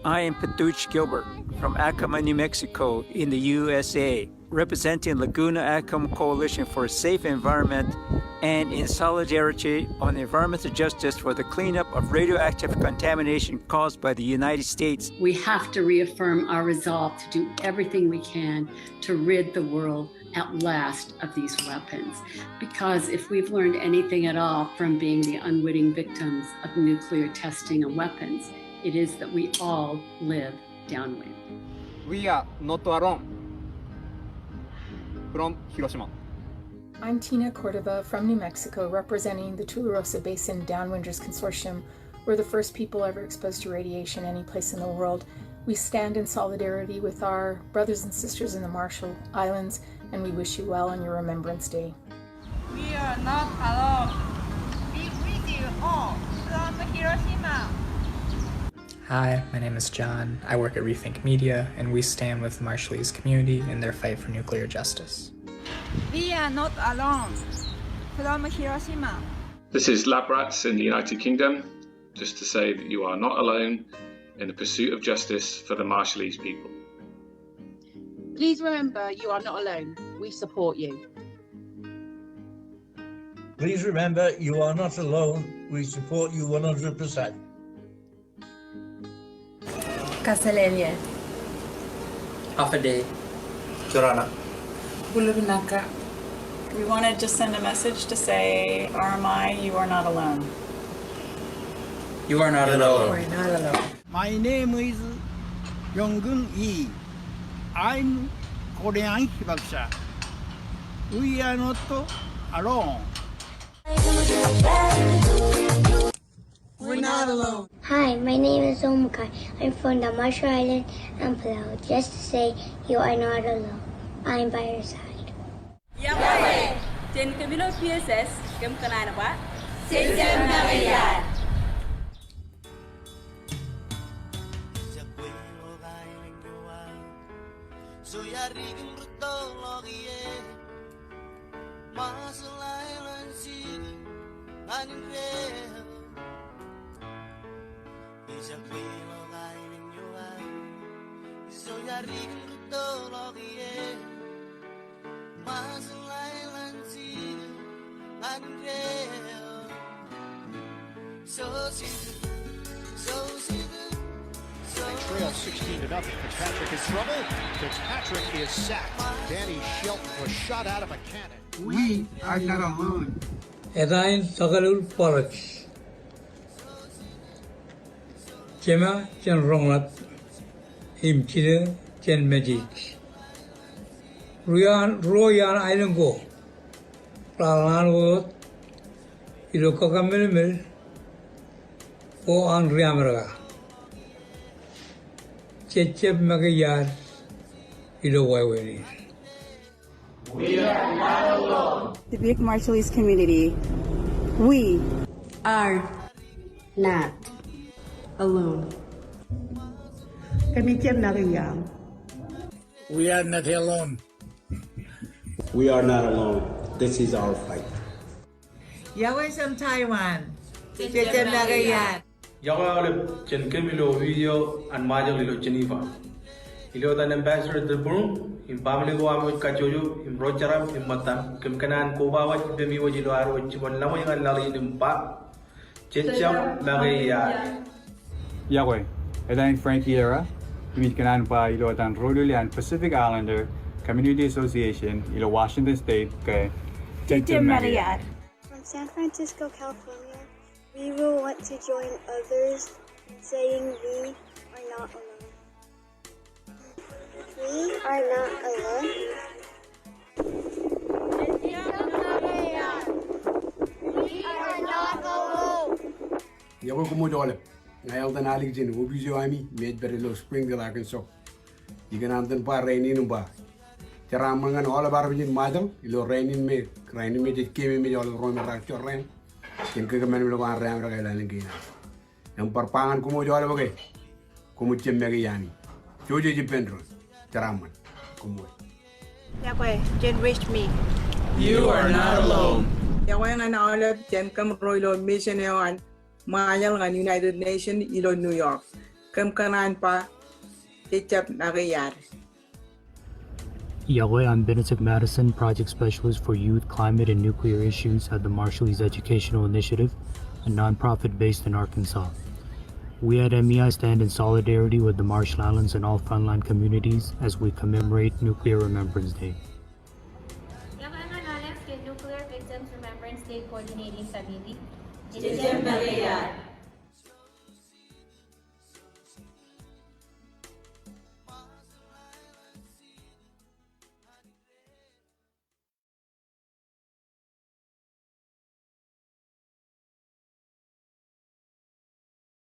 Speaker 7: I am Petuch Gilbert from Acoma, New Mexico in the USA, representing Laguna Acoma Coalition for a Safe Environment and in solidarity on environmental justice for the cleanup of radioactive contamination caused by the United States.
Speaker 20: We have to reaffirm our resolve to do everything we can to rid the world at last of these weapons. Because if we've learned anything at all from being the unwitting victims of nuclear testing and weapons, it is that we all live downwind.
Speaker 23: We are not alone. From Hiroshima.
Speaker 8: I'm Tina Cordova from New Mexico, representing the Tularosa Basin Downwinders Consortium. We're the first people ever exposed to radiation any place in the world. We stand in solidarity with our brothers and sisters in the Marshall Islands, and we wish you well on your Remembrance Day.
Speaker 4: We are not alone. Be with you all from Hiroshima.
Speaker 9: Hi, my name is John. I work at Rethink Media, and we stand with the Marshallese community in their fight for nuclear justice.
Speaker 4: We are not alone. From Hiroshima.
Speaker 10: This is Labrats in the United Kingdom, just to say that you are not alone in the pursuit of justice for the Marshallese people.
Speaker 11: Please remember, you are not alone. We support you.
Speaker 12: Please remember, you are not alone. We support you 100%.
Speaker 11: Kasalelia.
Speaker 13: Half a day. Jorana.
Speaker 14: Bulubinaka. We wanted to send a message to say, RMI, you are not alone.
Speaker 13: You are not alone.
Speaker 11: We're not alone.
Speaker 15: My name is Yonggun Yi. I'm Korean Hibakusha. We are not alone.
Speaker 11: We're not alone.
Speaker 42: Hi, my name is Omukai. I'm from the Marshall Islands and Palau. Just to say, you are not alone. I'm by your side.
Speaker 4: Yahweh, Jen Camilo PSS, Kim Kananabat, Cynthia Lazaroff.
Speaker 16: They trail 16-0. Fitzpatrick in trouble. Fitzpatrick is sacked. Danny Shelton was shot out of a cannon.
Speaker 15: We are not alone.
Speaker 13: Edain Sagalul Porach. Jema Jan Rongat. Him Chile Jan Magic. Royan Island Go. Pralan Wood. Iloka Mill. O An Riamraga. Chechep Magayar. Iloway.
Speaker 4: We are not alone.
Speaker 19: The big Marshallese community, we
Speaker 20: are not alone.
Speaker 19: Kami tiap nagayam.
Speaker 15: We are not alone.
Speaker 13: We are not alone. This is our fight.
Speaker 19: Yahweh from Taiwan. Tiap nagayam.
Speaker 13: Yahweh Chen Camilo video and Majalilo Geneva.
Speaker 1: Ilotan Ambassador de Brum, in Pamligo Amut Kajoju, in Rojaram, in Matam, Kimkanan Kobawa, Demiwa Jiloar, which one Lamoy and Lali in Pa, Chincham, Maria.
Speaker 17: Yahweh, Elaine Frankie Era, Kimikanan Pa, Ilotan Roduli and Pacific Islander Community Association, Ilo Washington State, Cynthia Lazaroff.
Speaker 18: From San Francisco, California, we will want to join others in saying we are not alone. We are not alone. We are not alone.
Speaker 15: Yako kumudole. Ngayon tanalig din, ubisyo ami, medberilo spring de Arkansas. Iganantan pa rainin ba. Tiraman nga all about bijin madam, ilo rainin me dit kemi me all roma rakcho rain. Kin kagaman lo kan ram ra kailan gina. Yang parpangan kumudole bagay. Kumutjem megi yani. Joje jipendro. Tiraman. Kumud.
Speaker 3: Yahweh, Jen reached me.
Speaker 21: You are not alone.
Speaker 22: Yahweh nga naolap Jen kam roilo mission yon mayal nga United Nations ilo New York. Kam kanan pa itchap nakayar.
Speaker 24: Yahweh, I'm Benedict Madison, Project Specialist for Youth, Climate, and Nuclear Issues at the Marshallese Educational Initiative, a nonprofit based in Arkansas. We at MEI stand in solidarity with the Marshall Islands and all frontline communities as we commemorate Nuclear Remembrance Day.
Speaker 42: Yahweh nga naolap Nuclear Victims Remembrance Day Coordinating Committee.